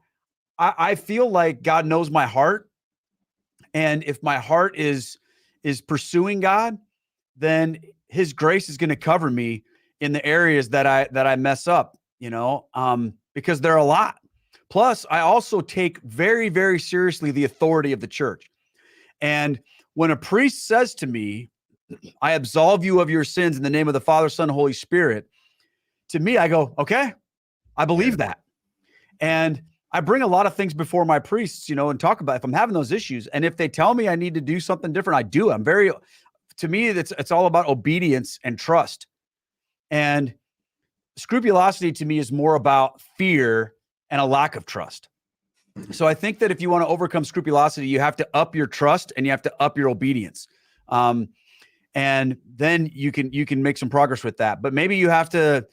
I feel like God knows my heart. And if my heart is pursuing God, then his grace is going to cover me in the areas that I mess up, you know, because there are a lot. Plus, I also take very, very seriously the authority of the church. And when a priest says to me, I absolve you of your sins in the name of the Father, Son, Holy Spirit, to me, I go, okay, I believe that. And I bring a lot of things before my priests, you know, and talk about if I'm having those issues. And if they tell me I need to do something different, I do. To me, it's all about obedience and trust. And scrupulosity to me is more about fear and a lack of trust. So I think that if you want to overcome scrupulosity, you have to up your trust and you have to up your obedience. And then you can make some progress with that. But maybe you have to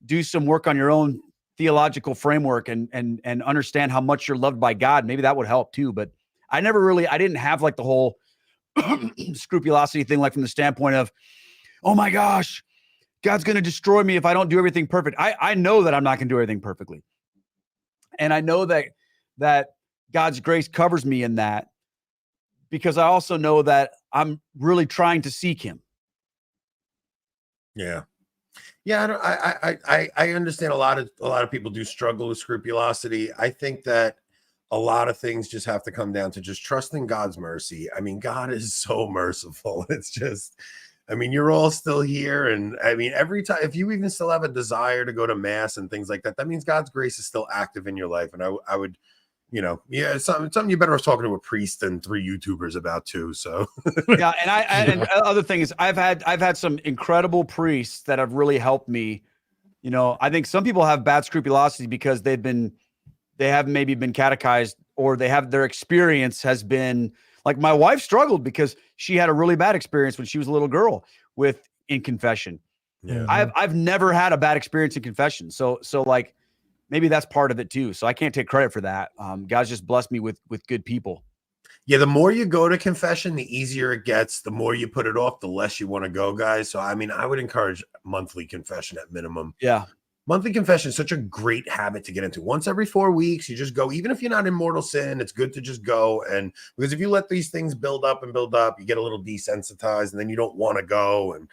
do some work on your own theological framework and understand how much you're loved by God. Maybe that would help too. But I didn't have like the whole scrupulosity thing, like from the standpoint of, oh my gosh, God's going to destroy me if I don't do everything perfect. I know that I'm not going to do everything perfectly. And I know that God's grace covers me in that, because I also know that I'm really trying to seek him. Yeah. I understand a lot of people do struggle with scrupulosity. I think that a lot of things just have to come down to just trusting God's mercy. I mean, God is so merciful. It's just, I mean, you're all still here. And I mean, every time, if you even still have a desire to go to mass and things like that, that means God's grace is still active in your life. And I would, you know, it's something you better off talking to a priest than 3 YouTubers about too. So yeah. And the other thing is I've had some incredible priests that have really helped me. You know, I think some people have bad scrupulosity because they have maybe been catechized, or their experience has been like, my wife struggled because she had a really bad experience when she was a little girl in confession. Yeah. I've never had a bad experience in confession. So like maybe that's part of it too. So I can't take credit for that. God's just blessed me with good people. Yeah, the more you go to confession, the easier it gets. The more you put it off, the less you want to go, guys. So I mean, I would encourage monthly confession at minimum. Yeah. Monthly confession is such a great habit to get into. Once every 4 weeks, you just go. Even if you're not in mortal sin, it's good to just go. And because if you let these things build up, you get a little desensitized, and then you don't want to go. And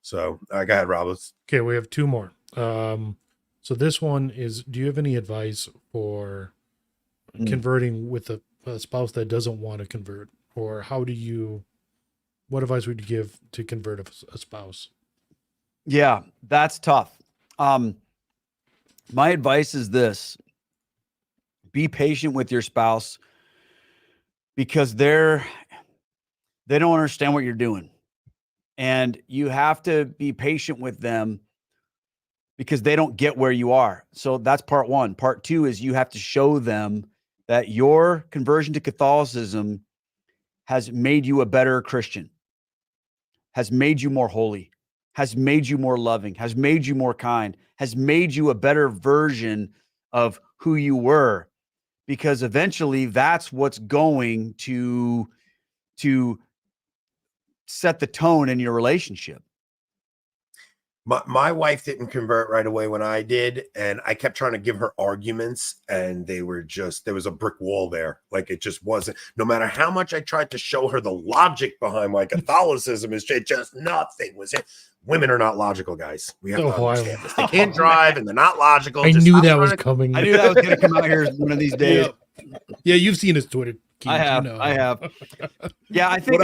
so, go ahead, Rob. Okay, we have 2 more. So this one is, do you have any advice for converting with a a spouse that doesn't want to convert, or what advice would you give to convert a spouse? Yeah, that's tough. My advice is this: be patient with your spouse, because they don't understand what you're doing. And you have to be patient with them because they don't get where you are. So that's part one. Part two is you have to show them that your conversion to Catholicism has made you a better Christian, has made you more holy, has made you more loving, has made you more kind, has made you a better version of who you were. Because eventually that's what's going to set the tone in your relationship. My wife didn't convert right away when I did, and I kept trying to give her arguments, and there was a brick wall there. Like, it just wasn't, no matter how much I tried to show her the logic behind why Catholicism is just nothing was it. Women are not logical, guys. We have to understand this. They can't drive and they're not logical. I knew that was coming. I knew that was going to come out here one of these days. Yeah, you've seen his Twitter. Keith, I have. You know. I have. Yeah, I think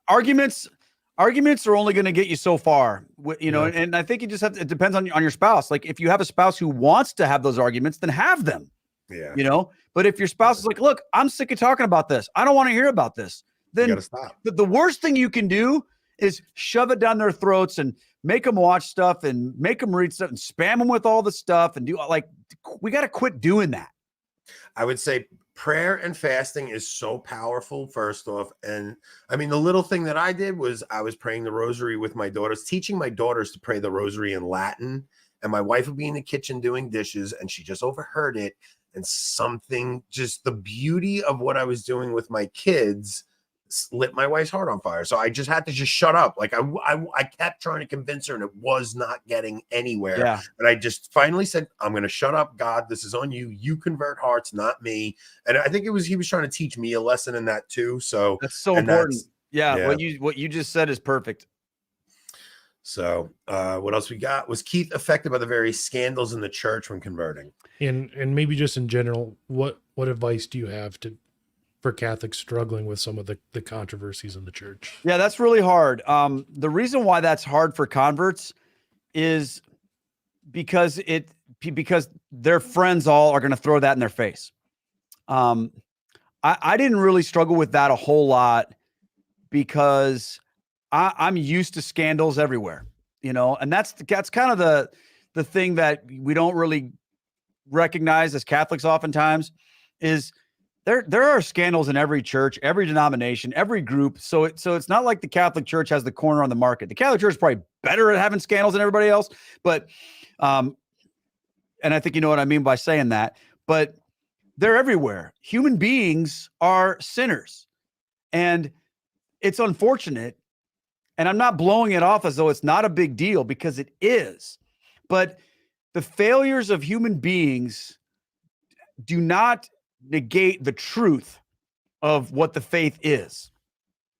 arguments are only going to get you so far, and I think you just have to, it depends on your spouse. Like, if you have a spouse who wants to have those arguments, then have them. Yeah. But if your spouse is like, look, I'm sick of talking about this, I don't want to hear about this, then you gotta stop. The worst thing you can do is shove it down their throats and make them watch stuff and make them read stuff and spam them with all the stuff and we got to quit doing that. I would say prayer and fasting is so powerful, first off. And I mean, the little thing that I did was I was praying the rosary with my daughters, teaching my daughters to pray the rosary in Latin. And my wife would be in the kitchen doing dishes, and she just overheard it. And just the beauty of what I was doing with my kids lit my wife's heart on fire. So I just had to just shut up. Like, I kept trying to convince her, and it was not getting anywhere. Yeah. And I just finally said, I'm going to shut up. God, this is on you. You convert hearts, not me. And I think he was trying to teach me a lesson in that too. So that's so important. Yeah. What you just said is perfect. So what else we got? Was Keith affected by the various scandals in the church when converting? And maybe just in general, what advice do you have for Catholics struggling with some of the controversies in the church? Yeah, that's really hard. The reason why that's hard for converts is because their friends all are going to throw that in their face. I didn't really struggle with that a whole lot because I'm used to scandals everywhere, and that's kind of the thing that we don't really recognize as Catholics oftentimes is there are scandals in every church, every denomination, every group. So it's not like the Catholic Church has the corner on the market. The Catholic Church is probably better at having scandals than everybody else, but and I think you know what I mean by saying that, but they're everywhere. Human beings are sinners, and it's unfortunate. And I'm not blowing it off as though it's not a big deal, because it is. But the failures of human beings do not negate the truth of what the faith is.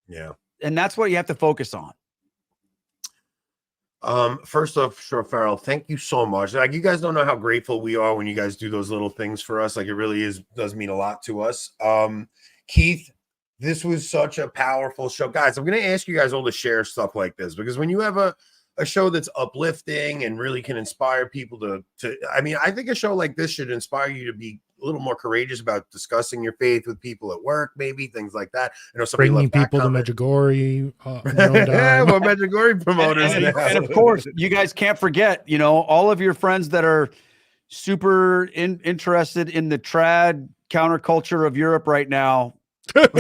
Yeah. And that's what you have to focus on. First off, Sure Farrell, thank you so much. Like, you guys don't know how grateful we are when you guys do those little things for us. Like, it really does mean a lot to us. Keith, this was such a powerful show. Guys, I'm going to ask you guys all to share stuff like this, because when you have a show that's uplifting and really can inspire people I think a show like this should inspire you to be a little more courageous about discussing your faith with people at work, maybe things like that. I know somebody bringing people to Medjugorje. Well, Medjugorje promoters. And of course, you guys can't forget, all of your friends that are super interested in the trad counterculture of Europe right now. Wait,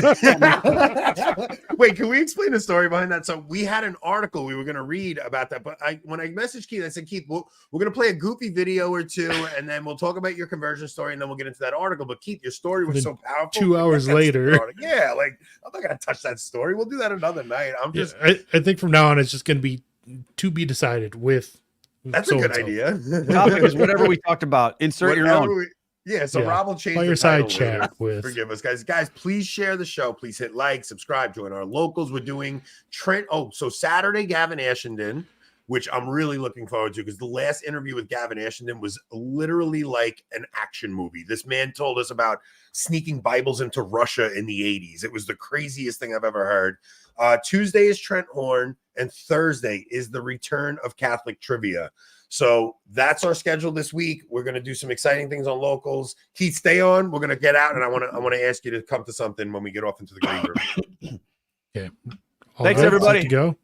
can we explain the story behind that? So we had an article we were going to read about that, but when I messaged Keith, I said, Keith, we're going to play a goofy video or two, and then we'll talk about your conversion story, and then we'll get into that article. But Keith, your story was so powerful. 2 hours later, yeah, like, I'm not going to touch that story. We'll do that another night. I think from now on it's just going to be decided with. That's a good idea. Topic is whatever we talked about. Insert your own. Rob will change Fireside the chat title. with. Forgive us, guys. Guys, please share the show. Please hit like, subscribe, join our locals. We're doing Trent. Oh, so Saturday, Gavin Ashenden which I'm really looking forward to because the last interview with Gavin Ashenden was literally like an action movie. This man told us about sneaking Bibles into Russia in the 80s. It was the craziest thing I've ever heard. Tuesday is Trent Horn, and Thursday is the return of Catholic Trivia. So that's our schedule this week. We're going to do some exciting things on locals. Keith, stay on. We're going to get out, and I want to ask you to come to something when we get off into the green room. Okay. Thanks, everybody. To go.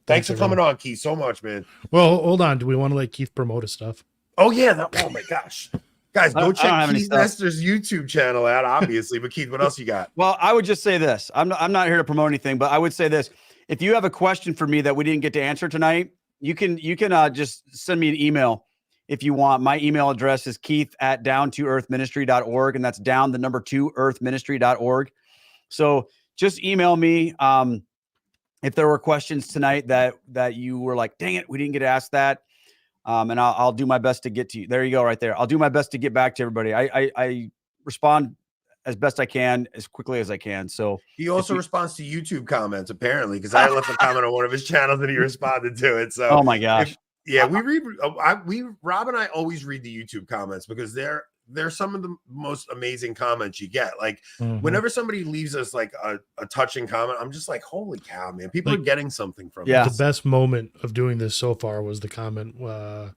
Thanks for coming on, Keith, so much, man. Well, hold on. Do we want to let Keith promote his stuff? Oh, yeah. Oh, my gosh. Guys, go check Keith stuff. Nestor's YouTube channel out, obviously. But, Keith, what else you got? Well, I would just say this. I'm not here to promote anything, but I would say this. If you have a question for me that we didn't get to answer tonight, you can just send me an email if you want. My email address is keith@down2earthministry.org, and that's down the number 2 earthministry.org. So just email me if there were questions tonight that you were like, dang it, we didn't get to ask that. And I'll do my best to get to you. There you go, right there. I'll do my best to get back to everybody. I respond as best I can, as quickly as I can. So he also responds to YouTube comments, apparently, because I left a comment on one of his channels and he responded to it. So, oh my gosh, Rob and I always read the YouTube comments because they're some of the most amazing comments you get. Like whenever somebody leaves us like a touching comment, I'm just like, holy cow, man! People are getting something from it. The best moment of doing this so far was the comment that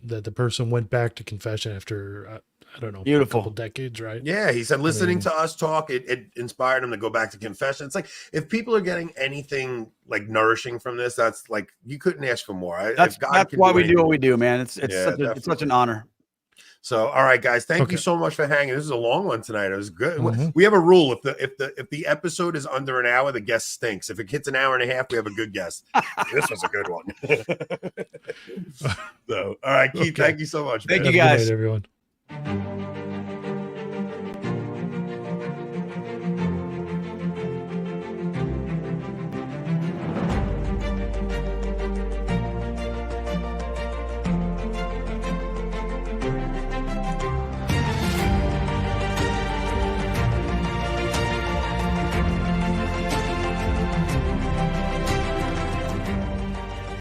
the person went back to confession after I don't know, beautiful, a couple decades, right? Yeah, he said listening to us talk, it inspired him to go back to confession. It's like if people are getting anything like nourishing from this, that's like you couldn't ask for more. That's why we do what we do, man. It's such an honor. So, all right, guys, thank you so much for hanging. This is a long one tonight. It was good. We have a rule: if the episode is under an hour, the guest stinks. If it hits an hour and a half, we have a good guest. This was a good one. So, all right, Keith, thank you so much. Thank you, guys, everyone.